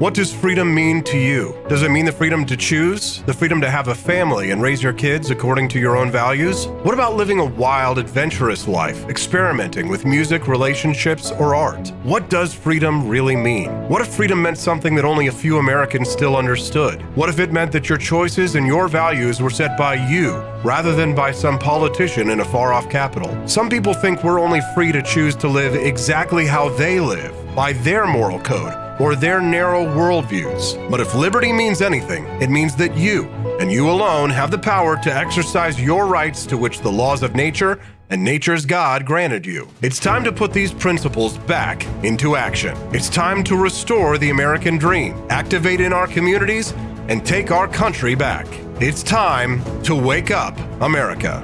What does freedom mean to you? Does it mean the freedom to choose? The freedom to have a family and raise your kids according to your own values? What about living a wild, adventurous life, experimenting with music, relationships, or art? What does freedom really mean? What if freedom meant something that only a few Americans still understood? What if it meant that your choices and your values were set by you, rather than by some politician in a far-off capital? Some people think we're only free to choose to live exactly how they live, by their moral code, or their narrow worldviews. But if liberty means anything, it means that you, and you alone, have the power to exercise your rights to which the laws of nature and nature's God granted you. It's time to put these principles back into action. It's time to restore the American dream, activate in our communities, and take our country back. It's time to wake up, America.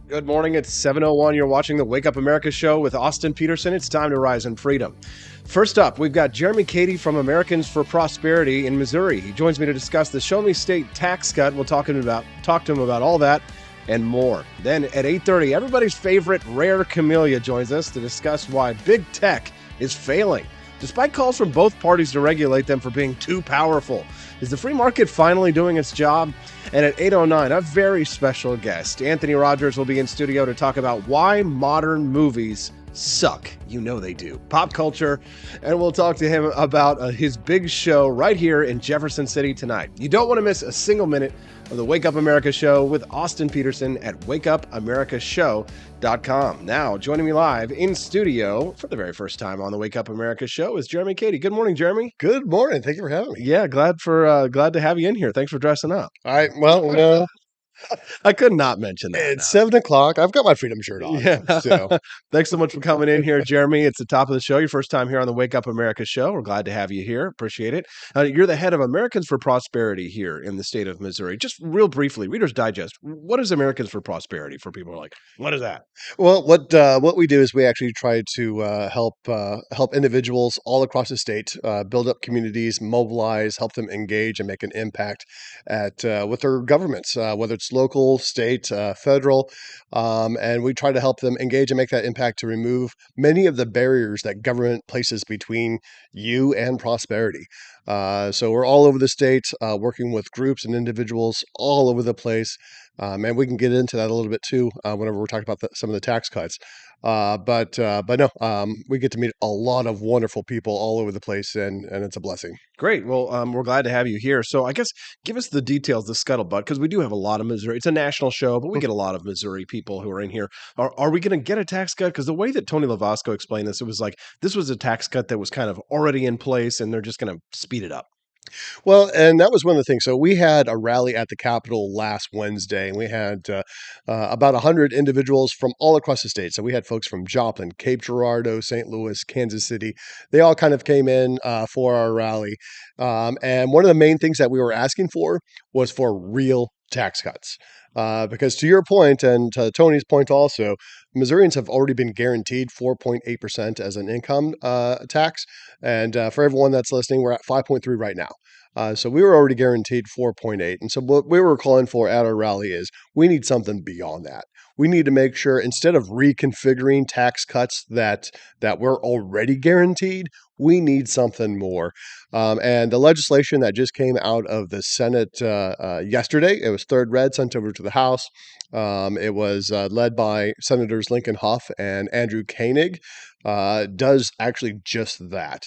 Good morning, it's 7:01. You're watching the Wake Up America show with Austin Petersen. It's time to rise in freedom. First up, we've got Jeremy Cady from Americans for Prosperity in Missouri. He joins me to discuss the Show Me State tax cut. We'll talk to him about all that and more. Then at 8:30, everybody's favorite Rare Camellia joins us to discuss why big tech is failing, despite calls from both parties to regulate them for being too powerful. Is the free market finally doing its job? And at 8:09, a very special guest, Anthony Rogers, will be in studio to talk about why modern movies suck. You know they do. Pop culture. And we'll talk to him about his big show right here in Jefferson City tonight. You don't want to miss a single minute of the Wake Up America show with Austin Petersen at wakeupAmericaShow.com. Now, joining me live in studio for the very first time on the Wake Up America show is Jeremy Cady. Good morning, Jeremy. Good morning. Thank you for having me. Yeah, glad to have you in here. Thanks for dressing up. All right. Well, no, I could not mention that. it's 7:00. I've got my freedom shirt on. Yeah. So Thanks so much for coming in here, Jeremy. It's the top of the show. Your first time here on the Wake Up America show. We're glad to have you here. Appreciate it. You're the head of Americans for Prosperity here in the state of Missouri. Just real briefly, Reader's Digest. What is Americans for Prosperity for people who are like, what is that? well, what we do is we actually try to help individuals all across the state build up communities, mobilize, help them engage, and make an impact at with their governments, whether it's local, state, federal, and we try to help them engage and make that impact to remove many of the barriers that government places between you and prosperity. So we're all over the state, working with groups and individuals all over the place. And we can get into that a little bit too whenever we're talking about some of the tax cuts. But no, we get to meet a lot of wonderful people all over the place, and it's a blessing. Great. Well, we're glad to have you here. So I guess give us the details, the scuttlebutt, because we do have a lot of Missouri. It's a national show, but we get a lot of Missouri people who are in here. Are we going to get a tax cut? Because the way that Tony Lavasco explained this, it was like this was a tax cut that was kind of already in place, and they're just going to speed it up. Well, and that was one of the things. So we had a rally at the Capitol last Wednesday, and we had about 100 individuals from all across the state. So we had folks from Joplin, Cape Girardeau, St. Louis, Kansas City. They all kind of came in for our rally. And one of the main things that we were asking for was for real tax cuts. Because to your point, and to Tony's point also, Missourians have already been guaranteed 4.8% as an income tax. And for everyone that's listening, we're at 5.3 right now. So we were already guaranteed 4.8. And so what we were calling for at our rally is we need something beyond that. We need to make sure instead of reconfiguring tax cuts that we're already guaranteed, we need something more. And the legislation that just came out of the Senate yesterday, it was third read, sent over to the House. It was led by Senators Lincoln Hough and Andrew Koenig, does actually just that.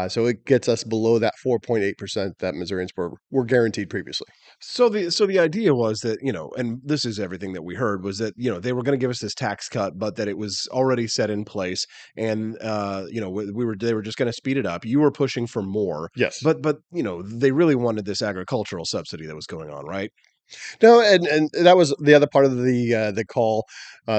So it gets us below that 4.8% that Missourians were guaranteed previously. So the idea was that, and this is everything that we heard, was that, they were going to give us this tax cut, but that it was already set in place, and they were just going to speed it up. You were pushing for more. Yes. But they really wanted this agricultural subsidy that was going on, right? No, and that was the other part of the call.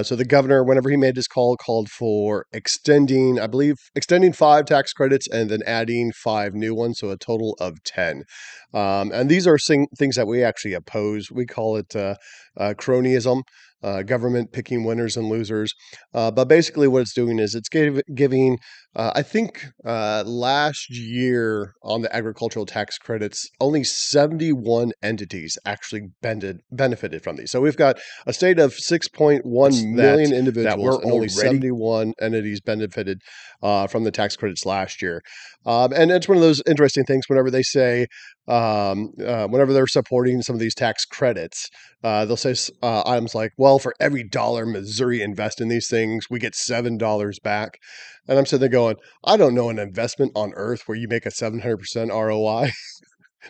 So the governor, whenever he made his call, called for extending 5 tax credits and then adding 5 new ones, so a total of 10. And these are things that we actually oppose. We call it cronyism. Government picking winners and losers. But basically what it's doing is it's giving I think last year on the agricultural tax credits, only 71 entities actually benefited from these. So we've got a state of 6.1 million That individuals, we're and only already 71 entities benefited from the tax credits last year. And it's one of those interesting things whenever they say, whenever they're supporting some of these tax credits, they'll say items like, well, for every dollar Missouri invests in these things, we get $7 back. And I'm sitting there going, I don't know an investment on earth where you make a 700% ROI.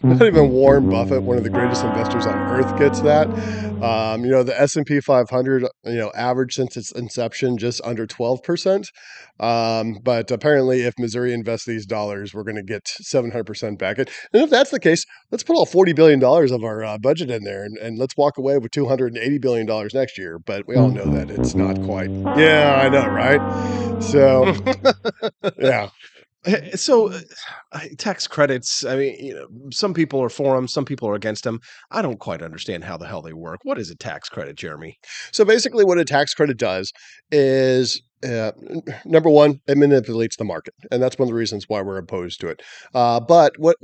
Not even Warren Buffett, one of the greatest investors on earth, gets that. The S&P 500, average since its inception, just under 12%. But apparently, if Missouri invests these dollars, we're going to get 700% back. And if that's the case, let's put all $40 billion of our budget in there and let's walk away with $280 billion next year. But we all know that it's not quite. Yeah, I know, right? So, yeah. So, tax credits, I mean, some people are for them, some people are against them. I don't quite understand how the hell they work. What is a tax credit, Jeremy? So basically, what a tax credit does is number one, it manipulates the market, and that's one of the reasons why we're opposed to it. But what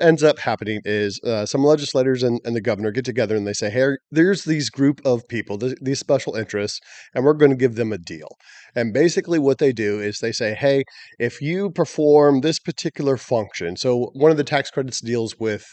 ends up happening is some legislators and the governor get together and they say, "Hey, there's these group of people, these special interests, and we're going to give them a deal." And basically, what they do is they say, "Hey, if you perform this particular function," so one of the tax credits deals with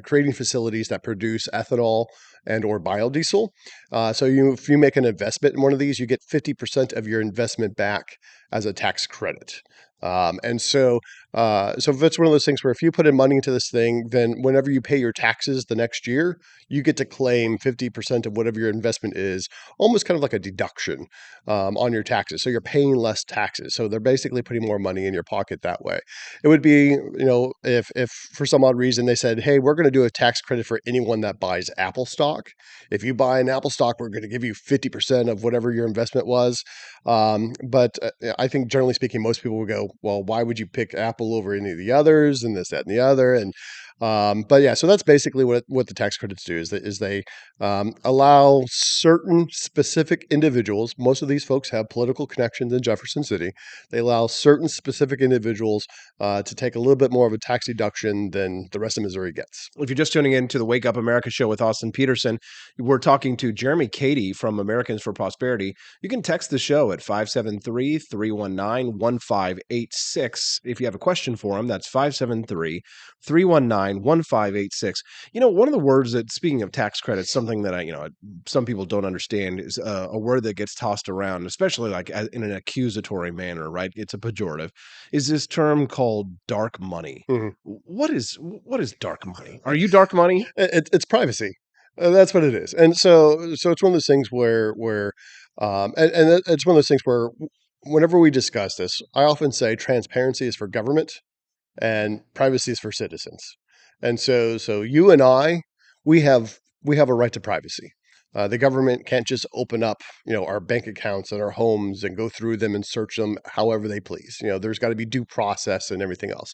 creating facilities that produce ethanol and or biodiesel. If you make an investment in one of these, you get 50% of your investment back as a tax credit. So if it's one of those things where if you put in money into this thing, then whenever you pay your taxes the next year, you get to claim 50% of whatever your investment is, almost kind of like a deduction on your taxes. So you're paying less taxes. So they're basically putting more money in your pocket that way. It would be, if for some odd reason they said, hey, we're going to do a tax credit for anyone that buys Apple stock. If you buy an Apple stock, we're going to give you 50% of whatever your investment was. But I think generally speaking, most people would go, well, why would you pick Apple over any of the others and this, that, and the other? But yeah, so that's basically what the tax credits do is they allow certain specific individuals. Most of these folks have political connections in Jefferson City. They allow certain specific individuals to take a little bit more of a tax deduction than the rest of Missouri gets. If you're just tuning in to the Wake Up America show with Austin Petersen, we're talking to Jeremy Cady from Americans for Prosperity. You can text the show at 573-319-1586. If you have a question for him, that's 573-319-1586. One of the words that, speaking of tax credits, something that some people don't understand is a word that gets tossed around, especially like in an accusatory manner, right? It's a pejorative. Is this term called dark money? Mhm. What is dark money? Are you dark money? It's privacy. That's what it is. And so it's one of those things it's one of those things where whenever we discuss this, I often say transparency is for government and privacy is for citizens. And so you and I, we have a right to privacy. The government can't just open up, our bank accounts and our homes and go through them and search them however they please. There's got to be due process and everything else.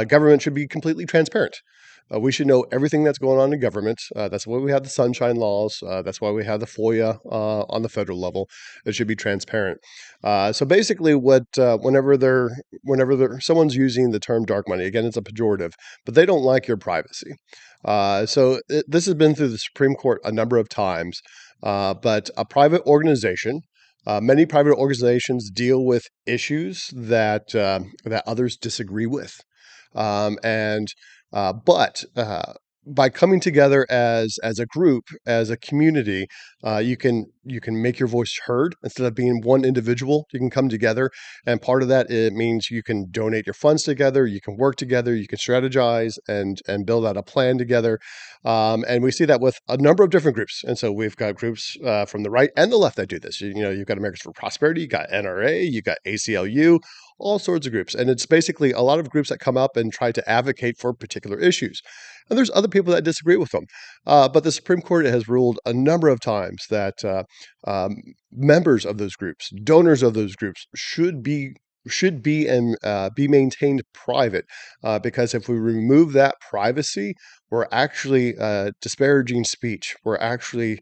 Government should be completely transparent. We should know everything that's going on in government. That's why we have the sunshine laws. That's why we have the FOIA on the federal level. It should be transparent. So basically, whenever someone's using the term dark money, again, it's a pejorative, but they don't like your privacy. This has been through the Supreme Court a number of times, but a private organization. Many private organizations deal with issues that others disagree with, and but by coming together as a group, as a community, you can make your voice heard instead of being one individual. You can come together, and part of that it means you can donate your funds together, you can work together, you can strategize and build out a plan together. And we see that with a number of different groups. And so we've got groups from the right and the left that do this. You've got Americans for Prosperity, you got NRA, you got ACLU, all sorts of groups. And it's basically a lot of groups that come up and try to advocate for particular issues. And there's other people that disagree with them. But the Supreme Court has ruled a number of times that members of those groups, donors of those groups, should be should be and be maintained private, because if we remove that privacy, we're actually disparaging speech. We're actually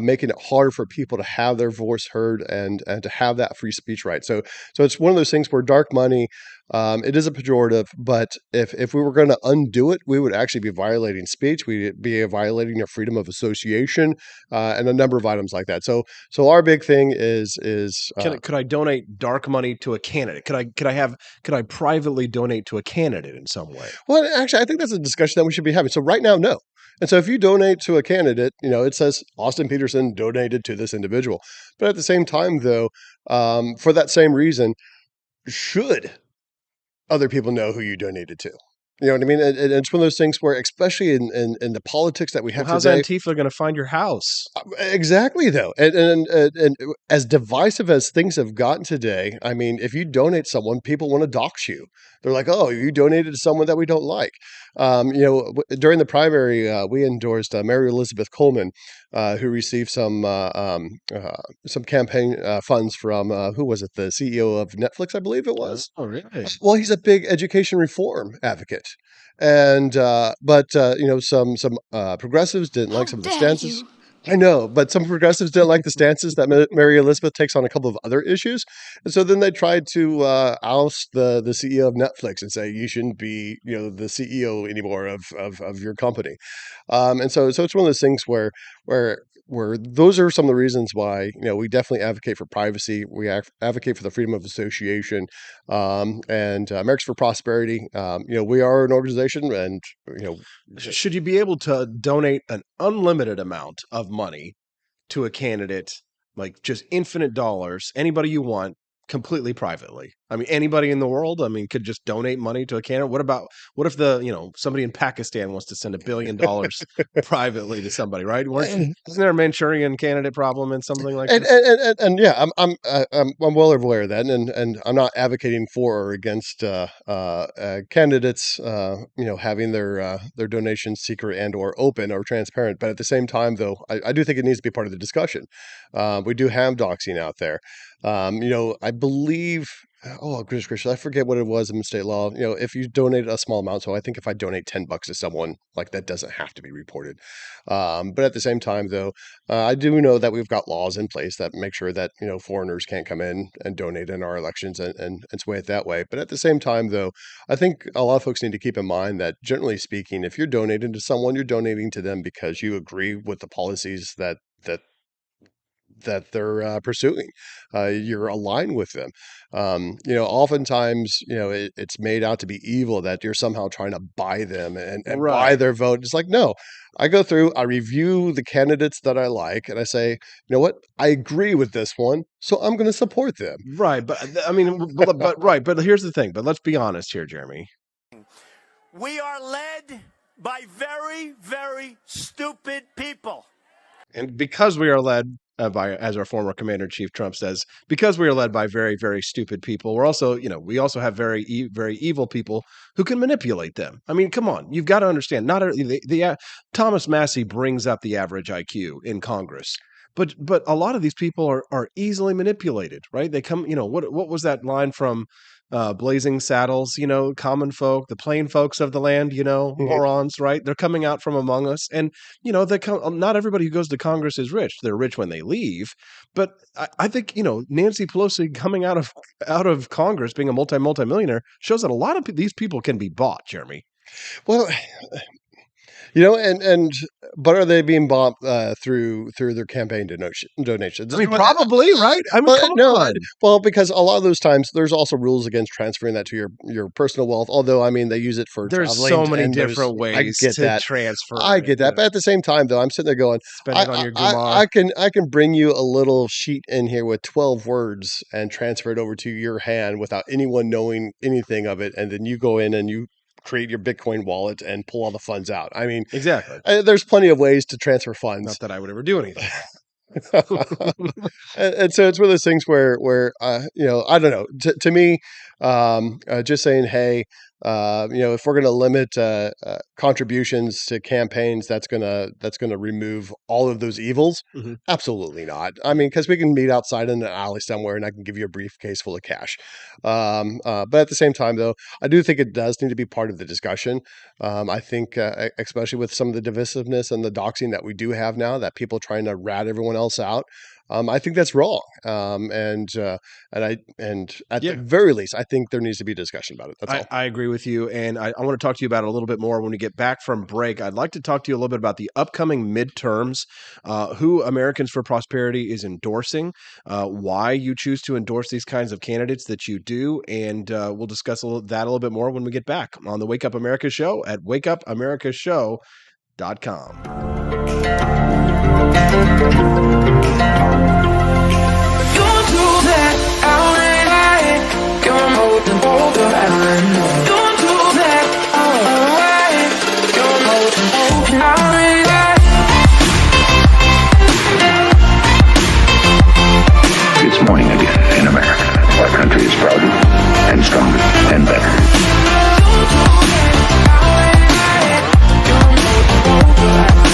making it harder for people to have their voice heard and to have that free speech right. So it's one of those things where dark money, it is a pejorative, but if we were going to undo it, we would actually be violating speech. We'd be violating your freedom of association, and a number of items like that. So our big thing is Could I donate dark money to a candidate? Could I privately donate to a candidate in some way? well, actually, I think that's a discussion that we should be having. So right now, no. And so if you donate to a candidate, it says Austin Petersen donated to this individual. But at the same time, though, for that same reason, should other people know who you donated to? You know what I mean? And it's one of those things where, especially in the politics that we Well, have how's today, Antifa going to find your house? exactly though, and as divisive as things have gotten today, I mean, if you donate someone, people want to dox you. They're like, "Oh, you donated to someone that we don't like." During the primary, we endorsed Mary Elizabeth Coleman, who received some campaign funds from who was it? The CEO of Netflix, I believe it was. Oh, really? Well, he's a big education reform advocate, and some progressives didn't like How some of the dare stances. you? I know, but some progressives didn't like the stances that Mary Elizabeth takes on a couple of other issues, and so then they tried to oust the CEO of Netflix and say you shouldn't be the CEO anymore of your company. And so it's one of those things where those are some of the reasons why we definitely advocate for privacy. We advocate for the freedom of association, and Americans for Prosperity. We are an organization, and Should you be able to donate an unlimited amount of money to a candidate, like just infinite dollars, anybody you want, completely privately? I mean, anybody in the world, I mean, could just donate money to a candidate. What if somebody in Pakistan wants to send $1 billion privately to somebody, right? Isn't there a Manchurian candidate problem in something like And this? and yeah, I'm well aware of that, and I'm not advocating for or against candidates, having their donations secret and or open or transparent. But at the same time, though, I do think it needs to be part of the discussion. We do have doxing out there. I believe. Oh, goodness gracious! I forget what it was in state law. If you donate a small amount, so I think if I donate $10 to someone, like that doesn't have to be reported. But at the same time, though. I do know that we've got laws in place that make sure that foreigners can't come in and donate in our elections and sway it that way. But at the same time, though, I think a lot of folks need to keep in mind that generally speaking, if you're donating to someone, you're donating to them because you agree with the policies that they're pursuing. You're aligned with them. Oftentimes, it's made out to be evil that you're somehow trying to buy them and buy Right. their vote. It's like, no, I go through, I review the candidates that I like, and I say, you know what, I agree with this one, so I'm going to support them. Right. But I mean, but right. But here's the thing. But let's be honest here, Jeremy. We are led by very, very stupid people. And because we are led by, as our former commander in chief Trump says, because we are led by very, very stupid people, we're also, we also have very, very evil people who can manipulate them. I mean, come on, you've got to understand. Not Thomas Massey brings up the average IQ in Congress. But a lot of these people are easily manipulated, right? They come, what was that line from Blazing Saddles? Common folk, the plain folks of the land, Mhm. morons, right? They're coming out from among us, and not everybody who goes to Congress is rich. They're rich when they leave, but I think Nancy Pelosi coming out of Congress being a multi-millionaire shows that a lot of these people can be bought. Jeremy, Well, and but are they being bought through their campaign donations? I mean, probably, right? I mean, Well, come no, on. well, because a lot of those times there's also rules against transferring that to your personal wealth. Although, I mean, they use it for There's traveling, so many and different I ways get to that, transfer I it. get that. But at the same time, though, I'm sitting there going, Spend it on your I Gumar. can bring you a little sheet in here with 12 words and transfer it over to your hand without anyone knowing anything of it, and then you go in and you create your Bitcoin wallet and pull all the funds out. I mean, Exactly. there's plenty of ways to transfer funds. Not that I would ever do anything. And so it's one of those things where I don't know. To me, just saying, hey, If we're going to limit contributions to campaigns, that's gonna remove all of those evils. Mhm. Absolutely not. I mean, because we can meet outside in an alley somewhere, and I can give you a briefcase full of cash. But at the same time, though, I do think it does need to be part of the discussion. I think, especially with some of the divisiveness and the doxing that we do have now, that people trying to rat everyone else out. I think that's wrong. And at Yeah. the very least, I think there needs to be a discussion about it. That's all. I agree with you, and I want to talk to you about it a little bit more when we get back from break. I'd like to talk to you a little bit about the upcoming midterms, who Americans for Prosperity is endorsing, why you choose to endorse these kinds of candidates that you do, and we'll discuss that a little bit more when we get back on the Wake Up America Show at wakeupamericashow.com. It's morning again in America. Our country is prouder and stronger and better.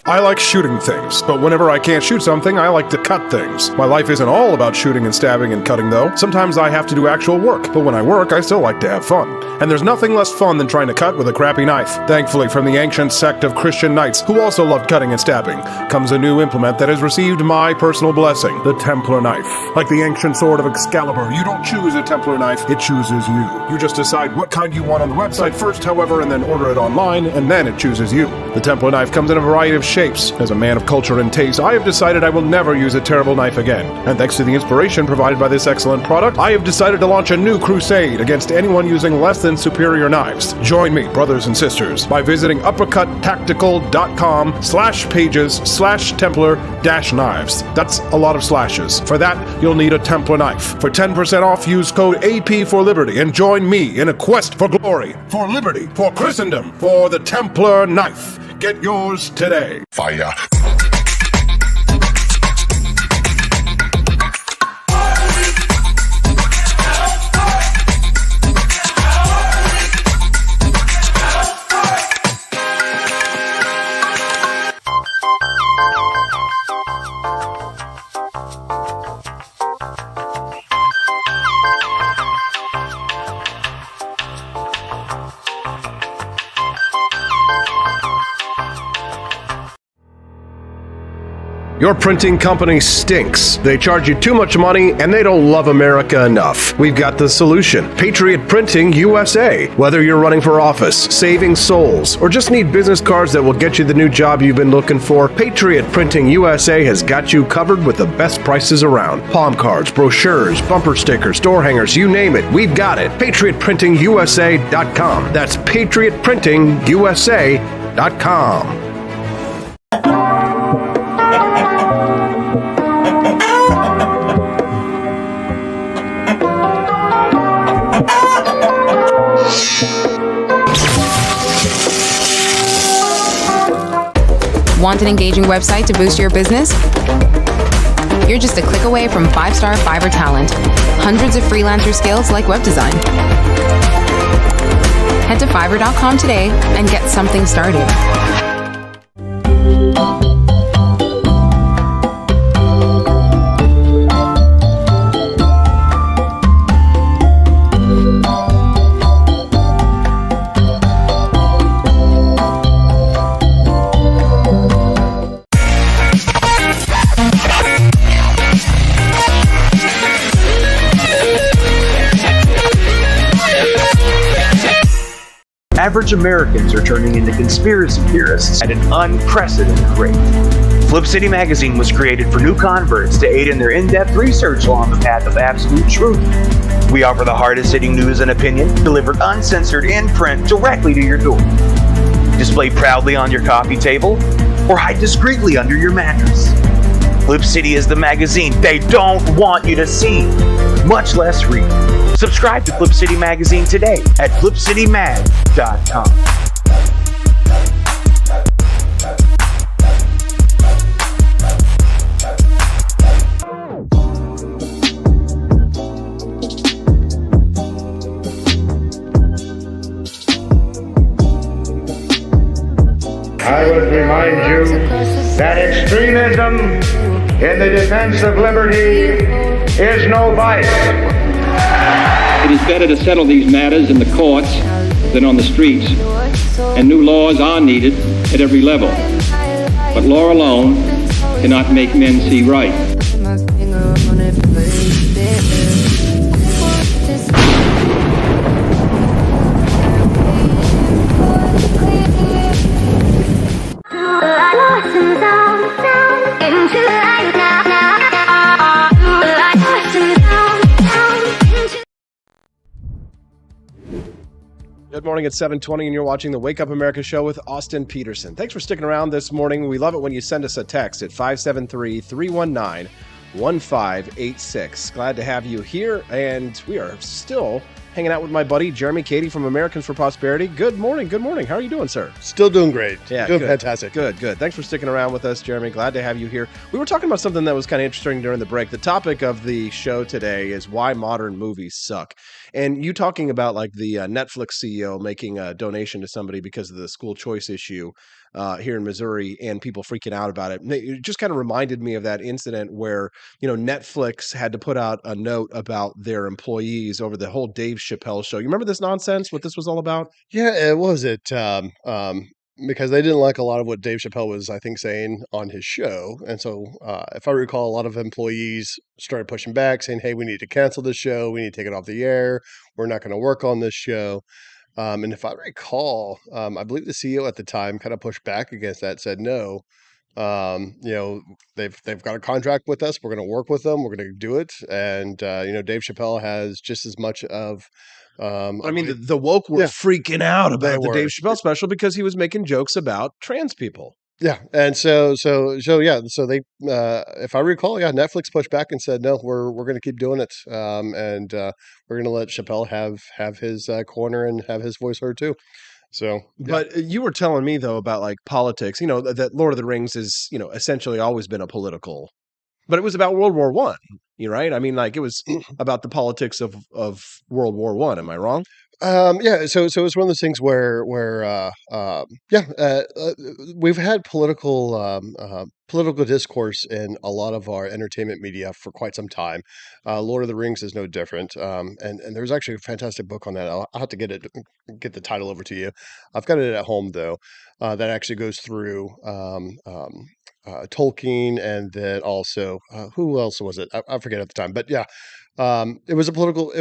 I like shooting things, but whenever I can't shoot something, I like to cut things. My life isn't all about shooting and stabbing and cutting, though. Sometimes I have to do actual work, but when I work, I still like to have fun. And there's nothing less fun than trying to cut with a crappy knife. Thankfully, from the ancient sect of Christian knights, who also loved cutting and stabbing, comes a new implement that has received my personal blessing, the Templar knife. Like the ancient sword of Excalibur, you don't choose a Templar knife, it chooses you. You just decide what kind you want on the website first, however, and then order it online, and then it chooses you. The Templar knife comes in a variety of shapes. As a man of culture and taste, I have decided I will never use a terrible knife again. And thanks to the inspiration provided by this excellent product, I have decided to launch a new crusade against anyone using less than superior knives. Join me, brothers and sisters, by visiting uppercuttactical.com/pages/Templar-knives. That's a lot of slashes. For that, you'll need a Templar knife. For 10% off, use code AP for Liberty and join me in a quest for glory, for liberty, for Christendom, for the Templar knife. Get yours today. Fire. Your printing company stinks. They charge you too much money and they don't love America enough. We've got the solution. Patriot Printing USA. Whether you're running for office, saving souls, or just need business cards that will get you the new job you've been looking for, Patriot Printing USA has got you covered with the best prices around. Palm cards, brochures, bumper stickers, door hangers, you name it, we've got it. PatriotPrintingUSA.com. That's PatriotPrintingUSA.com. Want an engaging website to boost your business? You're just a click away from 5-star Fiverr talent. Hundreds of freelancer skills like web design. Head to Fiverr.com today and get something started. Average Americans are turning into conspiracy theorists at an unprecedented rate. Flip City Magazine was created for new converts to aid in their in-depth research along the path of absolute truth. We offer the hardest-hitting news and opinion delivered uncensored in print directly to your door. Display proudly on your coffee table or hide discreetly under your mattress. Flip City is the magazine they don't want you to see, much less read. Subscribe to Flip City Magazine today at flipcitymag.com. patriotism in the defense of liberty is no vice. It is better to settle these matters in the courts than on the streets, and new laws are needed at every level. But law alone cannot make men see right. Good morning, it's 7:20 and you're watching the Wake Up America show with Austin Petersen. Thanks for sticking around this morning. We love it when you send us a text at 573-319-1586. Glad to have you here, and we are still hanging out with my buddy Jeremy Cady from Americans for Prosperity. Good morning. How are you doing, sir? Still doing great. Yeah, doing good. Fantastic. Good. Thanks for sticking around with us, Jeremy. Glad to have you here. We were talking about something that was kind of interesting during the break. The topic of the show today is why modern movies suck. And you talking about like the Netflix CEO making a donation to somebody because of the school choice issue here in Missouri, and people freaking out about it. It just kind of reminded me of that incident where, Netflix had to put out a note about their employees over the whole Dave Chappelle show. You remember this nonsense, what this was all about? Yeah, it was it. Because they didn't like a lot of what Dave Chappelle was, I think, saying on his show. And so, if I recall, a lot of employees started pushing back, saying, hey, we need to cancel this show. We need to take it off the air. We're not going to work on this show. And if I recall, I believe the CEO at the time kind of pushed back against that, said, no, they've got a contract with us. We're going to work with them. We're going to do it. And, Dave Chappelle has just as much of the woke were freaking out about the Dave Chappelle special because he was making jokes about trans people. Yeah, and so they, if I recall, Netflix pushed back and said, no, we're going to keep doing it, and we're going to let Chappelle have his corner and have his voice heard too. So, but you were telling me though about like politics. That Lord of the Rings is essentially always been a political, but it was about World War I. You're right. I mean, like it was about the politics of World War I. Am I wrong? So it's one of those things where we've had political discourse in a lot of our entertainment media for quite some time. Lord of the Rings is no different. And there's actually a fantastic book on that. I'll have to get the title over to you. I've got it at home though. That actually goes through Tolkien, and then also who else was it? I forget at the time, but yeah. It was a political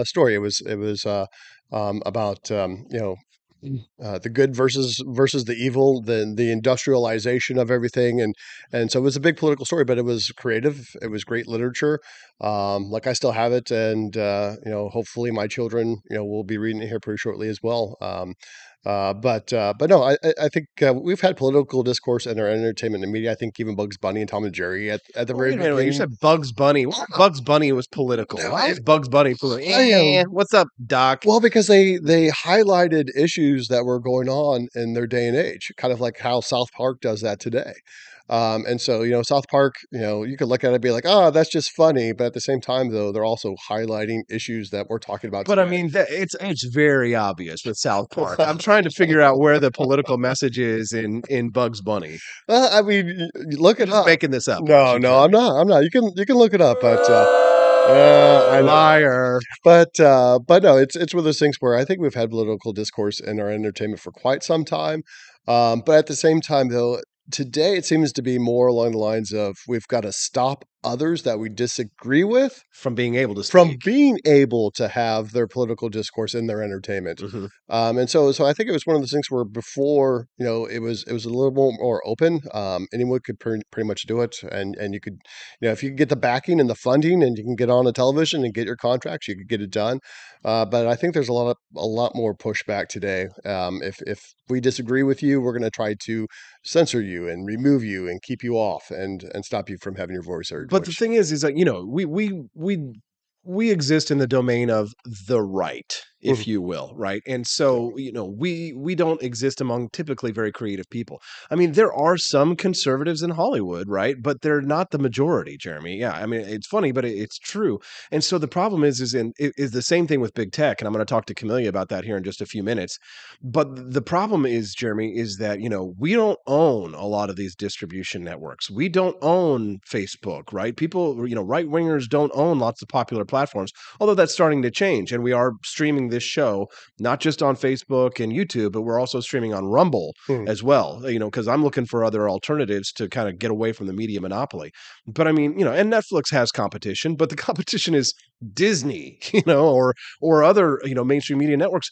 story. It was about the good versus the evil, the industrialization of everything, and so it was a big political story. But it was creative. It was great literature. Like I still have it, and hopefully my children will be reading it here pretty shortly as well. But no, I think we've had political discourse in our entertainment and media. I think even Bugs Bunny and Tom and Jerry at the very beginning. You said Bugs Bunny. Bugs Bunny was political. Why is Bugs Bunny political? What's up, Doc? Well, because they highlighted issues that were going on in their day and age, kind of like how South Park does that today. And so, South Park, you could look at it and be like, oh, that's just funny. But at the same time, though, they're also highlighting issues that we're talking about But today. I mean, it's very obvious with South Park. I'm trying to figure out where the political message is in Bugs Bunny. I mean, look it up. Making this up. No, I'm not. You can look it up, but liar. But no, it's one of those things where I think we've had political discourse in our entertainment for quite some time. But at the same time, though, today it seems to be more along the lines of we've got to stop others that we disagree with from being able to speak. From being able to have their political discourse in their entertainment. Mm-hmm. And so I think it was one of those things where before, it was a little more open. Anyone could pretty much do it. And you could, if you could get the backing and the funding and you can get on the television and get your contracts, you could get it done. But I think there's a lot more pushback today. If we disagree with you, we're going to try to censor you and remove you and keep you off and stop you from having your voice heard. But the thing is that we exist in the domain of the right. if you will, right? And so, we don't exist among typically very creative people. I mean, there are some conservatives in Hollywood, right? But they're not the majority, Jeremy. Yeah, I mean, it's funny, but it's true. And so the problem is the same thing with big tech, and I'm going to talk to Camellia about that here in just a few minutes. But the problem is, Jeremy, is that we don't own a lot of these distribution networks. We don't own Facebook, right? People, right wingers don't own lots of popular platforms, although that's starting to change. And we are streaming this show not just on Facebook and YouTube, but we're also streaming on Rumble as well, because I'm looking for other alternatives to kind of get away from the media monopoly. But I mean, and Netflix has competition, but the competition is Disney, or other, mainstream media networks.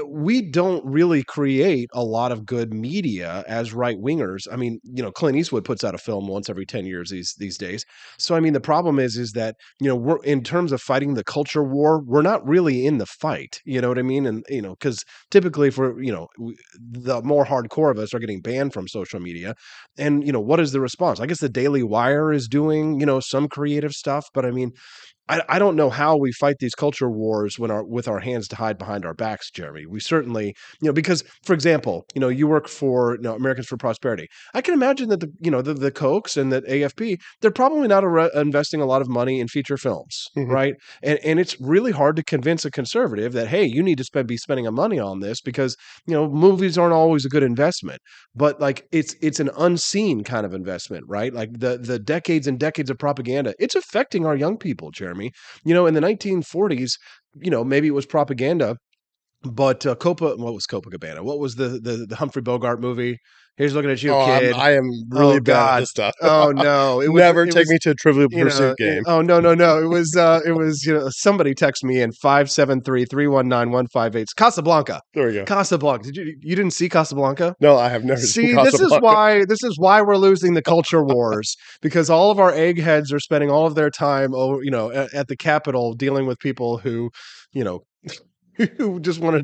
We don't really create a lot of good media as right wingers. I mean, Clint Eastwood puts out a film once every 10 years these days. So I mean, the problem is that we're, in terms of fighting the culture war, we're not really in the fight. You know what I mean? And because typically, for the more hardcore of us are getting banned from social media. And what is the response? I guess the Daily Wire is doing some creative stuff, but I mean, I don't know how we fight these culture wars with our hands tied behind our backs, Jeremy. We certainly, because, for example, you work for Americans for Prosperity. I can imagine that the Kochs and that AFP, they're probably not investing a lot of money in feature films, right? And it's really hard to convince a conservative that, hey, you need to be spending money on this because movies aren't always a good investment. But like it's an unseen kind of investment, right? Like the decades and decades of propaganda, it's affecting our young people, Jeremy. In the 1940s, maybe it was propaganda, but what was Copacabana? What was the Humphrey Bogart movie? Here's looking at you, kid. I am really bad at this stuff. Oh no! Never take me to a Trivial Pursuit game. Oh no! It was somebody text me in 573-319-158. Casablanca. There we go. Casablanca. You didn't see Casablanca? No, I have never seen Casablanca. This is why we're losing the culture wars, because all of our eggheads are spending all of their time at the Capitol dealing with people who who just want to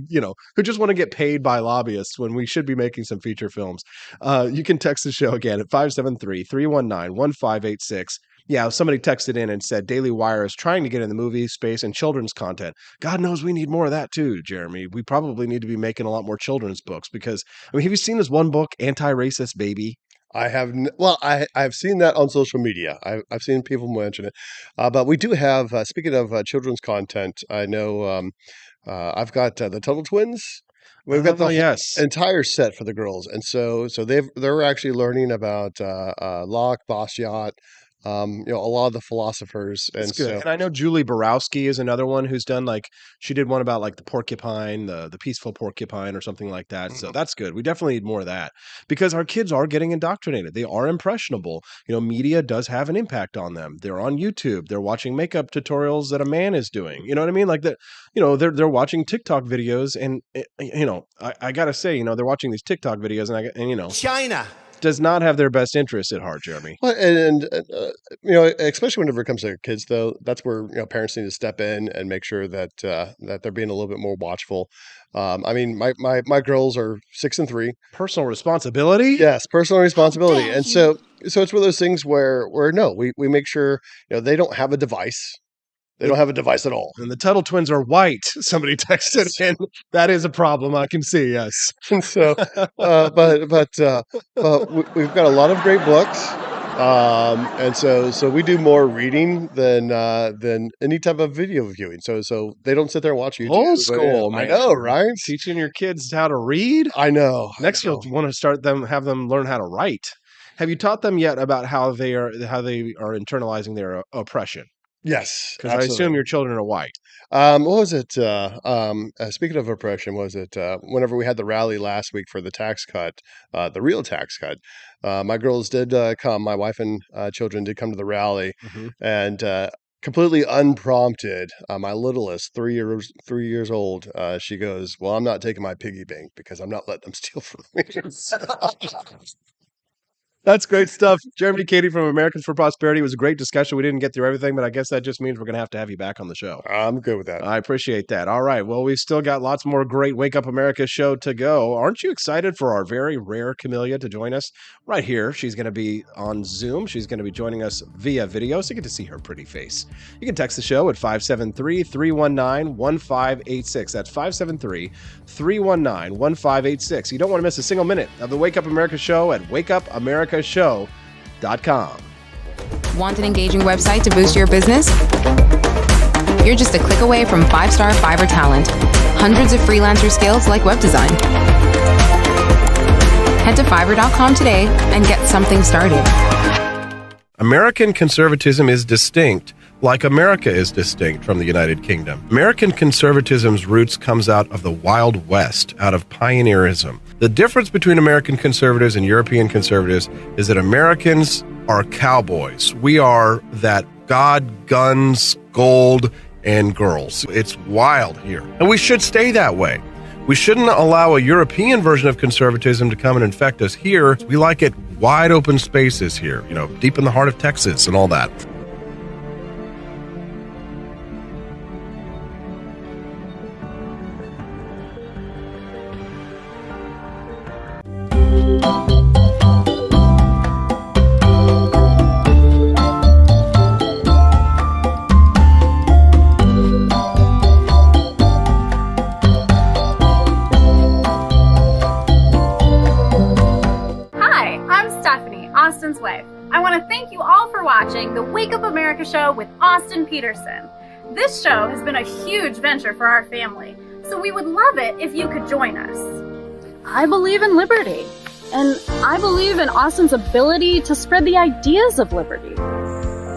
get paid by lobbyists when we should be making some feature films. You can text the show again at 573-319-1586. Yeah, somebody texted in and said Daily Wire is trying to get in the movie space and children's content. God knows we need more of that too, Jeremy. We probably need to be making a lot more children's books because, have you seen this one book, Anti-Racist Baby? I have I've seen that on social media. I've seen people mention it, but we do have. Speaking of children's content, I know I've got the Tuttle Twins. We've got the entire set for the girls, and so they're actually learning about Locke, Bastiat, a lot of the philosophers. That's good. And I know Julie Borowski is another one who's done she did one about the porcupine, the peaceful porcupine or something like that. So that's good. We definitely need more of that because our kids are getting indoctrinated. They are impressionable. Media does have an impact on them. They're on YouTube. They're watching makeup tutorials that a man is doing. You know what I mean? They're watching TikTok videos and I got to say, they're watching these TikTok videos and China does not have their best interests at heart, Jeremy. Well, and especially whenever it comes to kids, though, that's where parents need to step in and make sure that that they're being a little bit more watchful. I mean, my girls are 6 and 3. Personal responsibility. Yes, personal responsibility, and so it's one of those things where no, we make sure they don't have a device. They don't have a device at all. And the Tuttle Twins are white. Somebody texted in. That is a problem. I can see. Yes. And so, but we've got a lot of great books, and so we do more reading than any type of video viewing. So they don't sit there and watch YouTube. Old school, man. I know, right? Teaching your kids how to read. I know. Next, you'll want to have them learn how to write. Have you taught them yet about how they are internalizing their oppression? Yes, because I assume your children are white. What was it? Speaking of oppression, was it whenever we had the rally last week for the tax cut, the real tax cut? My girls did come. My wife and children did come to the rally, and completely unprompted, my littlest, 3 years old, she goes, "Well, I'm not taking my piggy bank because I'm not letting them steal from me." That's great stuff. Jeremy Cady from Americans for Prosperity. It was a great discussion. We didn't get through everything, but I guess that just means we're going to have you back on the show. I'm good with that. I appreciate that. All right. Well, we still got lots more great Wake Up America show to go. Aren't you excited for our very rare Camellia to join us right here? She's going to be on Zoom. She's going to be joining us via video, so you get to see her pretty face. You can text the show at 573-319-1586. That's 573-319-1586. You don't want to miss a single minute of the Wake Up America show at wakeupamericashow.com. Want an engaging website to boost your business? You're just a click away from 5-star Fiverr talent. Hundreds of freelancer skills like web design. Head to Fiverr.com today and get something started. American conservatism is distinct, like America is distinct from the United Kingdom. American conservatism's roots comes out of the Wild West, out of pioneerism. The difference between American conservatives and European conservatives is that Americans are cowboys. We are that God, guns, gold, and girls. It's wild here. And we should stay that way. We shouldn't allow a European version of conservatism to come and infect us here. We like it wide open spaces here, deep in the heart of Texas and all that. Austin's wife. I want to thank you all for watching the Wake Up America show with Austin Petersen. This show has been a huge venture for our family, so we would love it if you could join us. I believe in liberty, and I believe in Austin's ability to spread the ideas of liberty.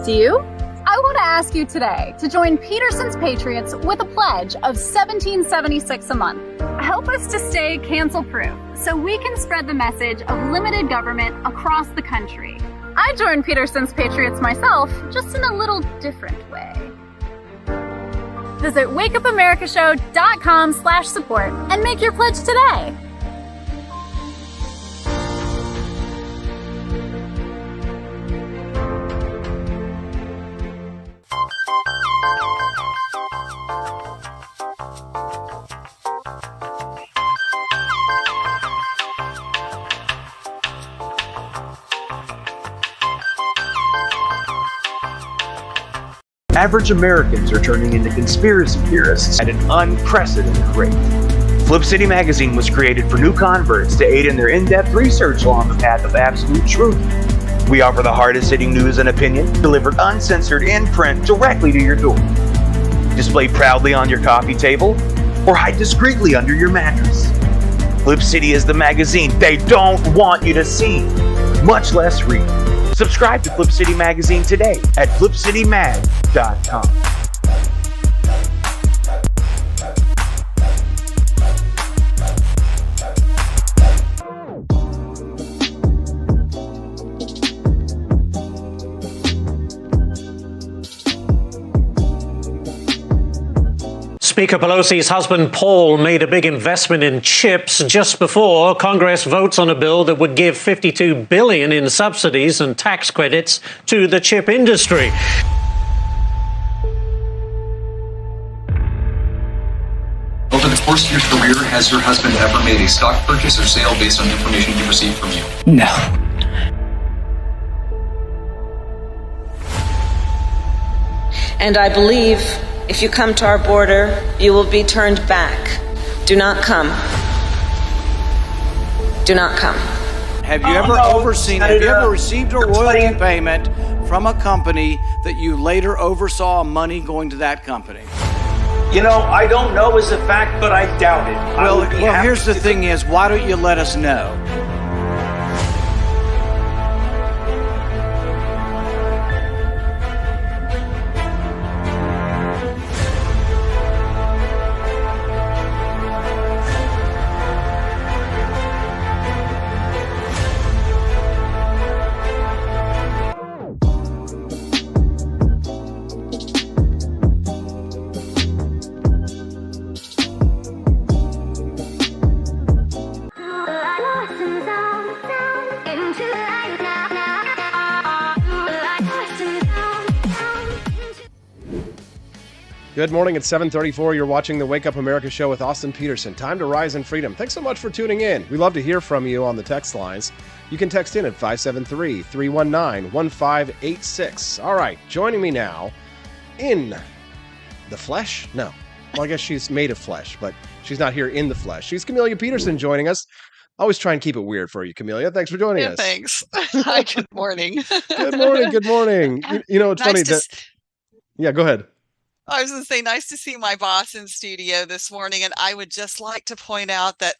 Do you? I want to ask you today to join Petersen's Patriots with a pledge of $17.76 a month. Help us to stay cancel-proof so we can spread the message of limited government across the country. I joined Petersen's Patriots myself, just in a little different way. Visit wakeupamericashow.com/support and make your pledge today. Average Americans are turning into conspiracy theorists at an unprecedented rate. Flip City Magazine was created for new converts to aid in their in-depth research along the path of absolute truth. We offer the hardest-hitting news and opinion, delivered uncensored in print directly to your door. Display proudly on your coffee table, or hide discreetly under your mattress. Flip City is the magazine they don't want you to see, much less read. Subscribe to Flip City Magazine today at flipcitymag.com. Speaker Pelosi's husband, Paul, made a big investment in chips just before Congress votes on a bill that would give $52 billion in subsidies and tax credits to the chip industry. Over the course of your career, has your husband ever made a stock purchase or sale based on information he received from you? No. And I believe if you come to our border, you will be turned back. Do not come. Do not come. Have you ever received a royalty payment from a company that you later oversaw money going to that company? I don't know as a fact, but I doubt it. Well, here's the thing is, why don't you let us know? Good morning. It's 7:34. You're watching the Wake Up America show with Austin Petersen. Time to rise in freedom. Thanks so much for tuning in. We love to hear from you on the text lines. You can text in at 573-319-1586. All right, joining me now in the flesh? No. Well, I guess she's made of flesh, but she's not here in the flesh. She's Camellia Petersen joining us. Always try and keep it weird for you, Camellia. Thanks for joining us. Thanks. Hi, good morning. Good morning. Good morning. You know, it's funny that... Yeah, go ahead. I was going to say, nice to see my boss in studio this morning. And I would just like to point out that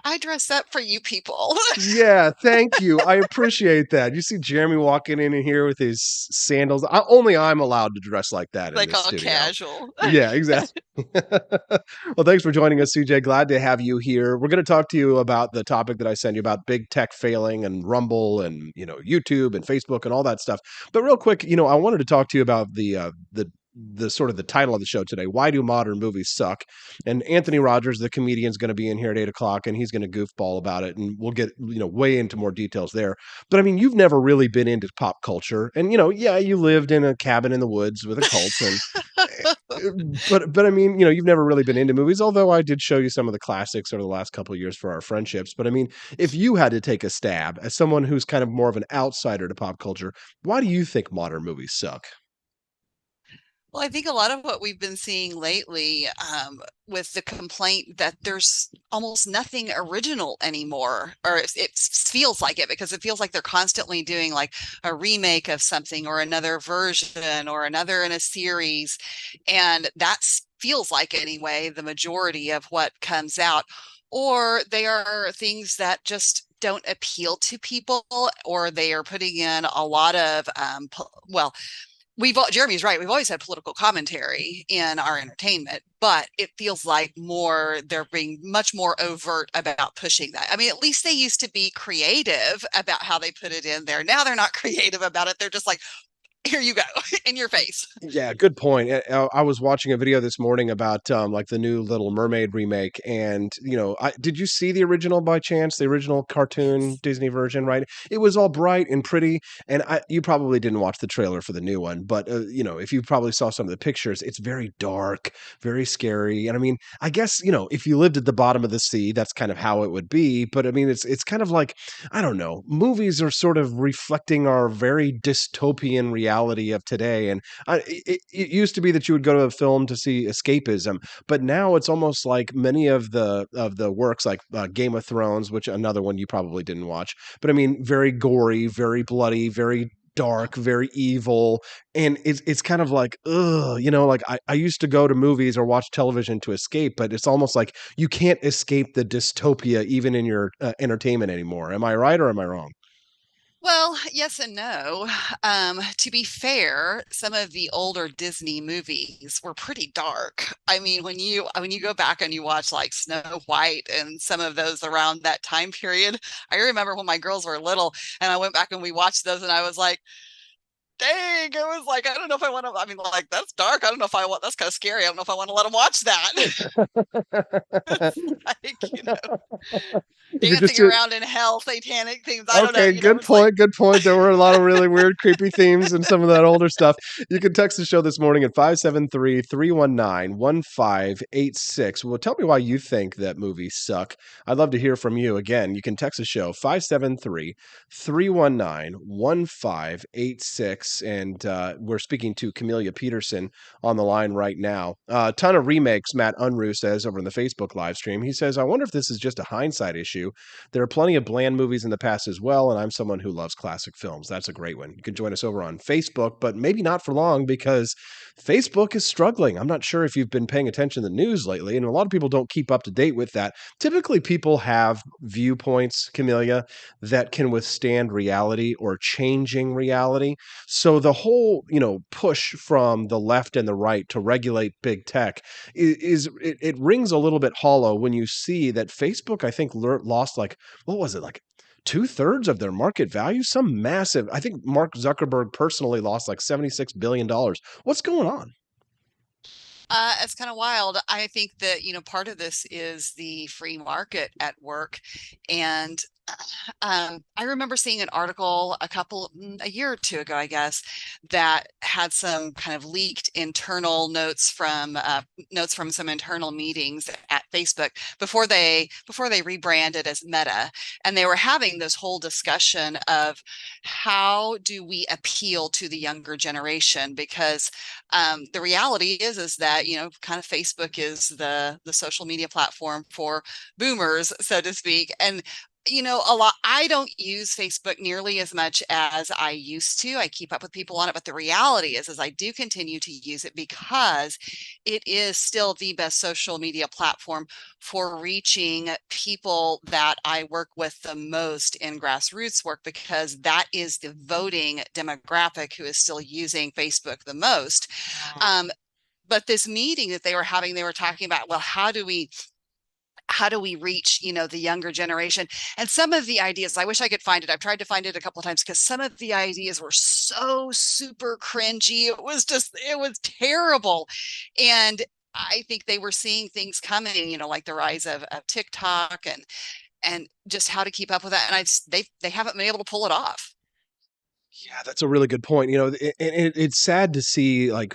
I dress up for you people. Yeah, thank you. I appreciate that. You see Jeremy walking in here with his sandals. Only I'm allowed to dress like that Like in this all studio. casual. Yeah, exactly. Well, thanks for joining us, CJ. Glad to have you here. We're going to talk to you about the topic that I sent you about big tech failing and Rumble and, YouTube and Facebook and all that stuff. But real quick, I wanted to talk to you about the sort of the title of the show today. Why do modern movies suck? And Anthony Rogers, the comedian, is going to be in here at 8:00, and he's going to goofball about it, and we'll get way into more details there. But I mean, you've never really been into pop culture, and you lived in a cabin in the woods with a cult, and but I mean, you've never really been into movies. Although I did show you some of the classics over the last couple of years for our friendships. But I mean, if you had to take a stab as someone who's kind of more of an outsider to pop culture, why do you think modern movies suck? Well, I think a lot of what we've been seeing lately with the complaint that there's almost nothing original anymore, or it feels like it, because it feels like they're constantly doing like a remake of something or another version or another in a series. And that feels like, anyway, the majority of what comes out. Or they are things that just don't appeal to people, or they are putting in a lot of, Jeremy's right. We've always had political commentary in our entertainment, but it feels like they're being much more overt about pushing that. I mean, at least they used to be creative about how they put it in there. Now they're not creative about it. They're just like, here you go, in your face. Yeah, good point. I was watching a video this morning about like the new Little Mermaid remake, and did you see the original by chance? The original cartoon Disney version, right? It was all bright and pretty, and you probably didn't watch the trailer for the new one, but if you probably saw some of the pictures, it's very dark, very scary, and I mean, I guess if you lived at the bottom of the sea, that's kind of how it would be. But I mean, it's kind of like, I don't know, movies are sort of reflecting our very dystopian reality of today. And it used to be that you would go to a film to see escapism, but now it's almost like many of the works, like Game of Thrones, which another one you probably didn't watch, but I mean, very gory, very bloody, very dark, very evil. And it's kind of like, like I used to go to movies or watch television to escape, but it's almost like you can't escape the dystopia even in your entertainment anymore. Am I right or am I wrong? Well, yes and no. To be fair, some of the older Disney movies were pretty dark. I mean, when you go back and you watch like Snow White and some of those around that time period, I remember when my girls were little and I went back and we watched those and I was like, dang, it was like, I don't know if I want to, I mean, like, that's dark. I don't know if I want, that's kind of scary. I don't know if I want to let them watch that. Dancing around in hell, satanic themes. I don't know. Okay, good point. Good point. There were a lot of really weird, creepy themes in some of that older stuff. You can text the show this morning at 573-319-1586. Well, tell me why you think that movies suck. I'd love to hear from you. Again, you can text the show 573-319-1586. And we're speaking to Camellia Petersen on the line right now. A ton of remakes, Matt Unruh says over in the Facebook live stream. He says, I wonder if this is just a hindsight issue. There are plenty of bland movies in the past as well, and I'm someone who loves classic films. That's a great one. You can join us over on Facebook, but maybe not for long because Facebook is struggling. I'm not sure if you've been paying attention to the news lately, and a lot of people don't keep up to date with that. Typically, people have viewpoints, Camellia, that can withstand reality or changing reality. So the whole, push from the left and the right to regulate big tech it rings a little bit hollow when you see that Facebook, I think, lost like, what was it, like 2/3 of their market value? Some massive, I think Mark Zuckerberg personally lost like $76 billion. What's going on? It's kind of wild. I think that, part of this is the free market at work. And I remember seeing an article a year or two ago, I guess, that had some kind of leaked internal notes from some internal meetings at Facebook before they rebranded as Meta, and they were having this whole discussion of how do we appeal to the younger generation, because the reality is that kind of Facebook is the social media platform for boomers, so to speak. And a lot, I don't use Facebook nearly as much as I used to. I keep up with people on it, but the reality is I do continue to use it because it is still the best social media platform for reaching people that I work with the most in grassroots work, because that is the voting demographic who is still using Facebook the most. But this meeting that they were having, they were talking about, well, how do we reach the younger generation? And some of the ideas, I wish I could find it, I've tried to find it a couple of times, because some of the ideas were so super cringy. It was terrible. And I think they were seeing things coming, like the rise of TikTok and just how to keep up with that, and they haven't been able to pull it off. Yeah, that's a really good point. It's sad to see like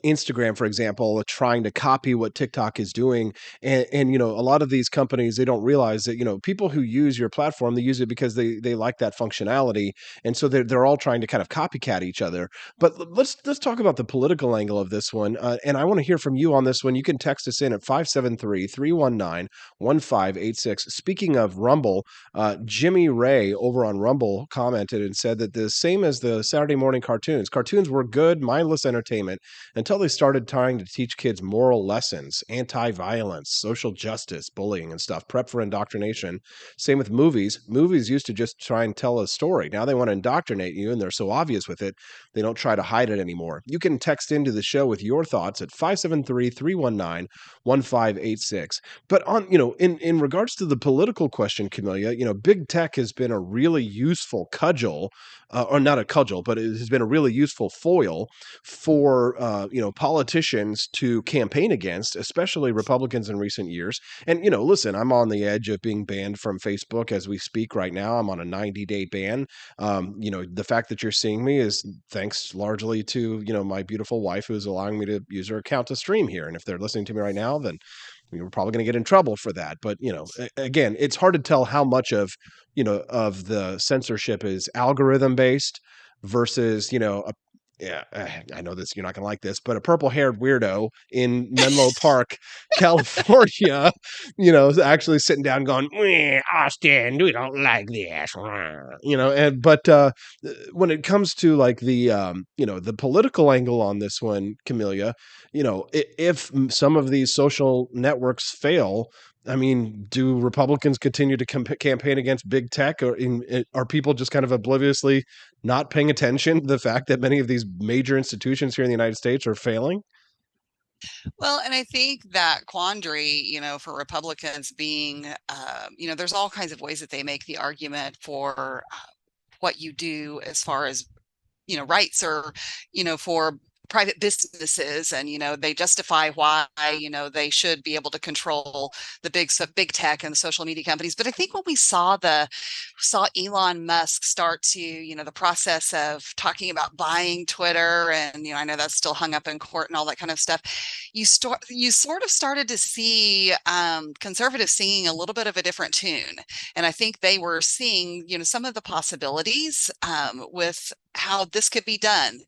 Instagram, for example, trying to copy what TikTok is doing, and a lot of these companies, they don't realize that people who use your platform, they use it because they like that functionality, and so they're all trying to kind of copycat each other. But let's talk about the political angle of this one, and I want to hear from you on this one. You can text us in at 573-319-1586. Speaking of Rumble, Jimmy Ray over on Rumble commented and said that the same as the Saturday morning cartoons. Cartoons were good, mindless entertainment until they started trying to teach kids moral lessons, anti-violence, social justice, bullying and stuff, prep for indoctrination. Same with movies. Movies used to just try and tell a story. Now they want to indoctrinate you, and they're so obvious with it, they don't try to hide it anymore. You can text into the show with your thoughts at 573-319-1586. But on, in regards to the political question, Camellia, big tech has been a really useful cudgel, or not a cudgel, but it has been a really useful foil for politicians to campaign against, especially Republicans in recent years. And listen, I'm on the edge of being banned from Facebook as we speak right now. I'm on a 90-day ban. The fact that you're seeing me is thanks largely to my beautiful wife, who's allowing me to use her account to stream here. And if they're listening to me right now, then we're probably going to get in trouble for that. But again, it's hard to tell how much of the censorship is algorithm based versus yeah, I know this, you're not gonna like this, but a purple-haired weirdo in Menlo Park, California, is actually sitting down going, Austin, we don't like this, but when it comes to like the political angle on this one, Camellia, if some of these social networks fail, I mean, do Republicans continue to campaign against big tech, or are people just kind of obliviously not paying attention to the fact that many of these major institutions here in the United States are failing? Well, and I think that quandary, for Republicans being, there's all kinds of ways that they make the argument for what you do as far as rights, or for private businesses, and they justify why they should be able to control the big tech and the social media companies. But I think when we saw Elon Musk start to the process of talking about buying Twitter, and I know that's still hung up in court and all that kind of stuff, you sort of started to see conservatives singing a little bit of a different tune. And I think they were seeing some of the possibilities with how this could be done,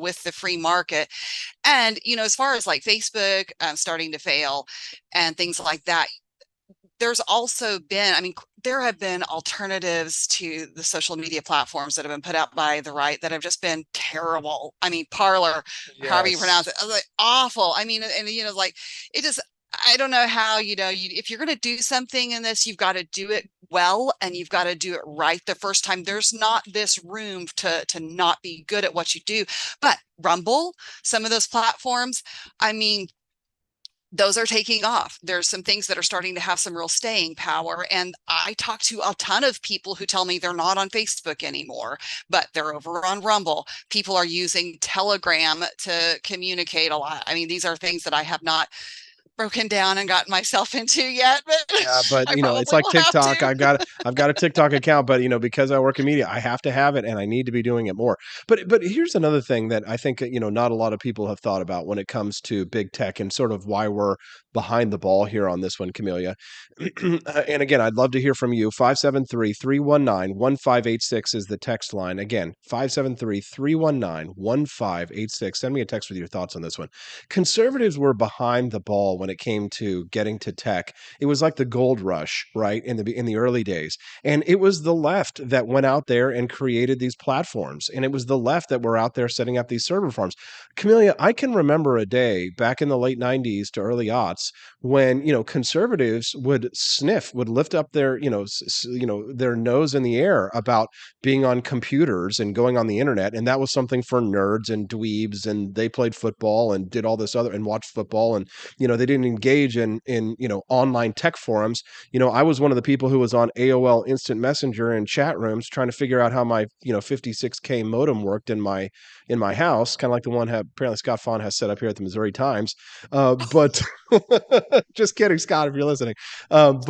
with the free market. And, as far as like Facebook starting to fail and things like that, there's also been, there have been alternatives to the social media platforms that have been put out by the right that have just been terrible. Parler, however you pronounce it, like awful. And like it just, I don't know how, if you're going to do something in this, you've got to do it well, and you've got to do it right the first time. There's not this room to not be good at what you do. But Rumble, some of those platforms, those are taking off. There's some things that are starting to have some real staying power. And I talk to a ton of people who tell me they're not on Facebook anymore, but they're over on Rumble. People are using Telegram to communicate a lot. These are things that I have not broken down and gotten myself into yet, but Yeah, but I it's probably like will have TikTok. to. I've got a TikTok account, but because I work in media, I have to have it and I need to be doing it more. But here's another thing that I think, not a lot of people have thought about when it comes to big tech and sort of why we're behind the ball here on this one, Camellia. And again, I'd love to hear from you. 573-319-1586 is the text line. Again, 573-319-1586. Send me a text with your thoughts on this one. Conservatives were behind the ball when it came to getting to tech. It was like the gold rush, right, in the early days. And it was the left that went out there and created these platforms. And it was the left that were out there setting up these server farms. Camellia, I can remember a day back in the late 90s to early aughts when, conservatives would lift up their, their nose in the air about being on computers and going on the internet. And that was something for nerds and dweebs, and they played football and did all this other and watched football. And, they didn't engage in online tech forums. I was one of the people who was on AOL Instant Messenger and chat rooms trying to figure out how my, 56K modem worked in my house, kind of like the one apparently Scott Fawn has set up here at the Missouri Times. But just kidding, Scott, if you're listening. And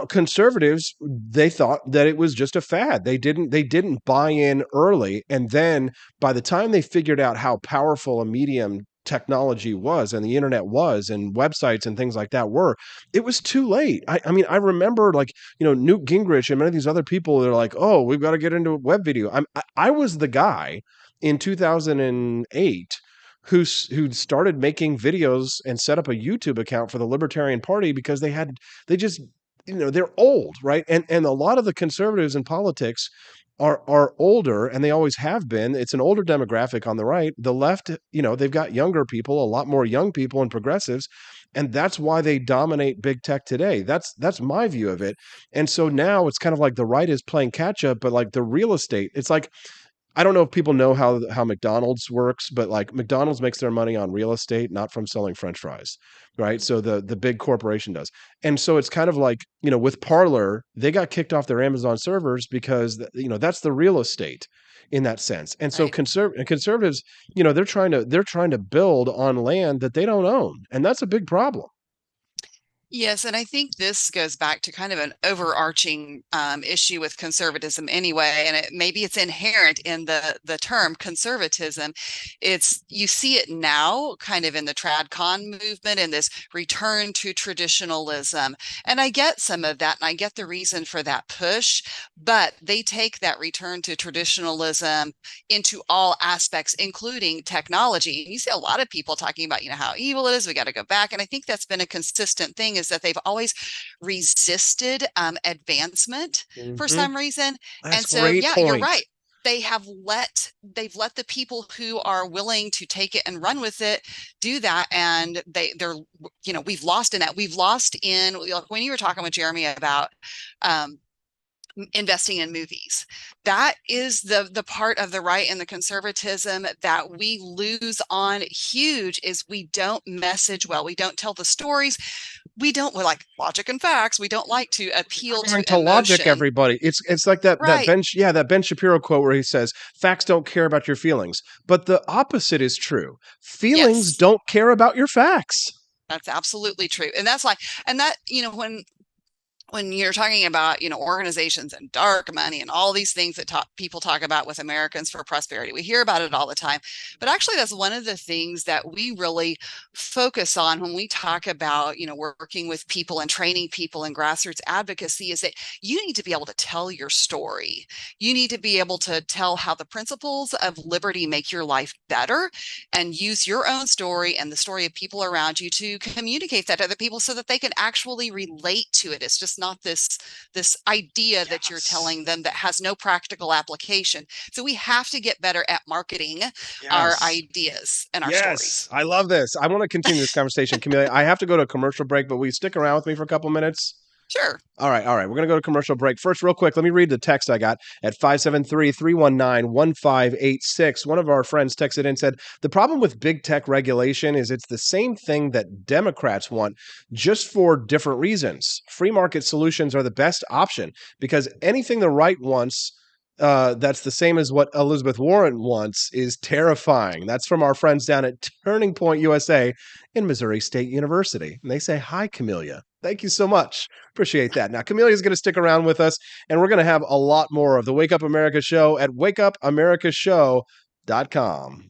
conservatives, they thought that it was just a fad. They didn't buy in early, and then by the time they figured out how powerful a medium technology was and the internet was and websites and things like that were, it was too late. I mean, I remember Newt Gingrich and many of these other people, they're like, oh, we've got to get into web video. I was the guy in 2008 who started making videos and set up a YouTube account for the Libertarian Party because they're old, right? And a lot of the conservatives in politics are older, and they always have been. It's an older demographic on the right. The left, they've got younger people, a lot more young people and progressives, and that's why they dominate big tech today. That's my view of it. And so now it's kind of like the right is playing catch up, but like the real estate, it's like, I don't know if people know how McDonald's works, but like McDonald's makes their money on real estate, not from selling French fries, right? So the big corporation does. And so it's kind of like, with Parler, they got kicked off their Amazon servers because, that's the real estate in that sense. And so conservatives, they're trying to build on land that they don't own. And that's a big problem. Yes, and I think this goes back to kind of an overarching issue with conservatism anyway, and maybe it's inherent in the term conservatism. You see it now kind of in the TradCon movement and this return to traditionalism. And I get some of that, and I get the reason for that push, but they take that return to traditionalism into all aspects, including technology. And you see a lot of people talking about, how evil it is, we got to go back. And I think that's been a consistent thing, is that they've always resisted advancement for some reason. That's and so, great yeah, point. you're right. They've let the people who are willing to take it and run with it do that. And they're, we've lost in that. We've lost in, when you were talking with Jeremy about, investing in movies, that is the part of the right and the conservatism that we lose on huge, is we don't message well. We don't tell the stories. We like logic and facts. We don't like to appeal to emotion. Logic, everybody. It's like that Ben Shapiro quote where he says, facts don't care about your feelings. But the opposite is true. Feelings don't care about your facts. That's absolutely true. And that's why, and that, when you're talking about, organizations and dark money and all these things that people talk about with Americans for Prosperity, we hear about it all the time. But actually, that's one of the things that we really focus on when we talk about, working with people and training people in grassroots advocacy, is that you need to be able to tell your story. You need to be able to tell how the principles of liberty make your life better, and use your own story and the story of people around you to communicate that to other people so that they can actually relate to it. It's just not this idea that you're telling them that has no practical application. So we have to get better at marketing our ideas and our stories. I love this. I want to continue this conversation, Camellia. I have to go to a commercial break, but will you stick around with me for a couple minutes? Sure. All right. We're going to go to commercial break. First, real quick, let me read the text I got at 573-319-1586. One of our friends texted in and said, the problem with big tech regulation is it's the same thing that Democrats want, just for different reasons. Free market solutions are the best option because anything the right wants that's the same as what Elizabeth Warren wants is terrifying. That's from our friends down at Turning Point USA in Missouri State University. And they say, hi, Camellia. Thank you so much. Appreciate that. Now, Camellia is going to stick around with us, and we're going to have a lot more of the Wake Up America show at wakeupAmericaShow.com.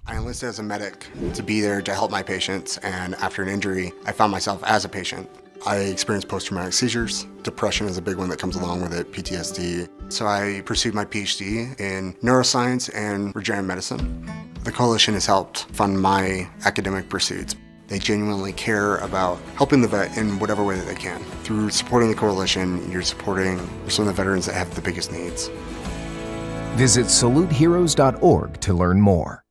I enlisted as a medic to be there to help my patients, and after an injury, I found myself as a patient. I experienced post-traumatic seizures. Depression is a big one that comes along with it, PTSD. So I pursued my PhD in neuroscience and regenerative medicine. The coalition has helped fund my academic pursuits. They genuinely care about helping the vet in whatever way that they can. Through supporting the coalition, you're supporting some of the veterans that have the biggest needs. Visit saluteheroes.org to learn more.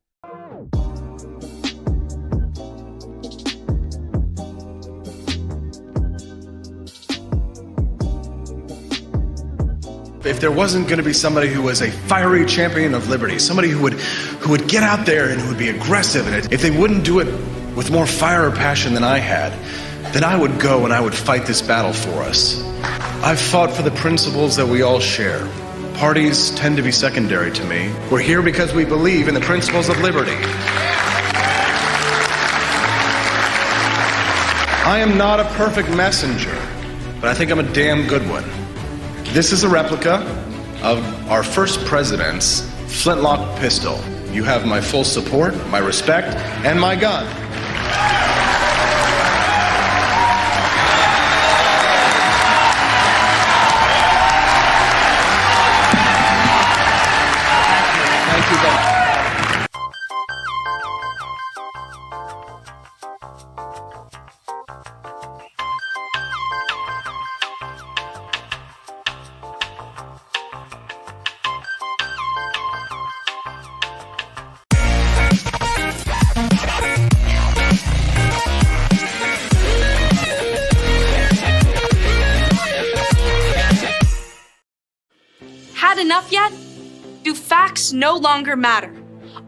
If there wasn't going to be somebody who was a fiery champion of liberty, somebody who would get out there and who would be aggressive, and if they wouldn't do it with more fire or passion than I had, then I would go and I would fight this battle for us. I've fought for the principles that we all share. Parties tend to be secondary to me. We're here because we believe in the principles of liberty. I am not a perfect messenger, but I think I'm a damn good one. This is a replica of our first president's flintlock pistol. You have my full support, my respect, and my gun. Thank you both. Had enough yet? Do facts no longer matter?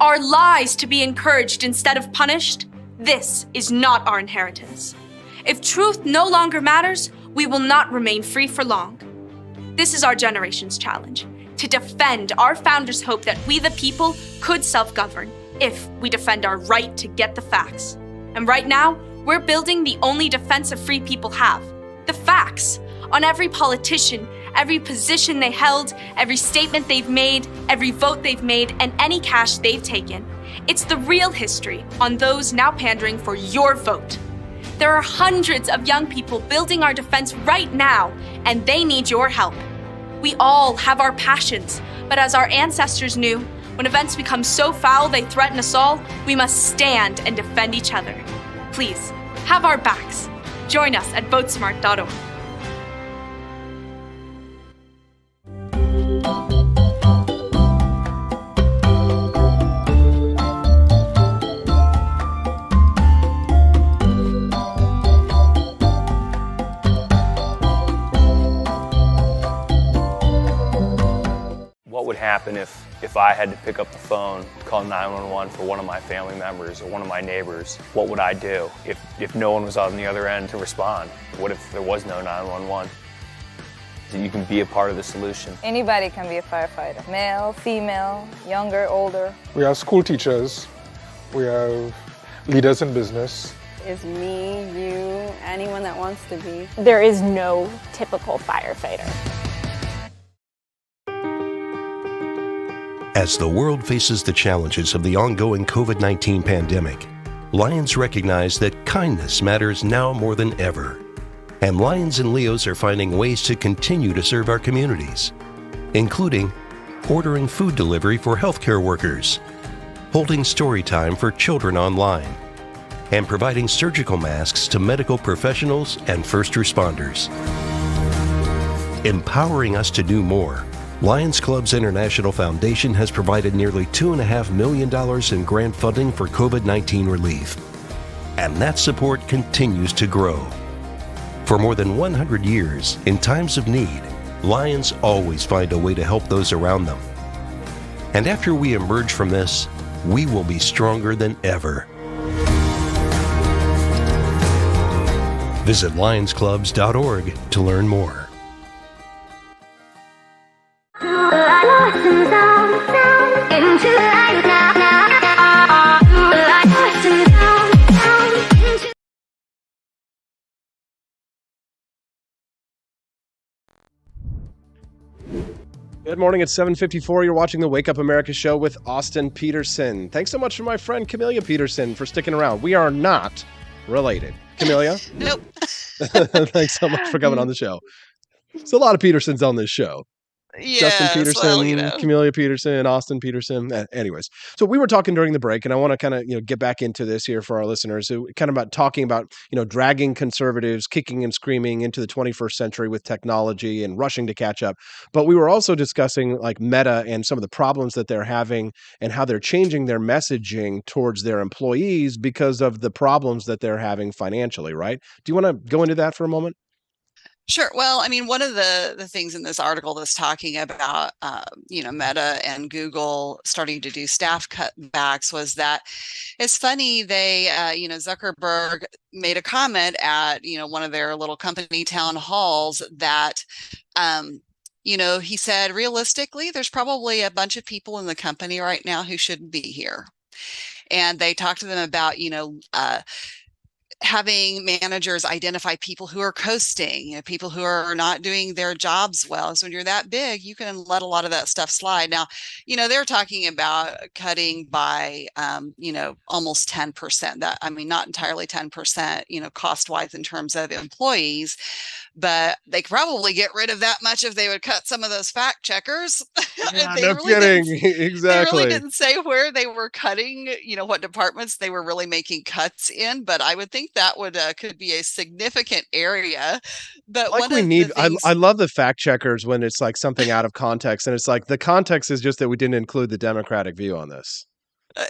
Are lies to be encouraged instead of punished? This is not our inheritance. If truth no longer matters, we will not remain free for long. This is our generation's challenge, to defend our founders' hope that we the people could self-govern if we defend our right to get the facts. And right now, we're building the only defense of free people have, the facts, on every politician, every position they held, every statement they've made, every vote they've made, and any cash they've taken. It's the real history on those now pandering for your vote. There are hundreds of young people building our defense right now, and they need your help. We all have our passions, but as our ancestors knew, when events become so foul they threaten us all, we must stand and defend each other. Please, have our backs. Join us at votesmart.org. What would happen if I had to pick up the phone, call 911 for one of my family members or one of my neighbors? What would I do if no one was on the other end to respond? What if there was no 911? You can be a part of the solution. Anybody can be a firefighter. Male, female, younger, older. We have school teachers. We have leaders in business. Is me, you, anyone that wants to be. There is no typical firefighter. As the world faces the challenges of the ongoing COVID-19 pandemic, Lions recognize that kindness matters now more than ever. And Lions and Leos are finding ways to continue to serve our communities, including ordering food delivery for healthcare workers, holding story time for children online, and providing surgical masks to medical professionals and first responders. Empowering us to do more, Lions Clubs International Foundation has provided nearly $2.5 million in grant funding for COVID-19 relief. And that support continues to grow. For more than 100 years, in times of need, Lions always find a way to help those around them. And after we emerge from this, we will be stronger than ever. Visit lionsclubs.org to learn more. Good morning. It's 7:54. You're watching the Wake Up America show with Austin Petersen. Thanks so much to my friend Camellia Peterson for sticking around. We are not related. Camellia? Nope. Thanks so much for coming on the show. There's a lot of Petersons on this show. Justin Yes, Petersen, well, you know. Camellia Peterson, Austin Petersen. Anyways, so we were talking during the break, and I want to kind of get back into this here for our listeners. So kind of about talking about dragging conservatives kicking and screaming into the 21st century with technology and rushing to catch up. But we were also discussing like Meta and some of the problems that they're having and how they're changing their messaging towards their employees because of the problems that they're having financially. Right? Do you want to go into that for a moment? Sure. Well, I mean, one of the things in this article that's talking about, Meta and Google starting to do staff cutbacks was that it's funny. They, Zuckerberg made a comment at, one of their little company town halls that, he said, realistically, there's probably a bunch of people in the company right now who shouldn't be here. And they talked to them about, having managers identify people who are coasting, people who are not doing their jobs well. So when you're that big, you can let a lot of that stuff slide. Now, they're talking about cutting by, almost 10%. That, I mean, not entirely 10%, cost-wise in terms of employees, but they could probably get rid of that much if they would cut some of those fact checkers. Yeah, no kidding. Exactly. They really didn't say where they were cutting, what departments they were really making cuts in, but I would think that would could be a significant area. But like we need, I love the fact checkers when it's like something out of context, and it's like the context is just that we didn't include the Democratic view on this.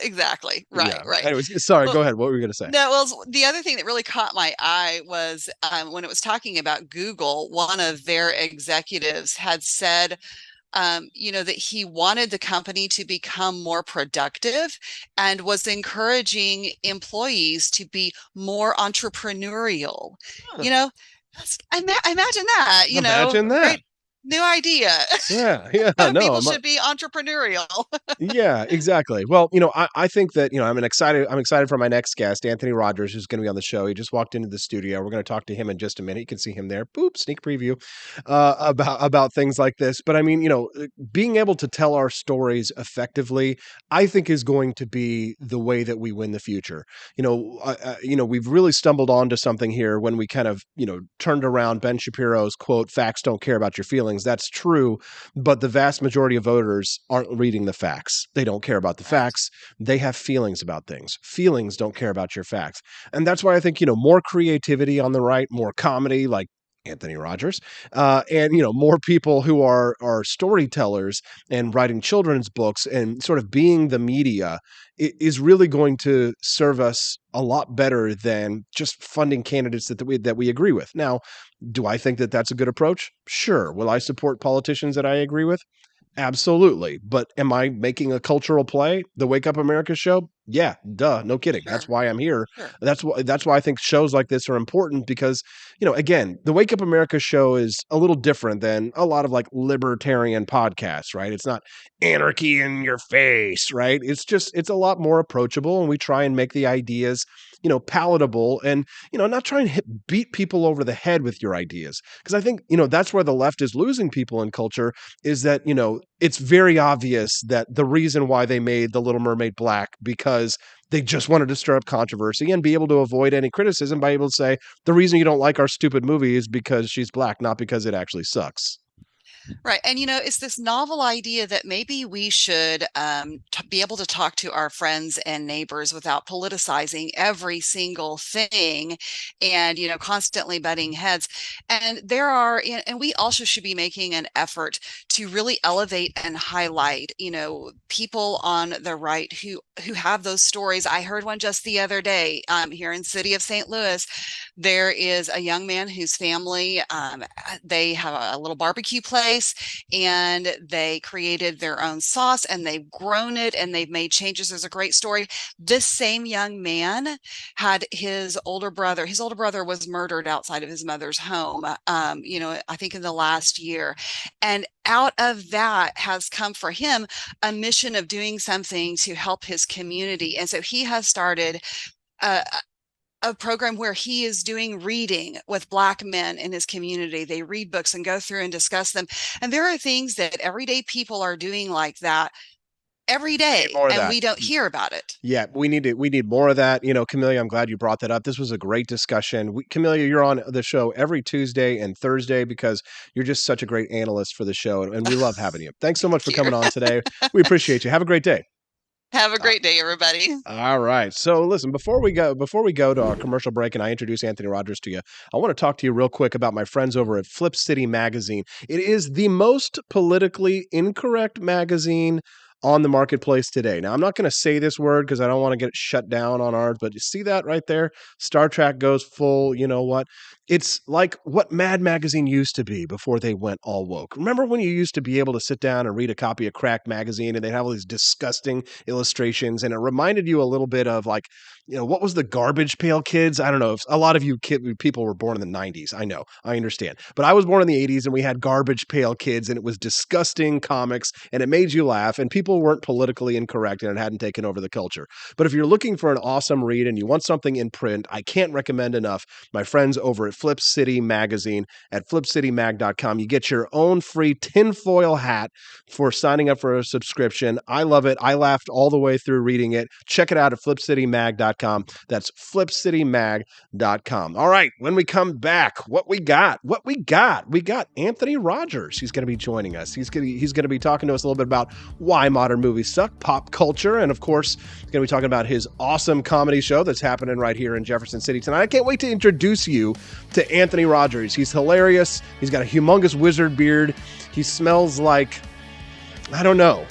Exactly. Right. Yeah. Right. Anyways, sorry, go ahead. What were you going to say? No, well, the other thing that really caught my eye was when it was talking about Google, one of their executives had said, that he wanted the company to become more productive and was encouraging employees to be more entrepreneurial. Huh. Imagine that, Imagine that. great new idea. Yeah. No, People should be entrepreneurial. Yeah, exactly. Well, I think that, I'm excited for my next guest, Anthony Rogers, who's going to be on the show. He just walked into the studio. We're going to talk to him in just a minute. You can see him there. Boop, sneak preview about things like this. But I mean, being able to tell our stories effectively, I think is going to be the way that we win the future. We've really stumbled onto something here when we kind of, turned around Ben Shapiro's quote, "Facts don't care about your feelings." That's true, but the vast majority of voters aren't reading the facts. They don't care about the facts. They have feelings about things. Feelings don't care about your facts. And that's why I think, more creativity on the right, more comedy like Anthony Rogers, and more people who are storytellers and writing children's books and sort of being the media is really going to serve us a lot better than just funding candidates that we agree with. Now, do I think that that's a good approach? Sure. Will I support politicians that I agree with? Absolutely. But am I making a cultural play? The Wake Up America show? Yeah, duh, no kidding. That's why I'm here. Sure. That's why I think shows like this are important because, again, the Wake Up America show is a little different than a lot of like libertarian podcasts, right? It's not anarchy in your face, right? It's a lot more approachable, and we try and make the ideas, palatable and, not try and beat people over the head with your ideas. Because I think, that's where the left is losing people in culture is that, it's very obvious that the reason why they made The Little Mermaid black because they just wanted to stir up controversy and be able to avoid any criticism by able to say the reason you don't like our stupid movie is because she's black, not because it actually sucks. Right. And, it's this novel idea that maybe we should be able to talk to our friends and neighbors without politicizing every single thing and, constantly butting heads. And and we also should be making an effort to really elevate and highlight, people on the right who have those stories. I heard one just the other day here in city of St. Louis. There is a young man whose family, they have a little barbecue place. place, and they created their own sauce, and they've grown it, and they've made changes. There's a great story. This same young man had his older brother was murdered outside of his mother's home, I think in the last year. And out of that has come for him a mission of doing something to help his community. And so he has started a program where he is doing reading with Black men in his community. They read books and go through and discuss them. And there are things that everyday people are doing like that every day, and we don't hear about it. Yeah, we need more of that. Camellia, I'm glad you brought that up. This was a great discussion. Camellia, you're on the show every Tuesday and Thursday because you're just such a great analyst for the show, and we love having you. Thanks so much for coming on today. We appreciate you. Have a great day. Have a great day, everybody. All right. So listen, before we go to our commercial break and I introduce Anthony Rogers to you, I want to talk to you real quick about my friends over at Flip City Magazine. It is the most politically incorrect magazine on the marketplace today. Now, I'm not going to say this word because I don't want to get it shut down on ours, but you see that right there? Star Trek goes full, you know what? It's like what Mad Magazine used to be before they went all woke. Remember when you used to be able to sit down and read a copy of Crack Magazine and they'd have all these disgusting illustrations, and it reminded you a little bit of like, what was the Garbage Pail Kids? I don't know. If a lot of you people were born in the 90s. I know. I understand. But I was born in the 80s and we had Garbage Pail Kids, and it was disgusting comics and it made you laugh, and people weren't politically incorrect and it hadn't taken over the culture. But if you're looking for an awesome read and you want something in print, I can't recommend enough my friends over at Flip City Magazine at flipcitymag.com. You get your own free tinfoil hat for signing up for a subscription. I love it. I laughed all the way through reading it. Check it out at flipcitymag.com. That's flipcitymag.com. All right, when we come back, what we got? We got Anthony Rogers. He's going to be joining us. He's going to be talking to us a little bit about why modern movies suck, pop culture, and of course, he's going to be talking about his awesome comedy show that's happening right here in Jefferson City tonight. I can't wait to introduce you to Anthony Rogers. He's hilarious. He's got a humongous wizard beard. He smells like, I don't know,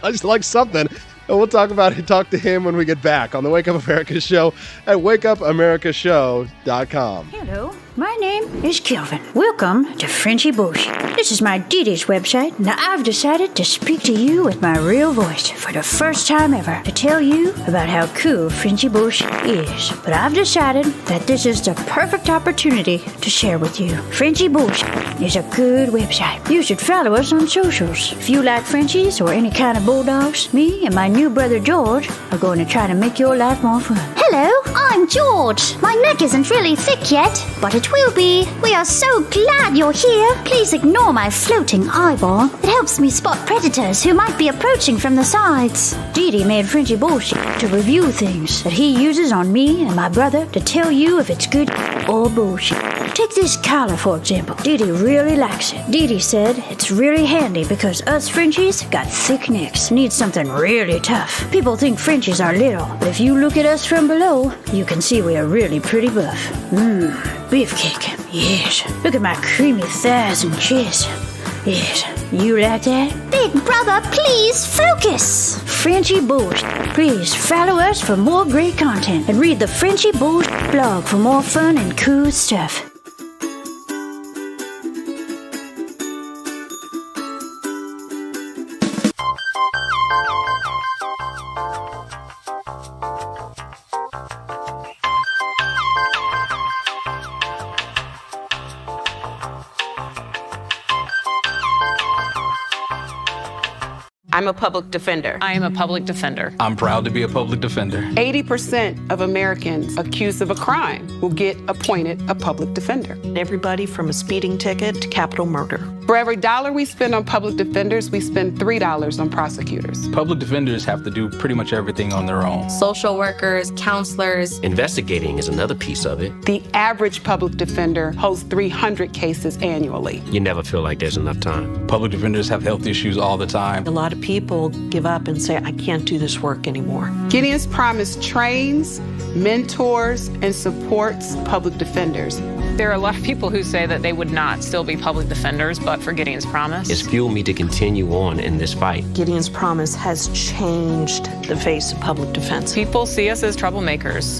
much like something. And we'll talk to him when we get back on the Wake Up America show at wakeupAmericaShow.com. Hello, my name is Kelvin. Welcome to Frenchy Bush. This is my Dee Dee's website. Now I've decided to speak to you with my real voice for the first time ever to tell you about how cool Frenchy Bush is. But I've decided that this is the perfect opportunity to share with you. Frenchy Bush is a good website. You should follow us on socials. If you like Frenchies or any kind of bulldogs, me and my new brother George are going to try to make your life more fun. Hello, I'm George. My neck isn't really thick yet, but it will be. We are so glad you're here. Please ignore my floating eyeball. It helps me spot predators who might be approaching from the sides. Dee Dee made Frenchy bullshit to review things that he uses on me and my brother to tell you if it's good or bullshit. Take this collar, for example. Dee Dee really likes it. Dee Dee said it's really handy because us Frenchies got thick necks. Need something really tough. People think Frenchies are little, but if you look at us from below, you can see we are really pretty buff. Beefcake. Yes. Look at my creamy thighs and chest. Yes. You like that? Big brother, please focus. Frenchy Bush. Please follow us for more great content and read the Frenchy Bush blog for more fun and cool stuff. I'm a public defender. I am a public defender. I'm proud to be a public defender. 80% of Americans accused of a crime will get appointed a public defender. Everybody from a speeding ticket to capital murder. For every $1 we spend on public defenders, we spend $3 on prosecutors. Public defenders have to do pretty much everything on their own. Social workers, counselors. Investigating is another piece of it. The average public defender holds 300 cases annually. You never feel like there's enough time. Public defenders have health issues all the time. A lot of people give up and say, I can't do this work anymore. Gideon's Promise trains, mentors, and supports public defenders. There are a lot of people who say that they would not still be public defenders, but for Gideon's Promise. It's fueled me to continue on in this fight. Gideon's Promise has changed the face of public defense. People see us as troublemakers.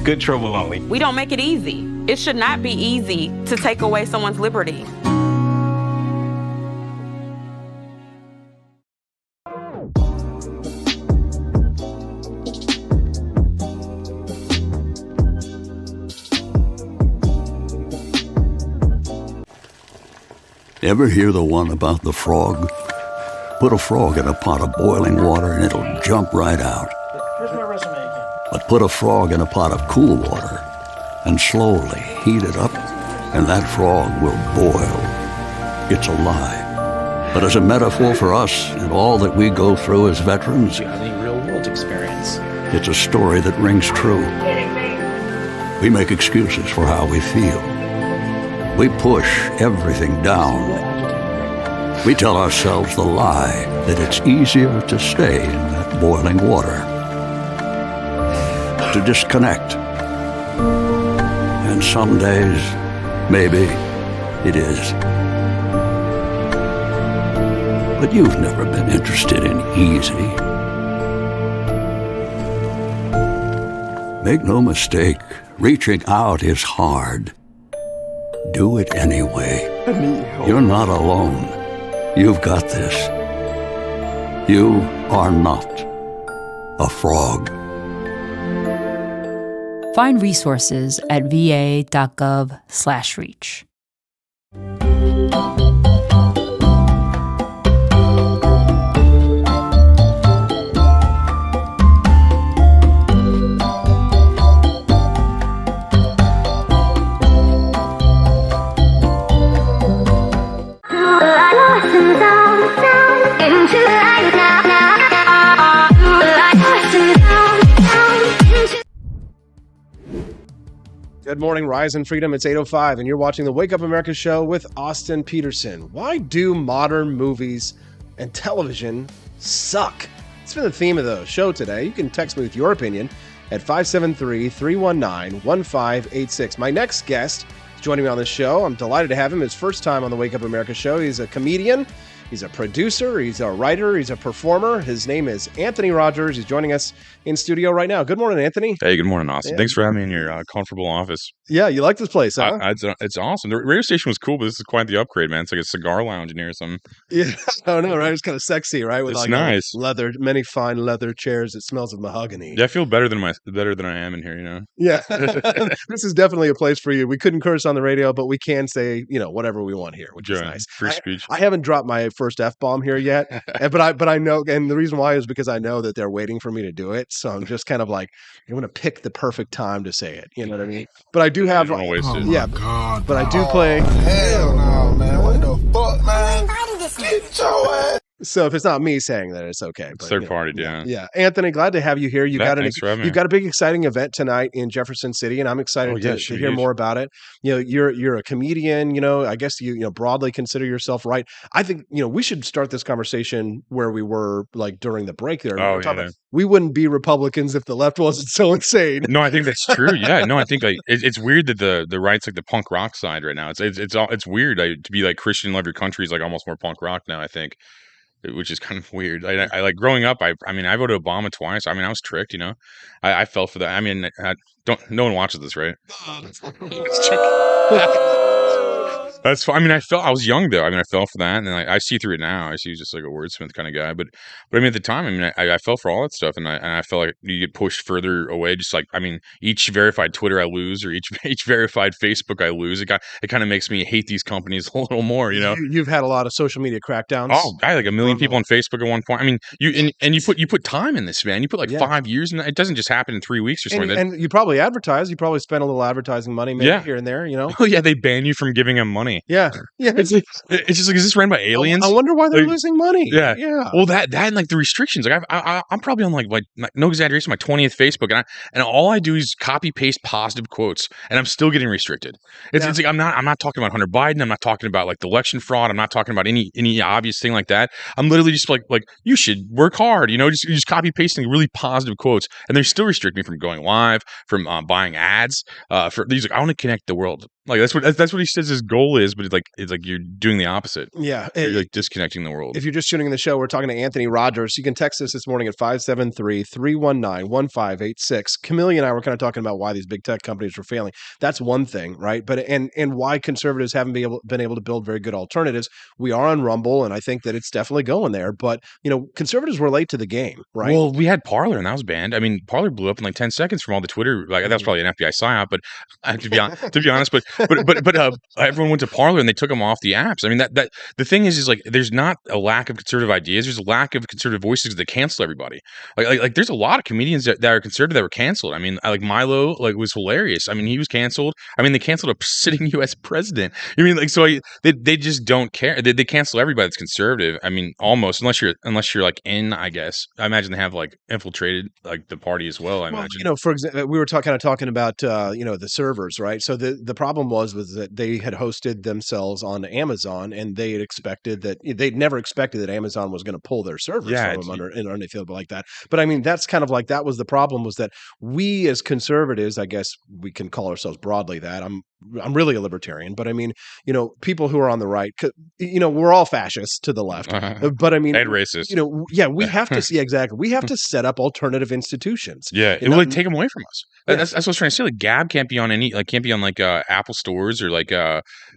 Good trouble only. We don't make it easy. It should not be easy to take away someone's liberty. Ever hear the one about the frog? Put a frog in a pot of boiling water and it'll jump right out. Here's my resume again. But put a frog in a pot of cool water and slowly heat it up, and that frog will boil. It's a lie. But as a metaphor for us and all that we go through as veterans, Do you have any real-world experience? it's a story that rings true. We make excuses for how we feel. We push everything down. We tell ourselves the lie that it's easier to stay in that boiling water, to disconnect. And some days, maybe it is. But you've never been interested in easy. Make no mistake, reaching out is hard. Do it anyway. You're not alone. You've got this. You are not a frog. Find resources at va.gov/reach. Good morning, Rise and Freedom. It's 8:05, and you're watching the Wake Up America show with Austin Petersen. Why do modern movies and television suck? It's been the theme of the show today. You can text me with your opinion at 573-319-1586. My next guest is joining me on the show. I'm delighted to have him. His first time on the Wake Up America show. He's a comedian. He's a producer. He's a writer. He's a performer. His name is Anthony Rogers. He's joining us in studio right now. Good morning, Anthony. Hey, good morning, Austin. Yeah. Thanks for having me in your comfortable office. Yeah, you like this place, huh? It's awesome. The radio station was cool, but this is quite the upgrade, man. It's like a cigar lounge in here or something. Yeah, I know, right? It's kind of sexy, right? With It's like nice. leather, many fine leather chairs. It smells of mahogany. Yeah, I feel better than I am in here, you know? Yeah, this is definitely a place for you. We couldn't curse on the radio, but we can say, whatever we want here, which is nice. Free speech. I haven't dropped my first F-bomb here yet, but I know, and the reason why is because I know that they're waiting for me to do it. So I'm just kind of like, I'm going to pick the perfect time to say it. You know what I mean? But I do have, but I do play. Hell no, man. What the fuck, man? Get your ass. So if it's not me saying that, it's okay. But, Third party, yeah. Yeah, Anthony, glad to have you here. Thanks for having me. You've got a big, exciting event tonight in Jefferson City, and I'm excited to hear more about it. You're a comedian. I guess you broadly consider yourself, right? I think we should start this conversation where we were like during the break there. Oh, We wouldn't be Republicans if the left wasn't so insane. No, I think that's true. Yeah, no, I think like it's weird that the right's like the punk rock side right now. It's weird to be like Christian love your country is like almost more punk rock now, I think. Which is kind of weird. I like growing up. I voted Obama twice. I was tricked. I fell for that. No one watches this, right? That's fine. I was young though. I fell for that, and then I see through it now. I see he's just like a wordsmith kind of guy. But at the time, I fell for all that stuff, and I felt like you get pushed further away. Just like each verified Twitter I lose, or each verified Facebook I lose, it kind of makes me hate these companies a little more. You've had a lot of social media crackdowns. Oh, I had like 1 million people on Facebook at one point. You put time in this, man. You put like 5 years, and it doesn't just happen in 3 weeks or something. And you probably advertise. You probably spend a little advertising money, maybe here and there. Oh yeah, they ban you from giving them money. Yeah. It's just like, is this ran by aliens? I wonder why they're losing money. Yeah. Yeah. Well, that and like the restrictions. Like I'm probably on like no exaggeration, my 20th Facebook, and all I do is copy paste positive quotes, and I'm still getting restricted. It's like I'm not talking about Hunter Biden. I'm not talking about like the election fraud. I'm not talking about any obvious thing like that. I'm literally just like you should work hard. Just copy pasting really positive quotes, and they still restrict me from going live, from buying ads. For these, I want to connect the world. Like that's what he says his goal is, but it's like you're doing the opposite. Yeah, you're like disconnecting the world. If you're just tuning in the show, we're talking to Anthony Rogers. You can text us this morning at 573-319-1586. Camellia and I were kind of talking about why these big tech companies are failing. That's one thing, right? But and why conservatives haven't been able to build very good alternatives. We are on Rumble, and I think that it's definitely going there. But conservatives were late to the game, right? Well, we had Parler, and that was banned. Parler blew up in like 10 seconds from all the Twitter. Like that was probably an FBI psyop, but to be honest, but but everyone went to Parler and they took them off the apps. I mean, that the thing is like there's not a lack of conservative ideas. There's a lack of conservative voices that cancel everybody. Like there's a lot of comedians that are conservative that were canceled. I mean, like Milo, like was hilarious. I mean, he was canceled. I mean, they canceled a sitting U.S. president. I mean, like so they just don't care. They cancel everybody that's conservative. I mean, almost unless you're like in. I guess I imagine they have like infiltrated like the party as well. I imagine. For example, we were talking about the servers, right? So the problem was that they had hosted themselves on Amazon, and they had expected that they'd never expected that Amazon was going to pull their servers from them under anything like that. But I mean, that's kind of like that was the problem, was that we as conservatives, I guess we can call ourselves broadly that. I'm really a libertarian, but I mean, people who are on the right, we're all fascists to the left, but I mean, and racist. We have to see exactly. We have to set up alternative institutions. Yeah, it would take them away from us. That's what I was trying to say. Like Gab can't be on Apple stores or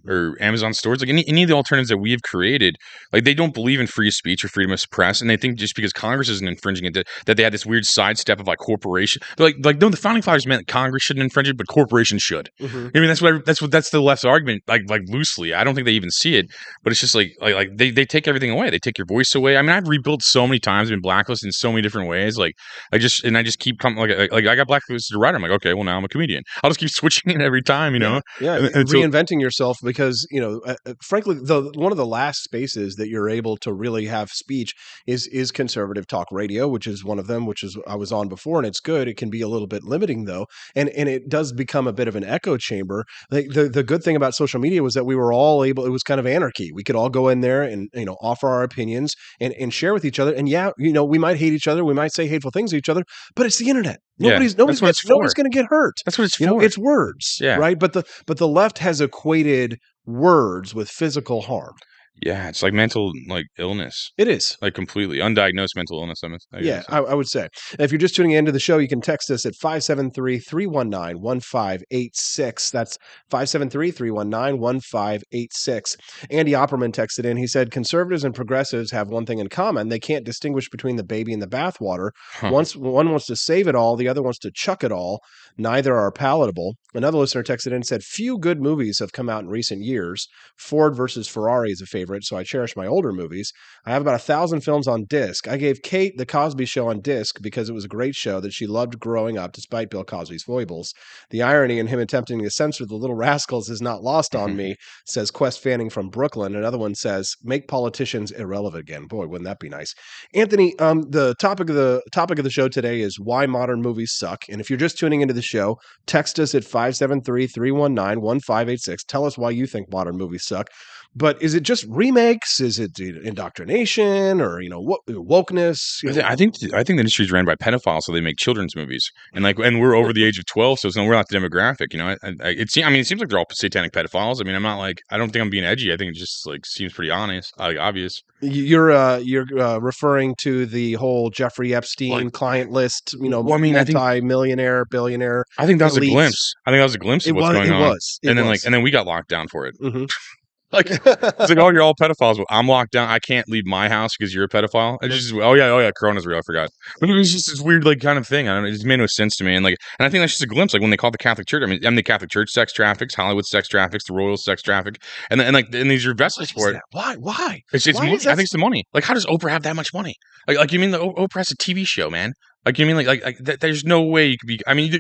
or Amazon stores. Like any of the alternatives that we have created, like they don't believe in free speech or freedom of press, and they think just because Congress isn't infringing it that they had this weird sidestep of like corporation. Like no, the founding fathers meant that Congress shouldn't infringe it, but corporations should. Mm-hmm. I mean, that's the left's argument. Like loosely, I don't think they even see it, but it's just like they take everything away. They take your voice away. I mean, I've rebuilt so many times, been blacklisted in so many different ways. Like I just keep coming. Like I got blacklisted to writer. I'm like, okay, well now I'm a comedian. I'll just keep switching it every time, Yeah, and reinventing yourself because frankly, one of the last spaces that you're able to really have speech is conservative talk radio, which is one of them, which is I was on before, and it's good. It can be a little bit limiting though, and it does become a bit of an echo chamber. Like the good thing about social media was that we were all able. It was kind of anarchy. We could all go in there and offer our opinions and share with each other. And we might hate each other. We might say hateful things to each other, but it's the internet. Nobody's going to get hurt. That's what it's for. It's words, right? But the left has equated words with physical harm. Yeah, it's like mental illness. It is. Like completely undiagnosed mental illness. I would say. If you're just tuning into the show, you can text us at 573-319-1586. That's 573-319-1586. Andy Opperman texted in. He said, conservatives and progressives have one thing in common. They can't distinguish between the baby and the bathwater. One wants to save it all. The other wants to chuck it all. Neither are palatable. Another listener texted in and said, few good movies have come out in recent years. Ford versus Ferrari is a favorite, so I cherish my older movies. I have about 1,000 films on disc. I gave Kate The Cosby Show on disc because it was a great show that she loved growing up despite Bill Cosby's foibles. The irony in him attempting to censor The Little Rascals is not lost on me, says Quest Fanning from Brooklyn. Another one says, make politicians irrelevant again. Boy, wouldn't that be nice. Anthony, the topic of the show today is why modern movies suck. And if you're just tuning into the show, text us at 573-319-1586. Tell us why you think modern movies suck. But is it just remakes? Is it indoctrination or what wokeness? I think the industry is ran by pedophiles, so they make children's movies, and we're over the age of 12, so we're not the demographic. It seems like they're all satanic pedophiles. I mean, I don't think I'm being edgy. I think it just seems pretty honest, obvious. You're referring to the whole Jeffrey Epstein client list, multi-millionaire, billionaire. I think that was a glimpse. of what's going on. And then we got locked down for it. Mm-hmm. It's like, oh, you're all pedophiles. Well, I'm locked down. I can't leave my house because you're a pedophile. It's just, oh yeah, Corona's real. I forgot. But it was just this weird, kind of thing. I don't know. It just made no sense to me. And I think that's just a glimpse. Like when they call the Catholic Church. I mean, the Catholic Church sex traffics, Hollywood sex traffics, the Royal sex traffic, and these are vessels for it. Why? It's money. I think it's the money. Like, how does Oprah have that much money? Like you mean the Oprah has a TV show, man? Like you mean there's no way you could be. I mean,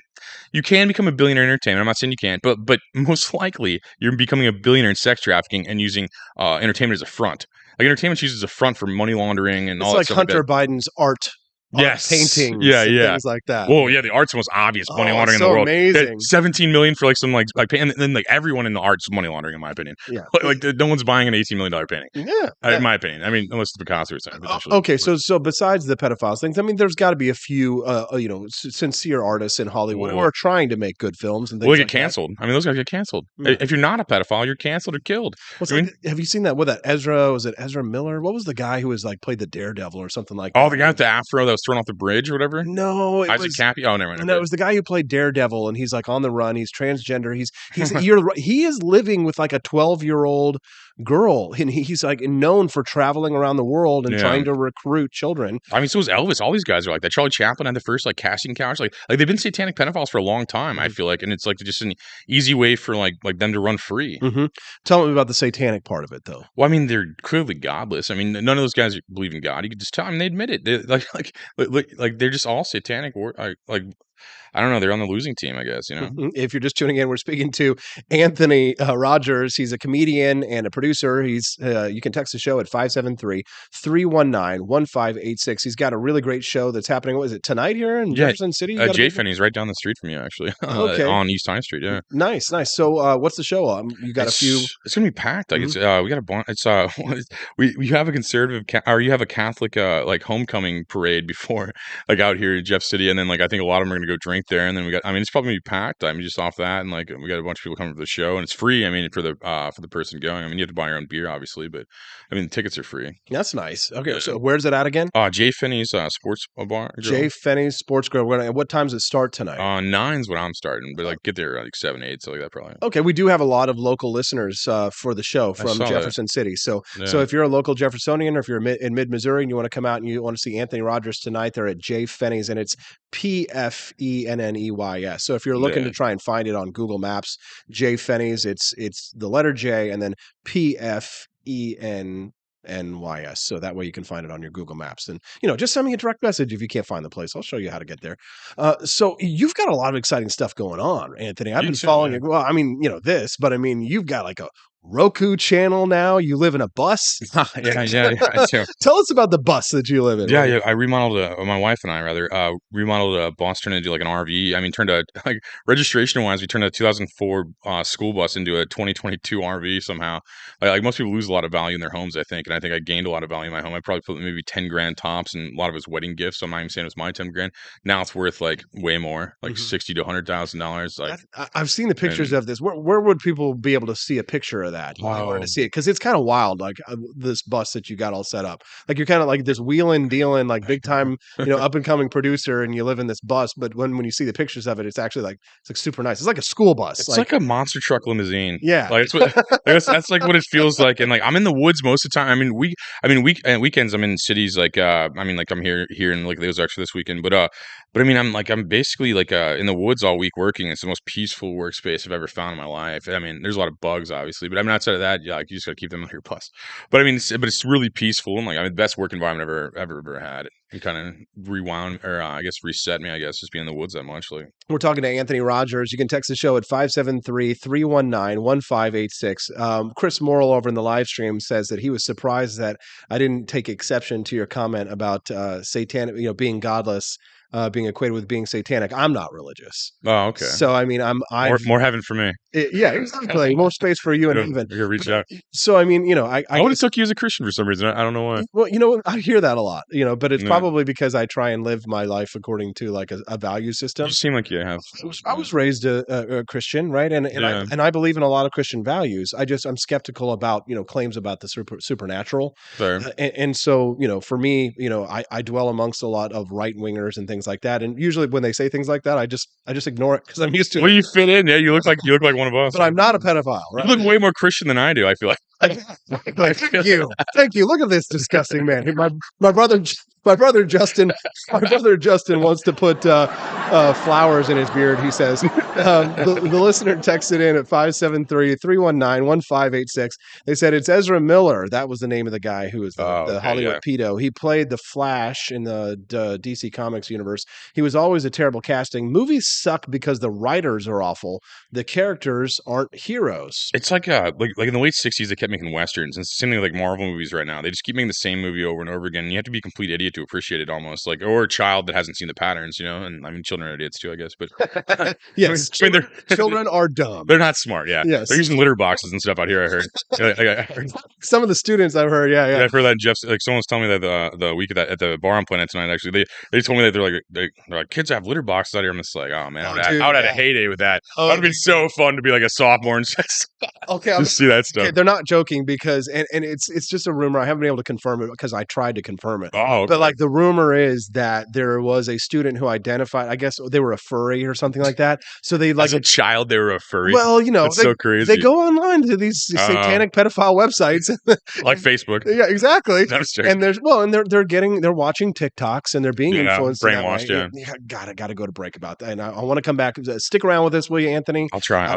you can become a billionaire in entertainment. I'm not saying you can't, but most likely you're becoming a billionaire in sex trafficking and using entertainment as a front. Like entertainment uses a front for money laundering and all that stuff. It's like Hunter Biden's art paintings, things like that. Well, yeah, the art's the most obvious money laundering in the world. Amazing. 17 million for some and then everyone in the art's money laundering, in my opinion. Yeah, no one's buying an $18 million painting. Yeah, in my opinion. I mean, unless it's Picasso or something. Okay, so besides the pedophiles things, I mean, there's got to be a few sincere artists in Hollywood who are trying to make good films and things. Well, they get canceled. I mean, those guys get canceled. Yeah. If you're not a pedophile, you're canceled or killed. Have you seen that? What that Ezra? Was it Ezra Miller? What was the guy who was played the Daredevil or something like that? Oh, the guy with the afro that was thrown off the bridge or whatever? No, Isaac Cappy? Oh, never mind. No, it was the guy who played Daredevil, and he's on the run. He's transgender. He is living with a 12-year-old girl, and he's like known for traveling around the world and Yeah. trying to recruit children. I mean, so was Elvis. All these guys are like that. Charlie Chaplin had the first like casting couch. Like they've been satanic pedophiles for a long time. I feel like, and it's like just an easy way for like them to run free. Tell me about the satanic part of it, though. Well, I mean, they're clearly godless. I mean, none of those guys believe in God. You could just tell. I mean, they admit it. They, like they're just all satanic. Like I don't know. They're on the losing team, I guess. You know. If you're just tuning in, we're speaking to Anthony Rogers. He's a comedian and a producer. He's you can text the show at 573-319-1586. He's got a really great show that's happening. What is it, tonight here in Jefferson City? Jay Finney's right down the street from you, actually. Okay. On East High Street. Yeah. Nice. So, what's the show? You got a few. It's gonna be packed. Like it's we got a bunch. It's we have a conservative or you have a Catholic like homecoming parade before like out here in Jeff City, and then like I think a lot of them are gonna go drink there, and then we got. I mean, it's probably gonna be packed. I mean, just off that, and like we got a bunch of people coming for the show, and it's free. I mean, for the person going. I mean, you have to buy your own beer, obviously, but I mean, the tickets are free. That's nice. Okay, so where's it at again? Jay Finney's sports bar. Jay Finney's Sports Grill. What time does it start tonight? 9's when I'm starting, but like get there like 7, 8, so like that probably. Okay, we do have a lot of local listeners for the show from Jefferson City. So if you're a local Jeffersonian, or if you're in mid-Missouri and you want to come out and you want to see Anthony Rogers tonight, they're at Jay Finney's, and it's PFENNEYS. So if you're looking to try and find it on Google Maps, Jay Finney's, it's the letter J and then PFENNYS. So that way you can find it on your Google Maps. And, just send me a direct message if you can't find the place. I'll show you how to get there. So you've got a lot of exciting stuff going on, Anthony. I've been following you. Well, I mean, this, but I mean, you've got like a Roku channel now. You live in a bus. Yeah. Tell us about the bus that you live in. Yeah. I remodeled my wife and I remodeled a bus, turned it into like an RV. I mean, turned a like registration wise, we turned a 2004 school bus into a 2022 RV somehow. Like most people lose a lot of value in their homes, I think, and I think I gained a lot of value in my home. I probably put maybe 10 grand tops, and a lot of it was wedding gifts. So I'm not even saying it was my 10 grand. Now it's worth like way more, like $60,000 to $100,000. Like I've seen the pictures of this. Where would people be able to see a picture of that? I wanted to see it because it's kind of wild, like this bus that you got all set up. Like you're kind of like this wheeling, dealing, like big time, up and coming producer, and you live in this bus. But when you see the pictures of it, it's actually like super nice. It's like a school bus. It's like a monster truck limousine. Yeah, like it's what that's like what it feels like. And like I'm in the woods most of the time. I mean weekends I'm in cities. Like I'm here in like those extra this weekend. But I mean I'm basically like in the woods all week working. It's the most peaceful workspace I've ever found in my life. I mean, there's a lot of bugs obviously, but I mean outside of that, like you just got to keep them on your bus. But I mean, it's really peaceful, and like the best work environment I've ever had. It kind of rewound, or I guess reset me. I guess just being in the woods that much. Like we're talking to Anthony Rogers. You can text the show at 573-319-1586. Chris Morrill over in the live stream says that he was surprised that I didn't take exception to your comment about satanic, being godless. Being equated with being satanic. I'm not religious. Oh, okay. So I mean, I'm more heaven for me. Yeah, exactly. More space for you and heaven. You're reach out. So I mean, I would have took you as a Christian for some reason. I don't know why. Well, I hear that a lot. But it's probably because I try and live my life according to like a value system. You seem like you have. I was raised a Christian, right? And I believe in a lot of Christian values. I'm skeptical about claims about the supernatural. Fair. And so for me, I dwell amongst a lot of right wingers and things like that. And usually when they say things like that, I just ignore it because I'm used to it. Well, you fit in. Yeah, you look like one of us. But I'm not a pedophile, right? You look way more Christian than I do, I feel like. Thank you. Look at this disgusting man. My brother Justin wants to put flowers in his beard. He says the listener texted in at 573-319-1586. They said it's Ezra Miller. That was the name of the guy who was the Hollywood pedo. He played the Flash in the DC Comics universe. He was always a terrible casting. Movies suck because the writers are awful. The characters aren't heroes. It's like in the late 60s, they kept making westerns, and it's similar like Marvel movies right now. They just keep making the same movie over and over again. And you have to be a complete idiot to appreciate it, almost like, or a child that hasn't seen the patterns, And I mean, children are idiots too, I guess. But yes, children are dumb. They're not smart. Yeah, yes. They're using litter boxes and stuff out here. I heard. I heard. Some of the students I've heard. Yeah. I've heard that Jeff. Like someone was telling me that the week at the bar I'm playing at tonight. Actually, they told me that they're like kids have litter boxes out here. I'm just like, oh man, I would have had a heyday with that. That would have been so fun to be like a sophomore and just see that stuff. Okay, they're not joking because and it's just a rumor. I haven't been able to confirm it because I tried to confirm it. Oh, okay. But but like the rumor is that there was a student who identified, I guess they were a furry or something like that. So they like as a child, they were a furry. Well, That's so crazy. They go online to these satanic pedophile websites, like Facebook. Yeah, exactly. And they're watching TikToks and they're being influenced, brainwashed. Gotta go to break about that. And I want to come back. Stick around with us, will you, Anthony? I'll try.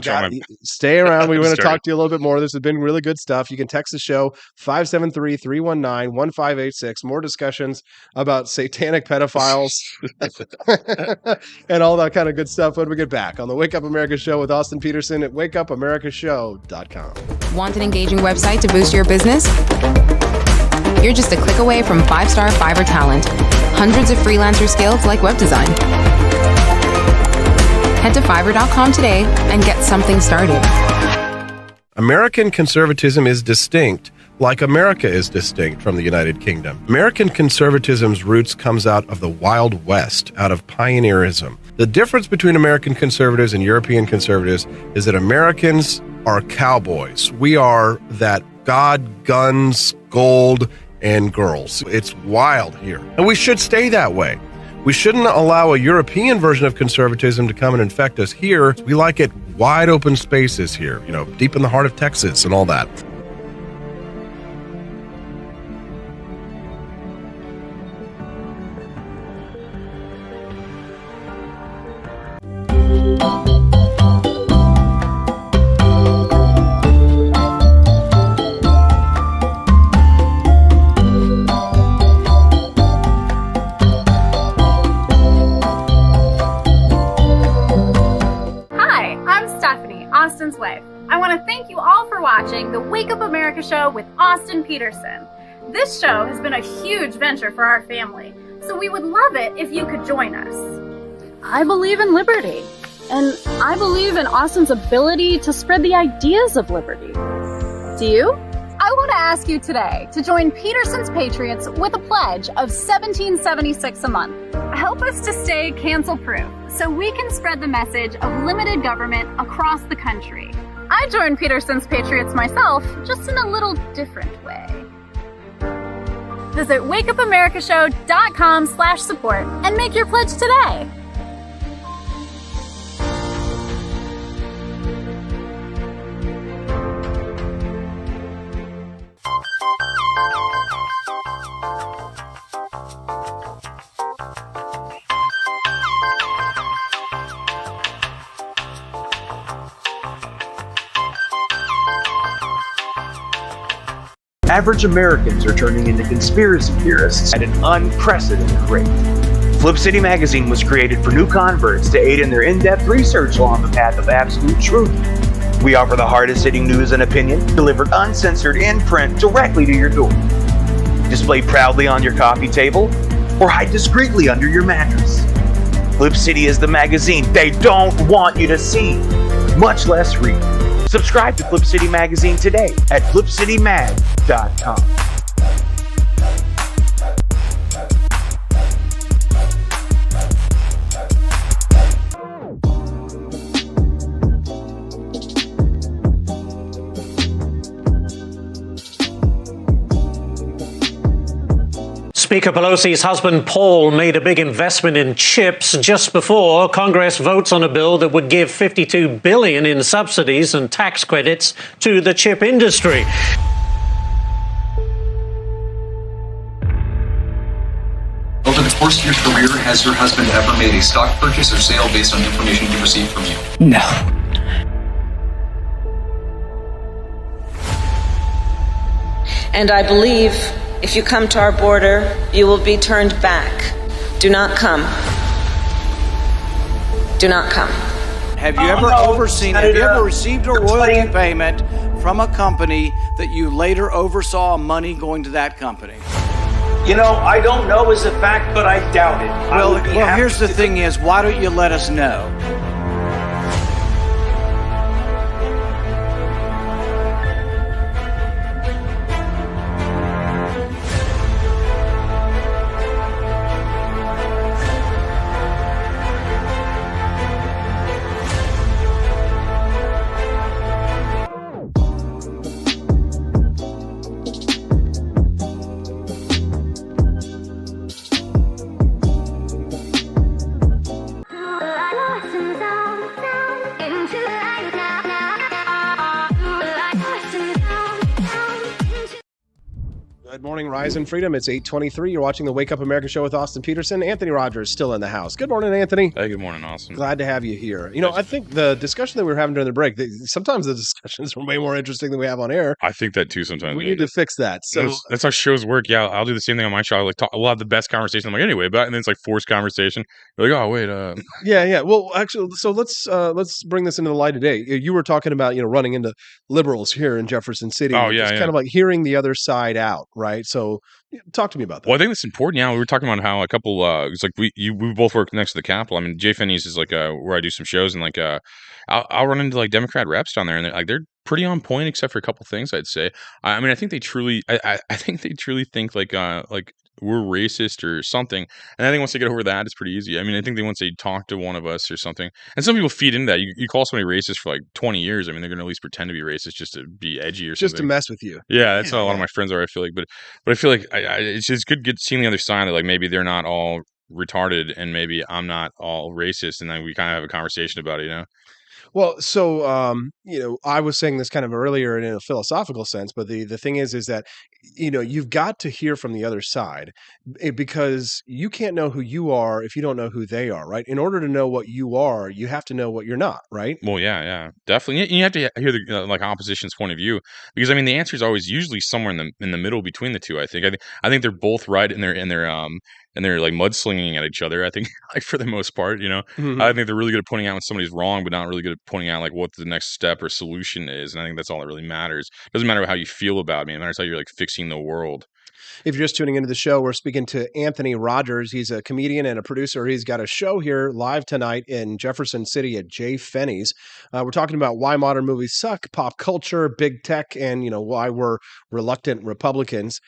Stay around. We want to talk to you a little bit more. This has been really good stuff. You can text the show 573-319-1586. More discussions about satanic pedophiles and all that kind of good stuff when we get back on the Wake Up America Show with Austin Petersen at wakeupAmericaShow.com. Want an engaging website to boost your business? You're just a click away from 5-star Fiverr talent. Hundreds of freelancer skills like web design. Head to Fiverr.com today and get something started. American conservatism is distinct, like America is distinct from the United Kingdom. American conservatism's roots comes out of the Wild West, out of pioneerism. The difference between American conservatives and European conservatives is that Americans are cowboys. We are that God, guns, gold, and girls. It's wild here. And we should stay that way. We shouldn't allow a European version of conservatism to come and infect us here. We like it wide open spaces here, deep in the heart of Texas and all that. Austin's wife. I want to thank you all for watching the Wake Up America Show with Austin Petersen. This show has been a huge venture for our family, so we would love it if you could join us. I believe in liberty, and I believe in Austin's ability to spread the ideas of liberty. Do you? I want to ask you today to join Petersen's Patriots with a pledge of $17.76 a month. Help us to stay cancel-proof so we can spread the message of limited government across the country. I joined Petersen's Patriots myself, just in a little different way. Visit wakeupAmericaShow.com/support and make your pledge today. Average Americans are turning into conspiracy theorists at an unprecedented rate. Flip City Magazine was created for new converts to aid in their in-depth research along the path of absolute truth. We offer the hardest-hitting news and opinion delivered uncensored in print directly to your door. Display proudly on your coffee table or hide discreetly under your mattress. Flip City is the magazine they don't want you to see, much less read. Subscribe to Flip City Magazine today at flipcitymag.com. Speaker Pelosi's husband, Paul, made a big investment in chips just before Congress votes on a bill that would give $52 billion in subsidies and tax credits to the chip industry. Over the course of your career, has your husband ever made a stock purchase or sale based on information he received from you? No. And I believe if you come to our border, you will be turned back. Do not come. Do not come. Have you ever received a royalty payment from a company that you later oversaw money going to that company? You know, I don't know as a fact, but I doubt it. Well, here's the thing is, why don't you let us know? Lies and Freedom. It's 8:23. You're watching the Wake Up America show with Austin Petersen. Anthony Rogers still in the house. Good morning, Anthony. Hey, good morning, Austin. Glad to have you here. I think the discussion that we were having during the break, sometimes the discussions are way more interesting than we have on air. I think that too sometimes. We need to fix that. So that's how shows work. Yeah, I'll do the same thing on my show. We'll have the best conversation. I'm like, anyway, but and then it's like forced conversation. You're like, oh wait, Yeah. Well, actually, so let's bring this into the light today. You were talking about running into liberals here in Jefferson City. Oh yeah, just kind of like hearing the other side out, right? So talk to me about that. Well, I think that's important. Yeah, we were talking about how a couple. It's like we both work next to the Capitol. I mean, Jay Finney's is like where I do some shows, and I'll run into like Democrat reps down there, and they're pretty on point, except for a couple things. I'd say. I mean, I think they truly. I think they truly think like we're racist or something. And I think once they get over that, it's pretty easy. I mean, I think once they talk to one of us or something, and some people feed into that. You call somebody racist for like 20 years. I mean, they're going to at least pretend to be racist just to be edgy or something. Just to mess with you. Yeah, that's how a lot of my friends are, I feel like. But I feel like it's just good seeing the other side that like maybe they're not all retarded and maybe I'm not all racist. And then we kind of have a conversation about it, Well, so I was saying this kind of earlier in a philosophical sense, but the thing is that you've got to hear from the other side because you can't know who you are if you don't know who they are, right? In order to know what you are, you have to know what you're not, right? Well, yeah, definitely. You have to hear the like opposition's point of view because I mean the answer is always usually somewhere in the middle between the two. I think they're both right in their like mudslinging at each other. I think like for the most part, Mm-hmm. I think they're really good at pointing out when somebody's wrong, but not really good at pointing out like what the next step or solution is. And I think that's all that really matters. It doesn't matter how you feel about me. It matters how you're like fixing the world. If you're just tuning into the show, we're speaking to Anthony Rogers. He's a comedian and a producer. He's got a show here live tonight in Jefferson City at Jay Finney's. We're talking about why modern movies suck, pop culture, big tech, and why we're reluctant Republicans.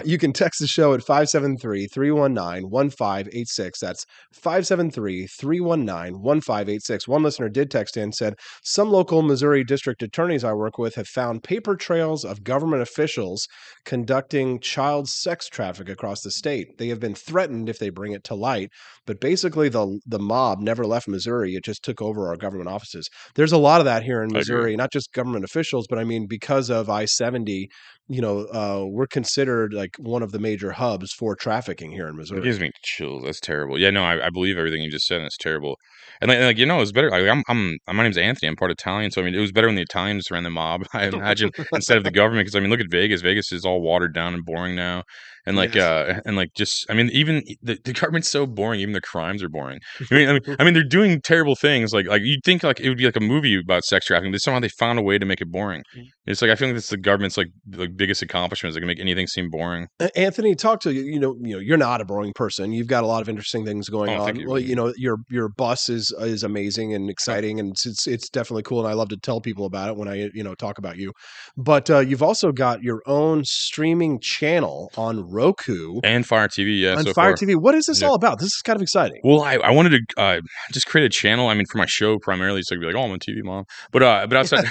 You can text the show at 573-319-1586. That's 573-319-1586. One listener did text in and said, some local Missouri district attorneys I work with have found paper trails of government officials conducting child sex traffic across the state. They have been threatened if they bring it to light, but basically the mob never left Missouri. It just took over our government offices. There's a lot of that here in Missouri, not just government officials, but I mean, because of I-70, we're considered like one of the major hubs for trafficking here in Missouri. It gives me chills. That's terrible. Yeah, no, I believe everything you just said, and it's terrible. And it was better. Like, my name's Anthony. I'm part Italian, so I mean, it was better when the Italians ran the mob, I imagine, instead of the government. Because I mean, look at Vegas. Vegas is all watered down and boring now, and just I mean, even the government's so boring. Even the crimes are boring. I mean, they're doing terrible things. Like you'd think like it would be like a movie about sex trafficking, but somehow they found a way to make it boring. It's like I feel like that's the government's like biggest accomplishments. They can make anything seem boring. Anthony, talk to you. You're not a boring person. You've got a lot of interesting things going on. Thank you. Well, your bus is amazing and exciting, and it's definitely cool. And I love to tell people about it when I talk about you. But you've also got your own streaming channel on Roku and Fire TV. Yeah, on Fire TV. What is this all about? This is kind of exciting. Well, I wanted to just create a channel. I mean, for my show primarily, so I could be like, oh, I'm on TV, mom. But outside,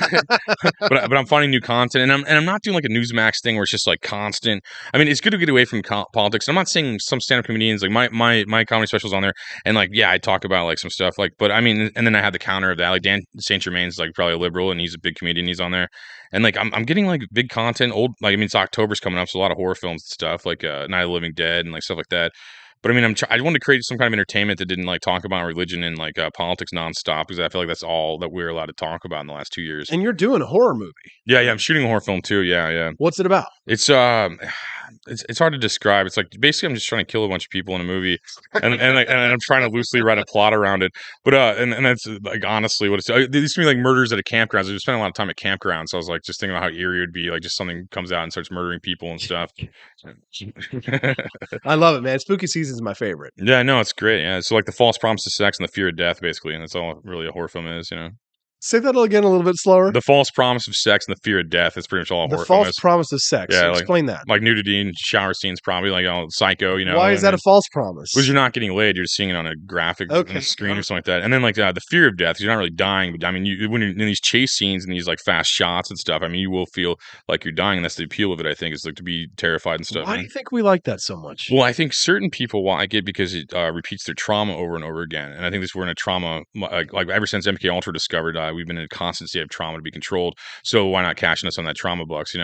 but I'm finding new content, and I'm not doing like a Newsmax thing where it's just like constant. I mean, it's good to get away from politics. I'm not saying some stand-up comedians like my comedy specials on there, and like I talk about like some stuff like, but I mean, and then I have the counter of that. Like Dan St. Germain's like probably a liberal, and he's a big comedian. He's on there, and like I'm getting like big content. It's October's coming up, so a lot of horror films and stuff like Night of the Living Dead and like stuff like that. But I mean, I wanted to create some kind of entertainment that didn't like talk about religion and like politics nonstop because I feel like that's all that we're allowed to talk about in the last 2 years. And you're doing a horror movie. Yeah, I'm shooting a horror film too. Yeah. What's it about? It's hard to describe. It's like basically I'm just trying to kill a bunch of people in a movie, and I'm trying to loosely write a plot around it. But and that's like honestly what it's. There used to be like murders at a campground. So I was spending a lot of time at campgrounds. So I was like just thinking about how eerie it would be, like just something comes out and starts murdering people and stuff. I love it, man. Spooky season's my favorite. Yeah, no, it's great. Yeah, so like the false promise of sex and the fear of death, basically, and that's all really a horror film is. Say that again a little bit slower. The false promise of sex and the fear of death is pretty much all a horror film is. The false promise of sex. Yeah, explain that. Like nudity and shower scenes, probably like Psycho. Why is that a false promise? Because you're not getting laid; you're just seeing it on a graphic on a screen or something like that. And then like the fear of death, you're not really dying, but I mean, when you're in these chase scenes and these like fast shots and stuff, I mean, you will feel like you're dying. And that's the appeal of it. I think is like to be terrified and stuff. Why do you think we like that so much? Well, I think certain people like it because it repeats their trauma over and over again. And I think we're in a trauma like ever since MK Ultra discovered, we've been in a constant state of trauma to be controlled. So why not cashing us on that trauma bucks?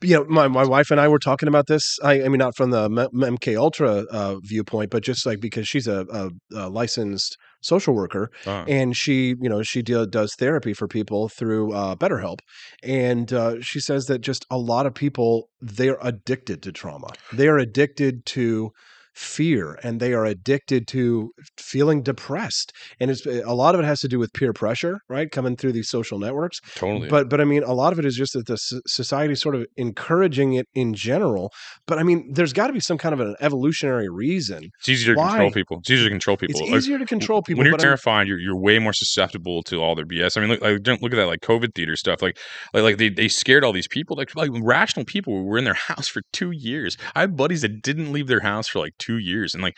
But, my wife and I were talking about this. I mean, not from the MK Ultra viewpoint, but just like because she's a licensed social worker, and she does therapy for people through BetterHelp, and she says that just a lot of people, they're addicted to trauma. They are addicted to fear, and they are addicted to feeling depressed, and a lot of it has to do with peer pressure, right, coming through these social networks. Totally. But I mean, a lot of it is just that the society is sort of encouraging it in general. But I mean, there's got to be some kind of an evolutionary reason. It's easier to control people. It's easier to control people. It's easier to control people. When you're terrified, you're way more susceptible to all their BS. I mean, look at that, like COVID theater stuff. Like they scared all these people. Like rational people who were in their house for 2 years. I have buddies that didn't leave their house for like 2 years, and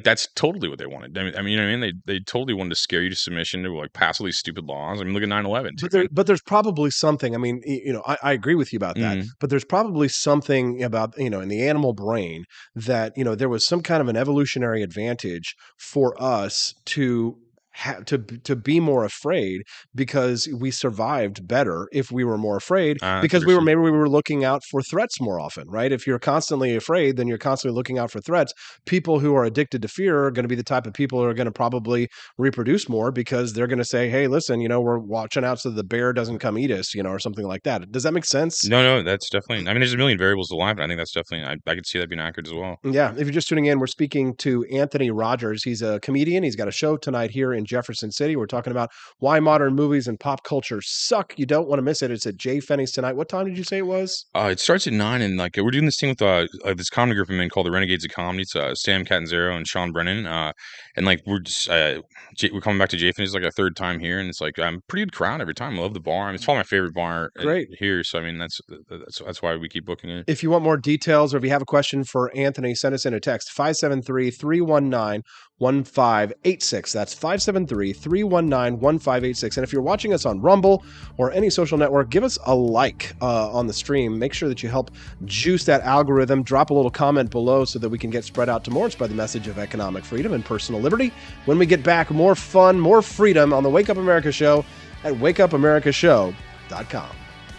that's totally what they wanted. I mean, you know what I mean? They totally wanted to scare you to submission, to like pass all these stupid laws. I mean, look at 9/11. But there's probably something. I mean, I agree with you about that. But there's probably something about in the animal brain that there was some kind of an evolutionary advantage for us to be more afraid, because we survived better if we were more afraid, because we were looking out for threats more often, right? If you're constantly afraid, then you're constantly looking out for threats. People who are addicted to fear are going to be the type of people who are going to probably reproduce more, because they're going to say, hey, listen, we're watching out so the bear doesn't come eat us, or something like that. Does that make sense? No, that's definitely, I mean, there's a million variables to life, and I think that's definitely, I could see that being accurate as well. Yeah. If you're just tuning in, we're speaking to Anthony Rogers. He's a comedian. He's got a show tonight here in Jefferson City. We're talking about why modern movies and pop culture suck. You don't want to miss it. It's at Jay Fenney's tonight. What time did you say it was? It starts at 9, and we're doing this thing with this comedy group I'm in called the Renegades of Comedy. It's Sam Catanzaro and Sean Brennan, and we're just we're coming back to Jay Fenney's a third time here, and it's I'm pretty good crowd every time. I love the bar. I mean, it's probably my favorite bar here. So I mean, that's why we keep booking it. If you want more details, or if you have a question for Anthony, send us in a text 573-319-1586. That's 573-319-1586. And if you're watching us on Rumble or any social network, give us a like on the stream. Make sure that you help juice that algorithm. Drop a little comment below so that we can get spread out to more and spread the message of economic freedom and personal liberty. When we get back, more fun, more freedom on the Wake Up America Show at wakeupAmericaShow.com.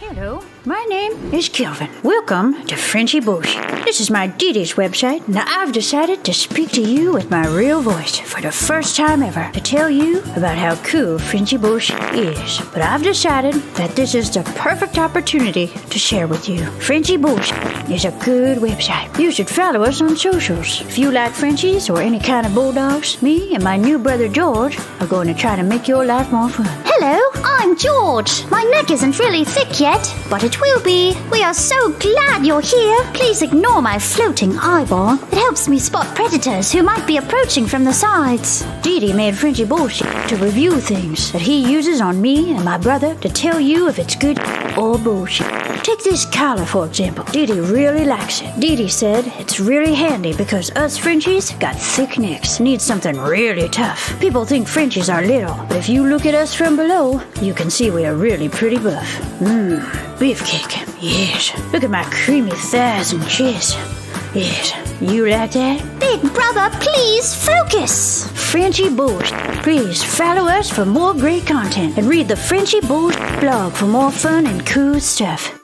Hello, my name is Kelvin. Welcome to Frenchy Bush. This is my Didi's website. Now I've decided to speak to you with my real voice for the first time ever to tell you about how cool Frenchy Bush is. But I've decided that this is the perfect opportunity to share with you. Frenchy Bush is a good website. You should follow us on socials. If you like Frenchies or any kind of bulldogs, me and my new brother George are going to try to make your life more fun. Hello, I'm George. My neck isn't really thick yet, but it will be. We are so glad you're here. Please ignore my floating eyeball. It helps me spot predators who might be approaching from the sides. Didi made Frenchy bullshit to review things that he uses on me and my brother to tell you if it's good or bullshit. Take this collar, for example. Didi really likes it. Didi said it's really handy because us Frenchies got thick necks. Need something really tough. People think Frenchies are little, but if you look at us from below, you can see we are really pretty buff. Beefcake. Yes. Look at my creamy thighs and chest. Yes. You like that? Big brother, please focus. Frenchy Bush. Please follow us for more great content and read the Frenchy Bush blog for more fun and cool stuff.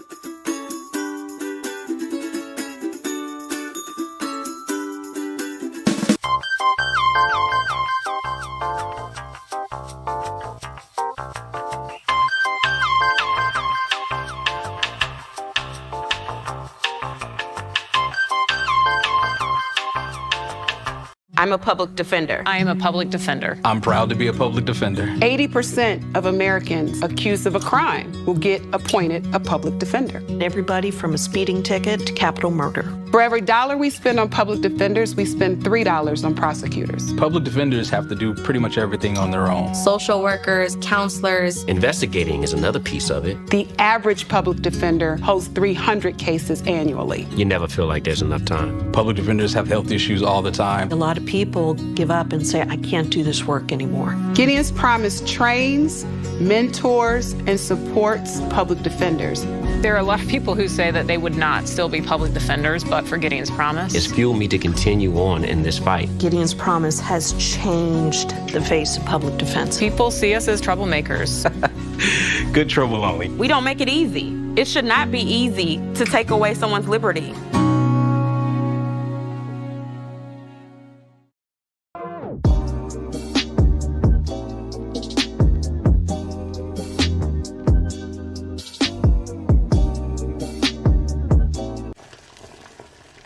I'm a public defender. I am a public defender. I'm proud to be a public defender. 80% of Americans accused of a crime will get appointed a public defender. Everybody from a speeding ticket to capital murder. For every dollar we spend on public defenders, we spend $3 on prosecutors. Public defenders have to do pretty much everything on their own. Social workers, counselors. Investigating is another piece of it. The average public defender holds 300 cases annually. You never feel like there's enough time. Public defenders have health issues all the time. A lot of people give up and say, I can't do this work anymore. Gideon's Promise trains, mentors, and supports public defenders. There are a lot of people who say that they would not still be public defenders, but for Gideon's Promise. It's fueled me to continue on in this fight. Gideon's Promise has changed the face of public defense. People see us as troublemakers. Good trouble only. We don't make it easy. It should not be easy to take away someone's liberty.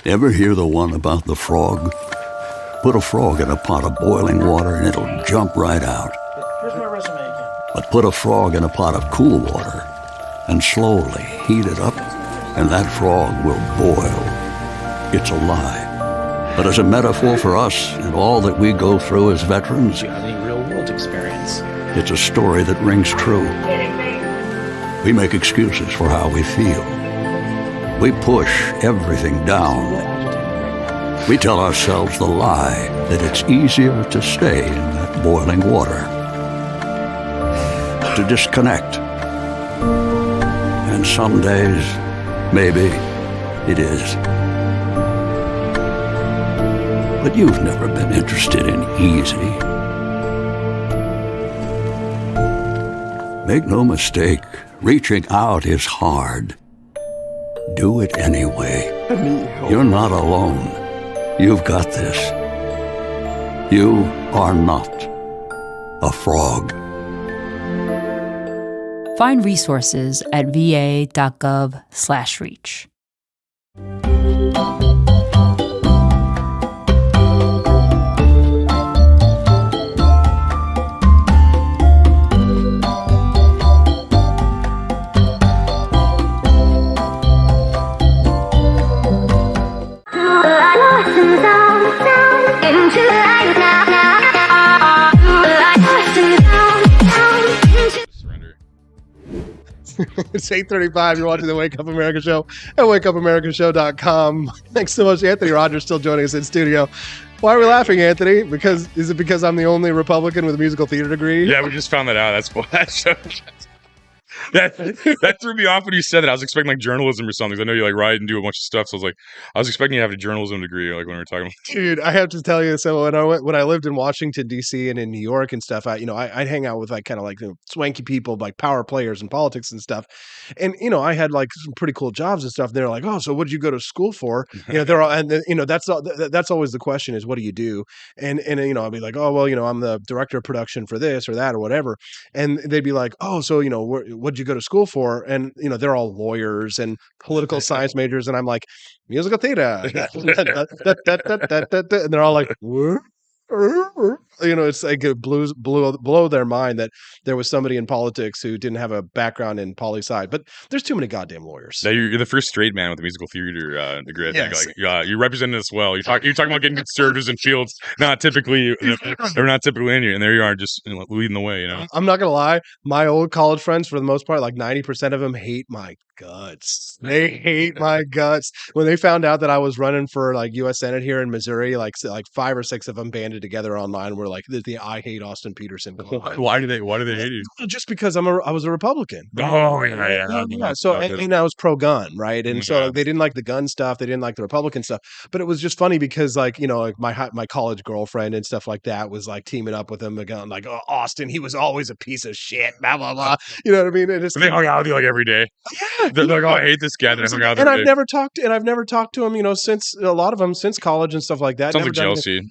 Ever hear the one about the frog? Put a frog in a pot of boiling water and it'll jump right out. Here's my resume again. But put a frog in a pot of cool water and slowly heat it up, and that frog will boil. It's a lie. But as a metaphor for us and all that we go through as veterans, Do you have any real-world experience? it's a story that rings true. We make excuses for how we feel. We push everything down. We tell ourselves the lie that it's easier to stay in that boiling water, to disconnect. And some days, maybe it is. But you've never been interested in easy. Make no mistake, reaching out is hard. Do it anyway. You're not alone. You've got this. You are not a frog. Find resources at va.gov/reach. It's 8:35. You're watching the Wake Up America Show at wakeupAmericaShow.com. Thanks so much, Anthony Rogers, still joining us in studio. Why are we laughing, Anthony? Is it because I'm the only Republican with a musical theater degree? Yeah, we just found that out. That threw me off when you said that. I was expecting like journalism or something. I know you like write and do a bunch of stuff. So I was expecting you to have a journalism degree, like when we were talking. Dude, I have to tell you. So when I lived in Washington D.C. and in New York and stuff, I'd hang out with like kind of like swanky people, like power players in politics and stuff. And I had like some pretty cool jobs and stuff. And they're like, "Oh, so what did you go to school for?" They're all, and that's always the question is, what do you do? And I'll be like, "Oh, well, I'm the director of production for this or that or whatever." And they'd be like, "Oh, so what'd you go to school for?" And they're all lawyers and political science majors, and I'm like, musical theater. And they're all like, what? It's like it blow their mind that there was somebody in politics who didn't have a background in poli sci. But there's too many goddamn lawyers. Now you're the first straight man with a musical theater degree. I think. Yes. You represented us well. You're talking about getting conservatives in fields not typically they're not typically in you, and there you are just leading the way. I'm not gonna lie, my old college friends, for the most part, like 90% of them hate my guts. They hate my guts. When they found out that I was running for like U.S. Senate here in Missouri, like 5 or 6 of them banded together online. We're like the I hate Austin Petersen. Why do they hate you? Just because I was a Republican. Oh yeah. So and I was pro gun, right? And so they didn't like the gun stuff. They didn't like the Republican stuff. But it was just funny because like my college girlfriend and stuff like that was like teaming up with him again, like, "Oh, Austin, he was always a piece of shit." Blah blah blah. You know what I mean? And they hung out with you like every day. Yeah. They're like, "Oh, I hate this guy." And I've never talked to him, since a lot of them since college and stuff like that. Sounds like jealousy.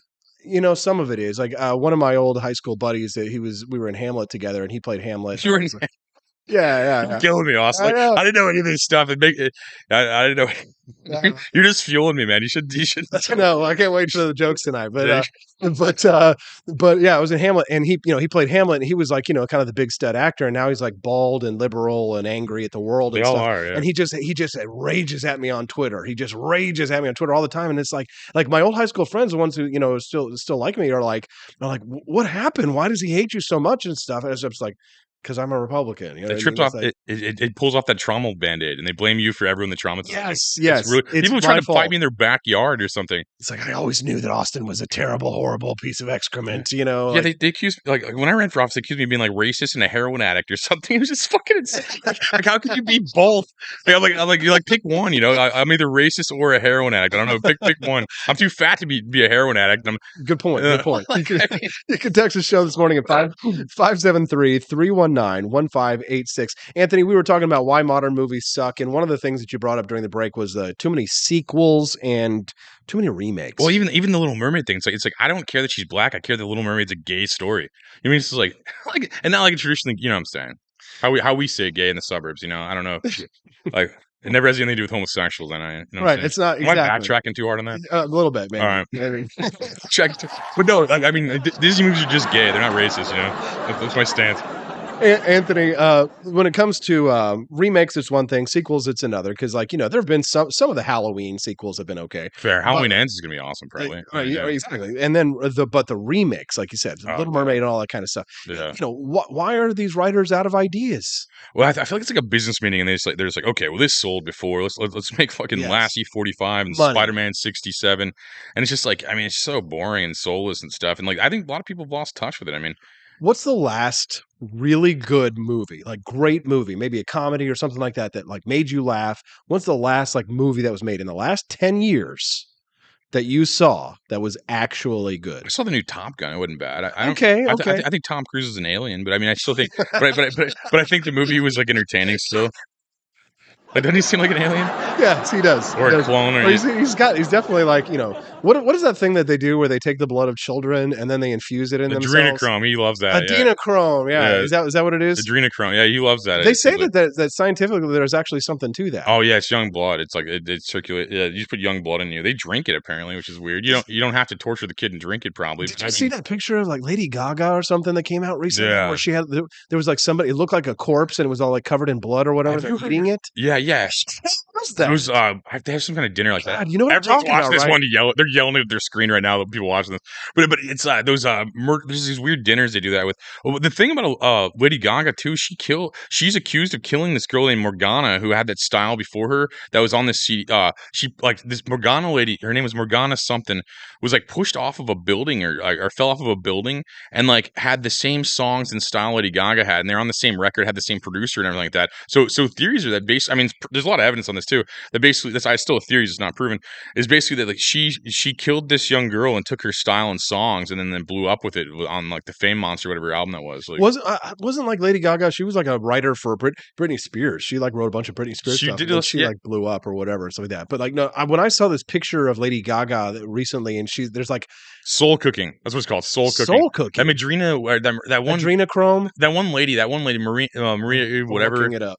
Some of it is like one of my old high school buddies that we were in Hamlet together, and he played Hamlet. You were in Yeah. You're killing me, Austin. I didn't know any of this stuff. I didn't know. You're just fueling me, man. You should. No, I can't wait for the jokes tonight. But yeah, I was in Hamlet, and he played Hamlet, and he was like, kind of the big stud actor, and now he's like bald and liberal and angry at the world. They and all stuff. are, yeah. And he just rages at me on Twitter. He just rages at me on Twitter all the time, and it's like my old high school friends, the ones who still like me, are like, "What happened? Why does he hate you so much?" and stuff. And it's just like, because I'm a Republican. It trips off. It pulls off that trauma band-aid, and they blame you for everyone that traumatized. Yes. People trying to fight me in their backyard or something. It's like, I always knew that Austin was a terrible, horrible piece of excrement. Yeah, they accused like when I ran for office, they accused me of being like racist and a heroin addict or something. It was just fucking insane. Like, how could you be both? I'm like, you're like, pick one. I'm either racist or a heroin addict. I don't know. Pick one. I'm too fat to be a heroin addict. Good point. You can text the show this morning at 573-319 319-1586. Anthony, we were talking about why modern movies suck, and one of the things that you brought up during the break was too many sequels and too many remakes. Well, even the Little Mermaid thing, it's like I don't care that she's black. I care that Little Mermaid's a gay story. I mean, it's just like and not like a traditional, you know what I'm saying? How we say gay in the suburbs, you know? I don't know. Like it never has anything to do with homosexuals, and you know right? It's not exactly. Am I backtracking too hard on that? A little bit, maybe. All right. But no, I mean, Disney movies are just gay. They're not racist, you know? That's my stance. Anthony, when it comes to remakes, it's one thing. Sequels, it's another. Because, like, you know, there have been some of the Halloween sequels have been okay. Fair. Halloween Ends is gonna be awesome, probably. Exactly. And then the remakes, like you said, Little Mermaid and all that kind of stuff. Yeah. You know, why are these writers out of ideas? Well, I feel like it's like a business meeting, and they're just like, okay, well, this sold before. Let's make fucking Lassie 45 and Spider-Man 67, and it's just like, I mean, it's so boring and soulless and stuff. And like, I think a lot of people have lost touch with it. I mean. What's the last really good movie, like great movie, maybe a comedy or something like that like made you laugh? What's the last like movie that was made in the last 10 years that you saw that was actually good? I saw the new Top Gun. It wasn't bad. I think Tom Cruise is an alien, but I mean, I still think, but I think the movie was like entertaining still. Like, doesn't he seem like an alien? Yes, he does. Or a clone. Or he's definitely like, you know, what is that thing that they do where they take the blood of children and then they infuse it in themselves? Adrenochrome. He loves that. Adrenochrome. Yeah. Is that what it is? Adrenochrome. Yeah, he loves that. They say that scientifically there's actually something to that. Oh yeah, it's young blood. It's like it circulates. Yeah, you just put young blood in you. They drink it apparently, which is weird. You don't have to torture the kid and drink it probably. Did you see that picture of like Lady Gaga or something that came out recently where she had there was like somebody, it looked like a corpse and it was all like covered in blood or whatever. They're eating it. Yeah. What's that? It was, they have some kind of dinner like that. You know what I'm talking about, this right? one to yell. They're yelling at their screen right now. People watching this, but it's there's these weird dinners they do that with. Well, the thing about Lady Gaga too, she's accused of killing this girl named Morgana who had that style before her that was on this CD. She like this Morgana lady. Her name was Morgana something. Was like pushed off of a building or fell off of a building and like had the same songs and style Lady Gaga had, and they're on the same record, had the same producer and everything like that. So theories are that I mean, there's a lot of evidence on this too. That basically, that's still a theory, it's not proven. Is basically that like she killed this young girl and took her style and songs and then blew up with it on like the Fame Monster, whatever album that was. Like, wasn't like Lady Gaga. She was like a writer for Britney Spears. She like wrote a bunch of Britney Spears stuff. And she like blew up or whatever, something like that. But like no, when I saw this picture of Lady Gaga recently, and there's like soul cooking. That's what it's called. Soul cooking. Soul cooking. That Madrina, that one Adrenochrome. That one lady, Maria, whatever. Looking it up.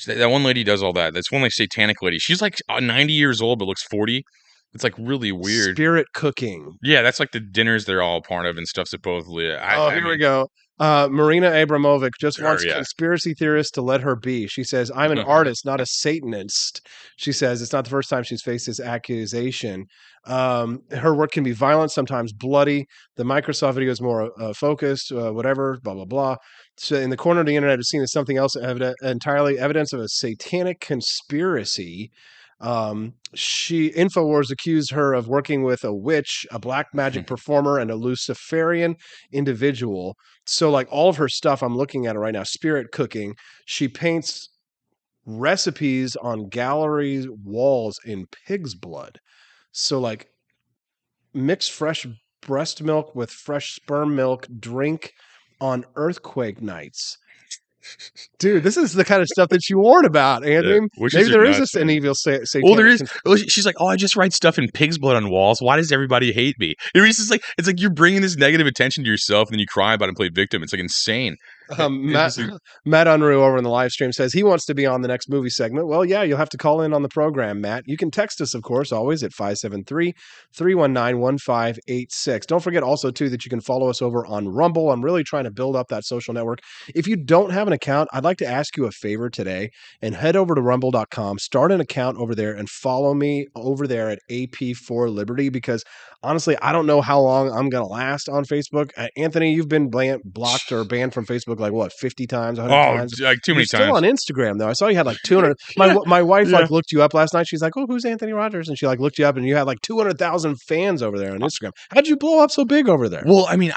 That one lady does all that. That's one like satanic lady. She's like 90 years old but looks 40. It's like really weird. Spirit cooking. Yeah, that's like the dinners they're all part of and stuff supposedly. Here we go. Marina Abramovic just wants conspiracy theorists to let her be. She says, I'm an artist, not a Satanist. She says it's not the first time she's faced this accusation. Her work can be violent, sometimes bloody. The Microsoft video is more focused, whatever, blah, blah, blah. So in the corner of the internet is seen as something else, entirely evidence of a satanic conspiracy. InfoWars accused her of working with a witch, a black magic performer, and a Luciferian individual. So like all of her stuff, I'm looking at it right now, spirit cooking. She paints recipes on gallery walls in pig's blood. So like mix fresh breast milk with fresh sperm milk, drink on earthquake nights. Dude, this is the kind of stuff that you warn about, Anthony. Yeah, maybe there is an evil satanic. Well, there is. She's like, I just write stuff in pig's blood on walls. Why does everybody hate me? It's like you're bringing this negative attention to yourself, and then you cry about it and play victim. It's like insane. Matt Unruh over in the live stream says he wants to be on the next movie segment. Well, yeah, you'll have to call in on the program, Matt. You can text us, of course, always at 573-319-1586. Don't forget also, too, that you can follow us over on Rumble. I'm really trying to build up that social network. If you don't have an account, I'd like to ask you a favor today and head over to rumble.com, start an account over there, and follow me over there at AP4Liberty, because honestly, I don't know how long I'm going to last on Facebook. Anthony, you've been blocked or banned from Facebook like what, 50 times, 100 times? Like too many times. Still on Instagram though. I saw you had like 200. My wife like looked you up last night. She's like, "Oh, who's Anthony Rogers?" And she like looked you up, and you had like 200,000 fans over there on Instagram. How'd you blow up so big over there? Well, I mean,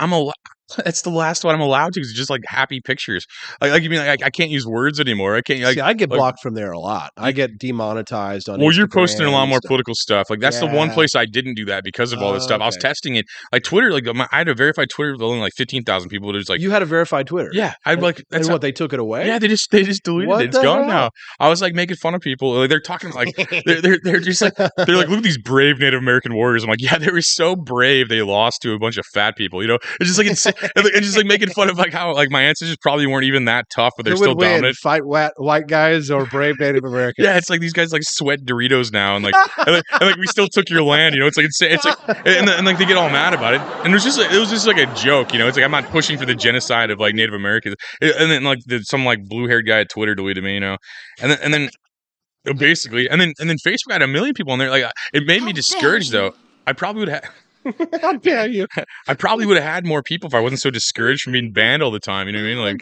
That's the last one I'm allowed to. It's just like happy pictures. Like you mean like I can't use words anymore. I can't. Like, See, I get like, blocked from there a lot. I get demonetized on. Well, Instagram you're posting a lot and more stuff. political stuff. Like that's the one Yeah. place I didn't do that because of all this stuff. I was Okay. testing it. Like Twitter, like I had a verified Twitter with only like 15,000 people. There's like You had a verified Twitter. yeah, I'd like And what, they took it away? Yeah, they just deleted What it. It's the gone hell? now. I was like making fun of people. Like, they're talking like they're just like they're like look at these brave Native American warriors. I'm like yeah, they were so brave. They lost to a bunch of fat people. You know, it's just like it's just like making fun of like how like my ancestors probably weren't even that tough, but they're Who still would win, dominant. fight white guys or brave Native Americans? Yeah, it's like these guys like sweat Doritos now, and like we still took your land. You know, it's like and like they get all mad about it. And it was just like a joke. You know, it's like I'm not pushing for the genocide of like Native Americans. And then like some like blue haired guy at Twitter deleted me. You know, and then basically and then Facebook had 1 million people on there. Like it made me discouraged though. I probably would have. How dare you? I probably would have had more people if I wasn't so discouraged from being banned all the time. You know what I mean? Like,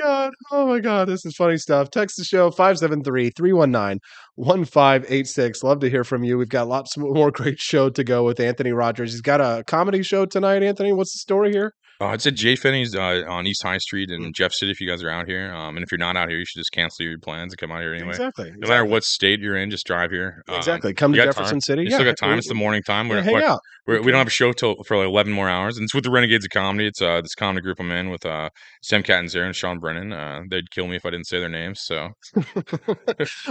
Oh my God, this is funny stuff. Text the show 573-319-1586. Love to hear from you. We've got lots more great show to go with Anthony Rogers. He's got a comedy show tonight, Anthony. What's the story here? it's at J. Finney's on East High Street in Jeff City if you guys are out here. And if you're not out here, you should just cancel your plans and come out here anyway. Exactly. No matter what state you're in, just drive here. Exactly. Come to you got Jefferson time. City. You Yeah, still got time. It's the morning time. Yeah, hang out. We don't have a show for like 11 more hours. And it's with the Renegades of Comedy. It's this comedy group I'm in with Sam Catanzaro and Sean Brennan. They'd kill me if I didn't say their names. So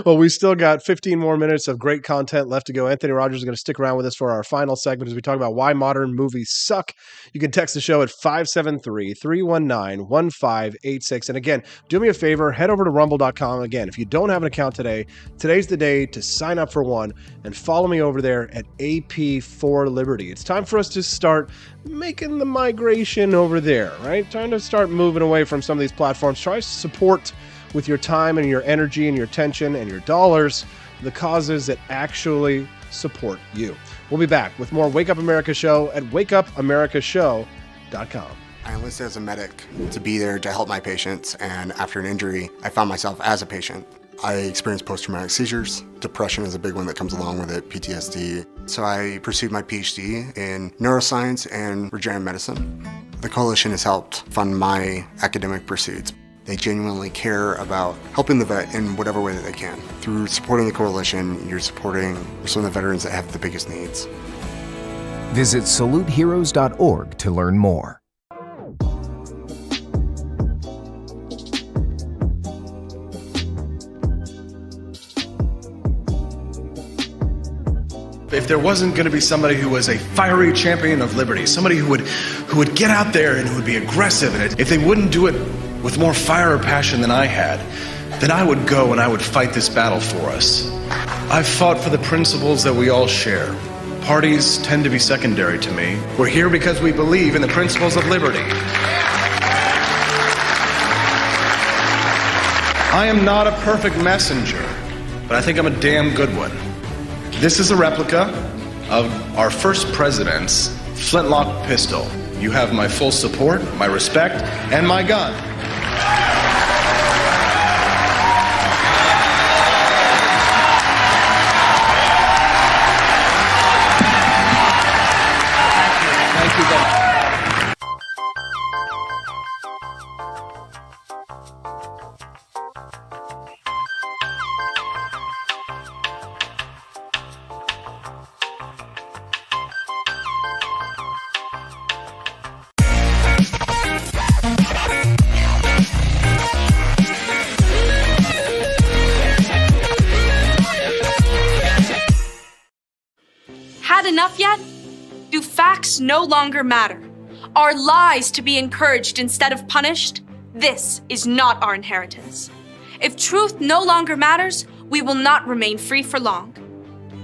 Well, we still got 15 more minutes of great content left to go. Anthony Rogers is going to stick around with us for our final segment as we talk about why modern movies suck. You can text the show at 573-319-1586. And again, do me a favor, head over to rumble.com. Again, if you don't have an account today, today's the day to sign up for one and follow me over there at AP4 Liberty. It's time for us to start making the migration over there, right? Trying to start moving away from some of these platforms. Try to support with your time and your energy and your attention and your dollars the causes that actually support you. We'll be back with more Wake Up America Show at wakeupamericashow.com. I enlisted as a medic to be there to help my patients, and after an injury, I found myself as a patient. I experienced post-traumatic seizures. Depression is a big one that comes along with it, PTSD. So I pursued my PhD in neuroscience and regenerative medicine. The coalition has helped fund my academic pursuits. They genuinely care about helping the vet in whatever way that they can. Through supporting the coalition, you're supporting some of the veterans that have the biggest needs. Visit saluteheroes.org to learn more. If there wasn't going to be somebody who was a fiery champion of liberty, somebody who would get out there and who would be aggressive, and if they wouldn't do it with more fire or passion than I had, then I would go and I would fight this battle for us. I've fought for the principles that we all share. Parties tend to be secondary to me. We're here because we believe in the principles of liberty. I am not a perfect messenger, but I think I'm a damn good one. This is a replica of our first president's flintlock pistol. You have my full support, my respect, and my gun. Thank you very much. Had enough yet? Do facts no longer matter? Are lies to be encouraged instead of punished? This is not our inheritance. If truth no longer matters, we will not remain free for long.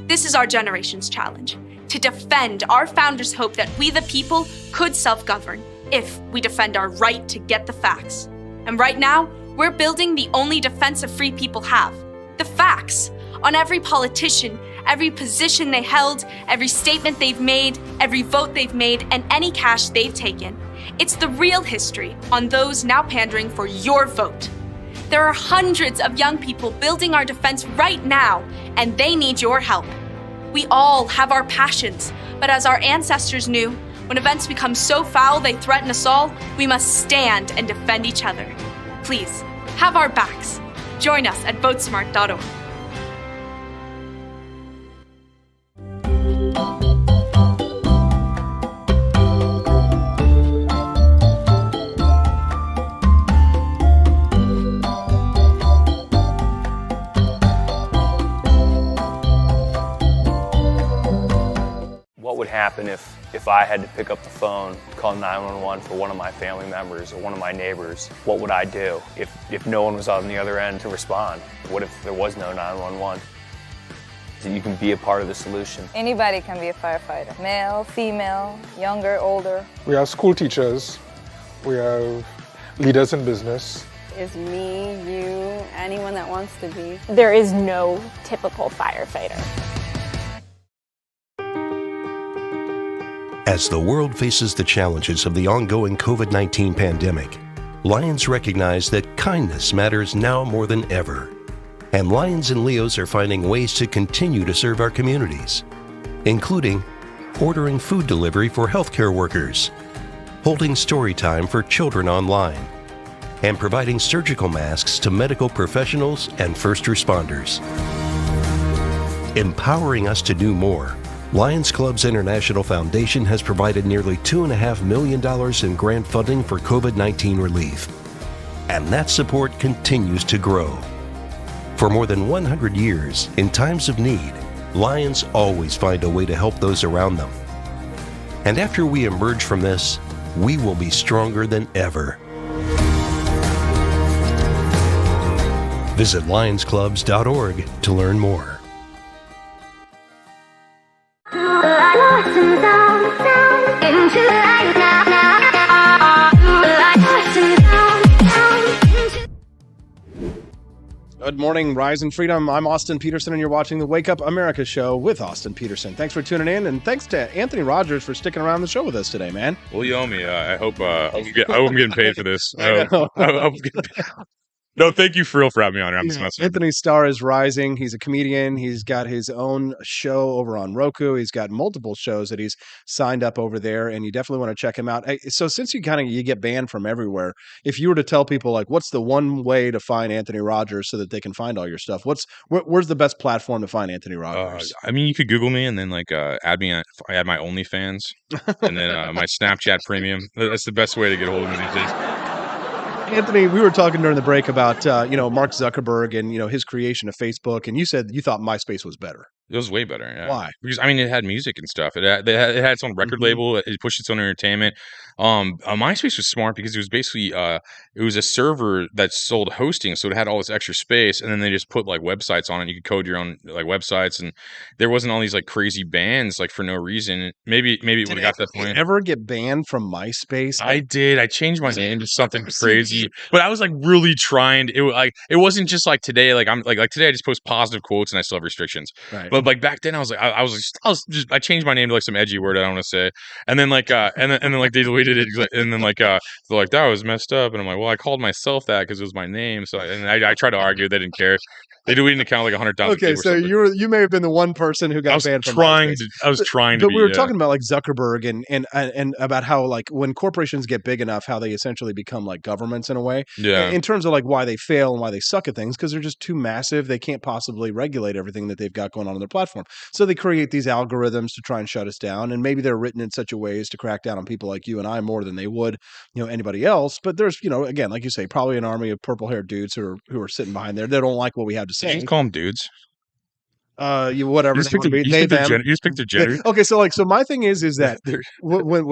This is our generation's challenge, to defend our founders' hope that we the people could self-govern if we defend our right to get the facts. And right now, we're building the only defense of free people have, the facts, on every politician, every position they held, every statement they've made, every vote they've made, and any cash they've taken. It's the real history on those now pandering for your vote. There are hundreds of young people building our defense right now, and they need your help. We all have our passions, but as our ancestors knew, When events become so foul they threaten us all, we must stand and defend each other. Please, have our backs. Join us at votesmart.org. What would happen if I had to pick up the phone, call 911 for one of my family members or one of my neighbors? What would I do if no one was on the other end to respond? What if there was no 911? You can be a part of the solution. Anybody can be a firefighter. Male, female, younger, older. We have school teachers. We have leaders in business. Is me, you, anyone that wants to be. There is no typical firefighter. As the world faces the challenges of the ongoing COVID-19 pandemic, Lions recognize that kindness matters now more than ever. And Lions and Leos are finding ways to continue to serve our communities, including ordering food delivery for healthcare workers, holding story time for children online, and providing surgical masks to medical professionals and first responders. Empowering us to do more, Lions Clubs International Foundation has provided nearly $2.5 million in grant funding for COVID-19 relief. And that support continues to grow. For more than 100 years, in times of need, Lions always find a way to help those around them. And after we emerge from this, we will be stronger than ever. Visit lionsclubs.org to learn more. Good morning, Rise and Freedom. I'm Austin Petersen, and you're watching the Wake Up America show with Austin Petersen. Thanks for tuning in, and thanks to Anthony Rogers for sticking around the show with us today, man. Well, you owe me. I hope I'm getting paid for this. I hope I'm getting paid. No, thank you for having me on here. I'm just messing. Anthony's star is rising. He's a comedian. He's got his own show over on Roku. He's got multiple shows that he's signed up over there, and you definitely want to check him out. So since you get banned from everywhere, if you were to tell people like, what's the one way to find Anthony Rogers so that they can find all your stuff? Where's the best platform to find Anthony Rogers? I mean, you could Google me and then add me. Add my OnlyFans and then my Snapchat Premium. That's the best way to get a hold of me these days. Anthony, we were talking during the break about Mark Zuckerberg and his creation of Facebook, and you said you thought MySpace was better. It was way better. Yeah. Why? Because I mean, it had music and stuff. It had its own record label. It pushed its own entertainment. MySpace was smart because it was basically it was a server that sold hosting, so it had all this extra space, and then they just put like websites on it. You could code your own like websites, and there wasn't all these like crazy bans like for no reason. Maybe it would have got to that point. Ever get banned from MySpace? I did. I changed my name to something crazy, but I was like really trying. It wasn't just like today. Like I'm like today I just post positive quotes and I still have restrictions. Right. But like back then I was like I changed my name to like some edgy word I don't want to say, and then like and then like they deleted it, and then like they're like that was messed up, and I'm like, well, I called myself that because it was my name. So I tried to argue, they didn't care. They deleted an account like 100,000. Okay, so you may have been the one person who got banned from MySpace. I was trying to. But we were talking about like Zuckerberg and about how like when corporations get big enough, how they essentially become like governments in a way. Yeah. In terms of like why they fail and why they suck at things, because they're just too massive. They can't possibly regulate everything that they've got going on their platform. So they create these algorithms to try and shut us down, and maybe they're written in such a ways to crack down on people like you and I more than they would, anybody else. But there's, again, like you say, probably an army of purple-haired dudes who are sitting behind there. They don't like what we have to say. Just call them dudes. Whatever. You just pick their gender. Okay, so my thing is that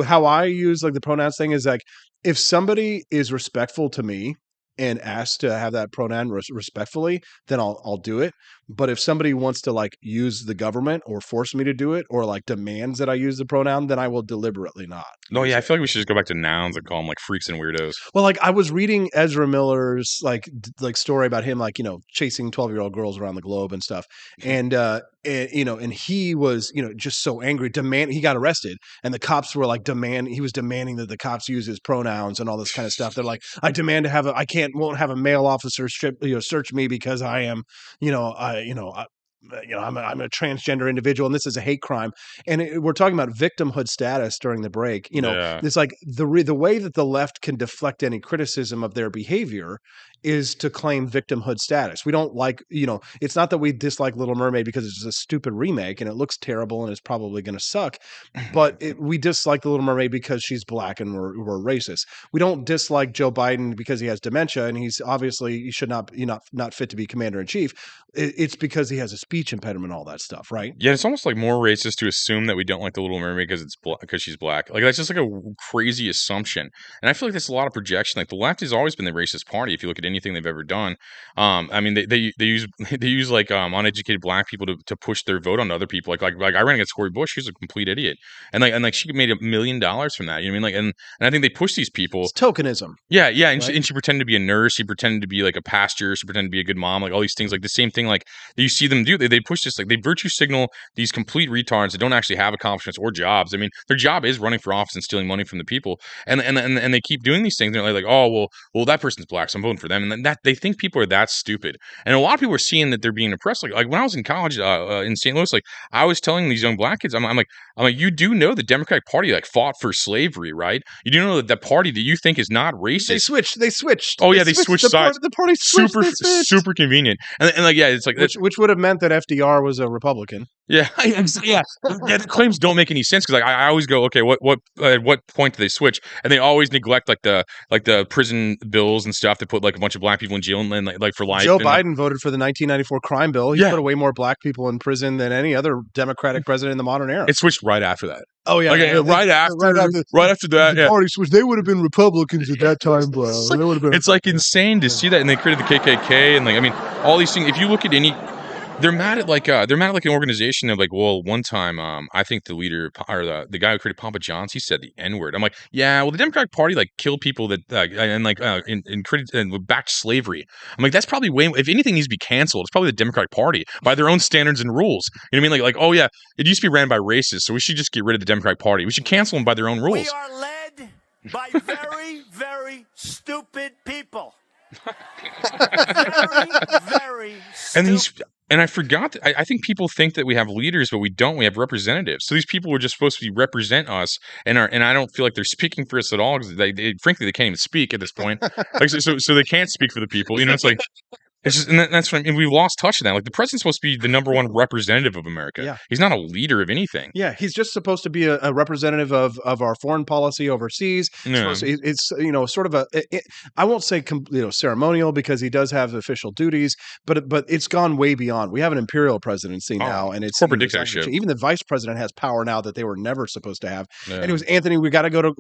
how I use like the pronouns thing is like if somebody is respectful to me and asks to have that pronoun respectfully, then I'll do it. But if somebody wants to like use the government or force me to do it or like demands that I use the pronoun, then I will deliberately not. No, yeah, I feel like we should just go back to nouns and call them like freaks and weirdos. Well, like I was reading Ezra Miller's like story about him like chasing 12-year-old girls around the globe and stuff, and he was just so angry. He got arrested, and the cops were like he was demanding that the cops use his pronouns and all this kind of stuff. They're like, I demand to have won't have a male officer search me because I am I'm a transgender individual and this is a hate crime. And we're talking about victimhood status during the break. Yeah. It's like the way that the left can deflect any criticism of their behavior is to claim victimhood status. We don't like, it's not that we dislike Little Mermaid because it's a stupid remake and it looks terrible and it's probably going to suck, but we dislike the Little Mermaid because she's black and we're racist. We don't dislike Joe Biden because he has dementia and he should not not fit to be commander in chief. It's because he has a speech impediment, all that stuff, right? Yeah, it's almost like more racist to assume that we don't like the Little Mermaid because she's black. Like that's just like a crazy assumption, and I feel like that's a lot of projection. Like the left has always been the racist party. If you look at anything they've ever done, I mean they use like uneducated black people to push their vote on other people. Like I ran against Cori Bush. She's a complete idiot, and she made $1 million from that. You know what I mean? Like and I think they push these people. It's tokenism. Yeah, and right? she pretended to be a nurse. She pretended to be like a pastor. She pretended to be a good mom. Like all these things. Like the same thing. Like you see them do. They push this. Like they virtue signal these complete retards that don't actually have accomplishments or jobs. I mean, their job is running for office and stealing money from the people. And they keep doing these things. They're like, oh well, that person's black, so I'm voting for them. And then that they think people are that stupid. And a lot of people are seeing that they're being oppressed. Like when I was in college in St. Louis, like I was telling these young black kids, I'm like, you do know the Democratic Party like fought for slavery, right? You do know that the party that you think is not racist. They switched. Oh yeah, they switched sides. The party switched. Super convenient. And like yeah, it's like which would have meant that FDR was a Republican. Yeah. The claims don't make any sense because like I always go, okay, at what point do they switch? And they always neglect like the prison bills and stuff that put like a bunch of black people in jail and like for life. Joe Biden voted for the 1994 crime bill. He put way more black people in prison than any other Democratic president in the modern era. It switched right after that. Oh yeah, right after that. The party switched. They would have been Republicans at that time, bro. It's like insane to see that, and they created the KKK, and like I mean, all these things. If you look at any. They're mad at like an organization of like, well, one time I think the leader or the guy who created Papa John's, he said the N-word. I'm like, yeah, well the Democratic Party like killed people that and backed slavery. I'm like, that's probably if anything needs to be canceled, it's probably the Democratic Party by their own standards and rules. You know what I mean? Like oh yeah, it used to be ran by racists, so we should just get rid of the Democratic Party. We should cancel them by their own rules. We are led by very, very stupid people. Very stupid. And I forgot that I think people think that we have leaders, but we don't. We have representatives. So these people were just supposed to represent us, and I don't feel like they're speaking for us at all because frankly they can't even speak at this point. Like so they can't speak for the people. You know, it's like. It's just, and that's what I mean. We've lost touch of that. Like the president's supposed to be the number one representative of America. Yeah. He's not a leader of anything. Yeah, he's just supposed to be a representative of our foreign policy overseas. Yeah. It's sort of I won't say ceremonial because he does have official duties, but it's gone way beyond. We have an imperial presidency now, and it's corporate dictatorship. Even the vice president has power now that they were never supposed to have. Yeah. Anyways, Anthony, we got to go,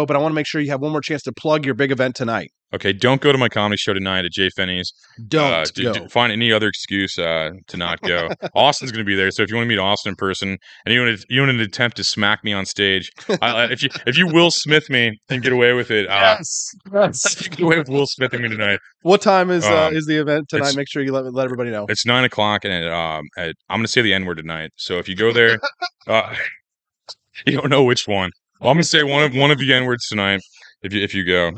but I want to make sure you have one more chance to plug your big event tonight. Okay, don't go to my comedy show tonight at Jay Finney's. Don't go. Find any other excuse to not go. Austin's going to be there, so if you want to meet Austin in person and you want to attempt to smack me on stage, if you Will Smith me and get away with it, yes. Get away with Will Smithing me tonight. What time is the event tonight? Make sure you let everybody know. It's 9:00, and I'm going to say the N-word tonight. So if you go there, you don't know which one. Well, I'm going to say one of the N-words tonight. If you go.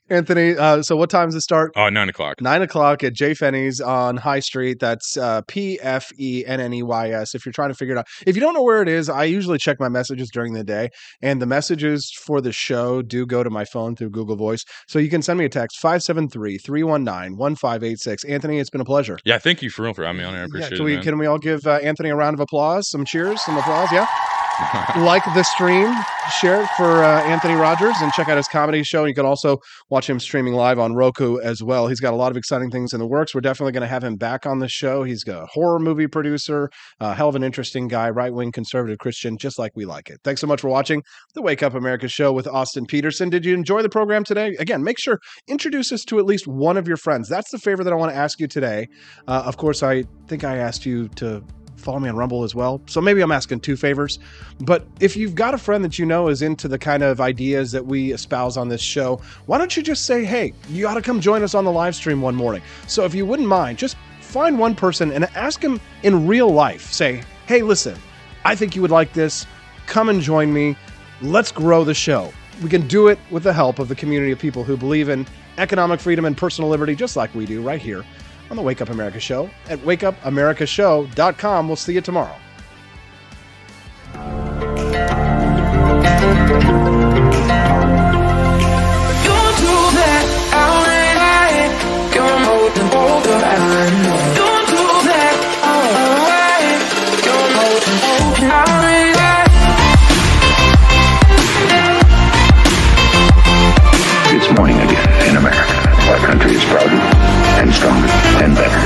Anthony, so what time does it start? 9:00. 9:00 at Jay Finney's on High Street. That's PFENNEYS. If you're trying to figure it out. If you don't know where it is, I usually check my messages during the day, and the messages for the show do go to my phone through Google Voice. So you can send me a text, 573-319-1586. Anthony, it's been a pleasure. Yeah, thank you for having me on here. I appreciate it. Can we all give Anthony a round of applause? Some cheers, some applause, yeah? Like the stream, share it for Anthony Rogers, and check out his comedy show. You can also watch him streaming live on Roku as well. He's got a lot of exciting things in the works. We're definitely going to have him back on the show. He's a horror movie producer, hell of an interesting guy, right-wing conservative Christian, just like we like it. Thanks so much for watching the Wake Up America show with Austin Petersen. Did you enjoy the program today? Again, make sure introduce us to at least one of your friends. That's the favor that I want to ask you today. Of course, I think I asked you to follow me on Rumble as well. So maybe I'm asking two favors. But if you've got a friend that you know is into the kind of ideas that we espouse on this show, why don't you just say, hey, you ought to come join us on the live stream one morning. So if you wouldn't mind, just find one person and ask him in real life. Say, hey, listen, I think you would like this. Come and join me. Let's grow the show. We can do it with the help of the community of people who believe in economic freedom and personal liberty, just like we do right here on the Wake Up America Show at wakeupamericashow.com. We'll see you tomorrow. It's morning again in America. Our country is prouder and stronger and better.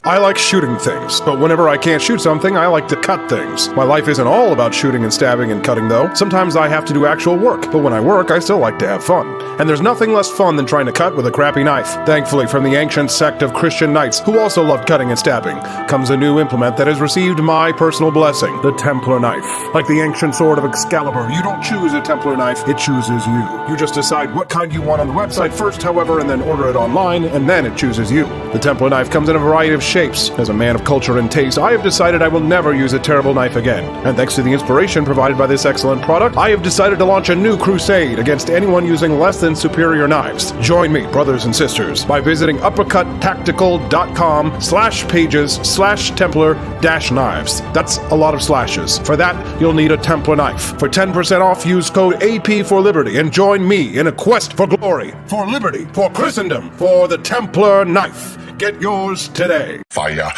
I like shooting things, but whenever I can't shoot something, I like to cut things. My life isn't all about shooting and stabbing and cutting, though. Sometimes I have to do actual work, but when I work, I still like to have fun. And there's nothing less fun than trying to cut with a crappy knife. Thankfully, from the ancient sect of Christian knights, who also loved cutting and stabbing, comes a new implement that has received my personal blessing, the Templar knife. Like the ancient sword of Excalibur, you don't choose a Templar knife, it chooses you. You just decide what kind you want on the website first, however, and then order it online, and then it chooses you. The Templar knife comes in a variety of shapes. As a man of culture and taste, I have decided I will never use a terrible knife again. And thanks to the inspiration provided by this excellent product, I have decided to launch a new crusade against anyone using less than superior knives. Join me, brothers and sisters, by visiting uppercuttactical.com/pages/Templar-knives. That's a lot of slashes. For that, you'll need a Templar knife. For 10% off, use code AP for Liberty and join me in a quest for glory, for liberty, for Christendom, for the Templar knife. Get yours today. Fire.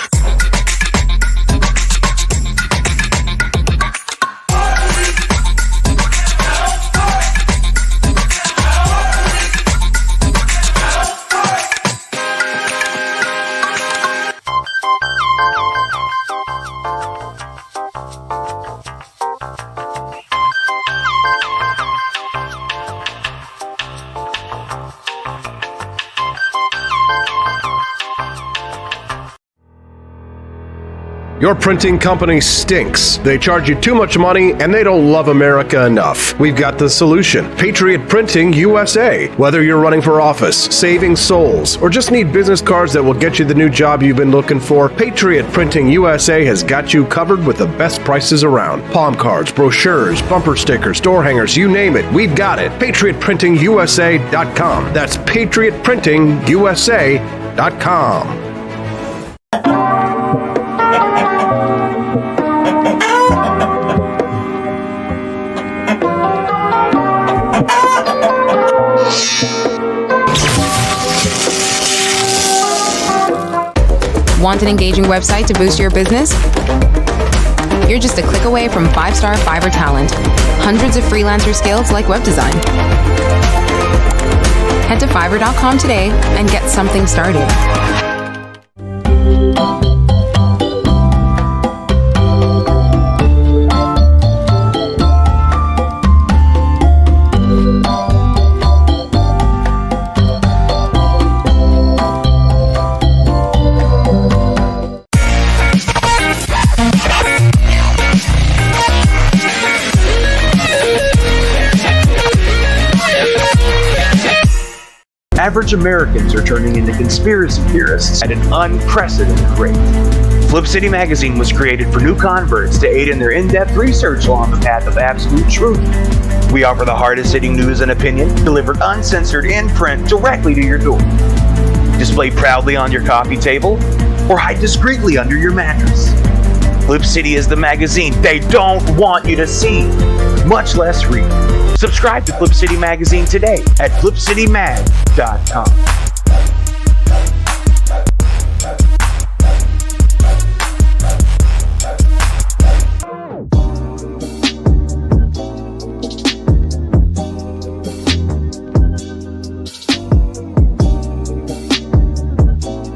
Your printing company stinks. They charge you too much money and they don't love America enough. We've got the solution. Patriot Printing USA. Whether you're running for office, saving souls, or just need business cards that will get you the new job you've been looking for, Patriot Printing USA has got you covered with the best prices around. Palm cards, brochures, bumper stickers, door hangers, you name it, we've got it. PatriotPrintingUSA.com. That's PatriotPrintingUSA.com. Want an engaging website to boost your business? You're just a click away from 5-star Fiverr talent. Hundreds of freelancer skills like web design. Head to Fiverr.com today and get something started. Average Americans are turning into conspiracy theorists at an unprecedented rate. Flip City Magazine was created for new converts to aid in their in-depth research along the path of absolute truth. We offer the hardest-hitting news and opinion delivered uncensored in print directly to your door. Display proudly on your coffee table or hide discreetly under your mattress. Flip City is the magazine they don't want you to see, much less read. Subscribe to Flip City Magazine today at flipcitymag.com.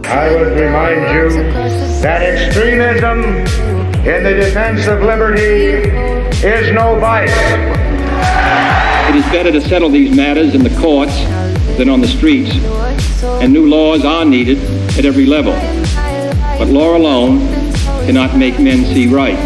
I would remind you that extremism in the defense of liberty is no vice. It is better to settle these matters in the courts than on the streets, and new laws are needed at every level. But law alone cannot make men see right.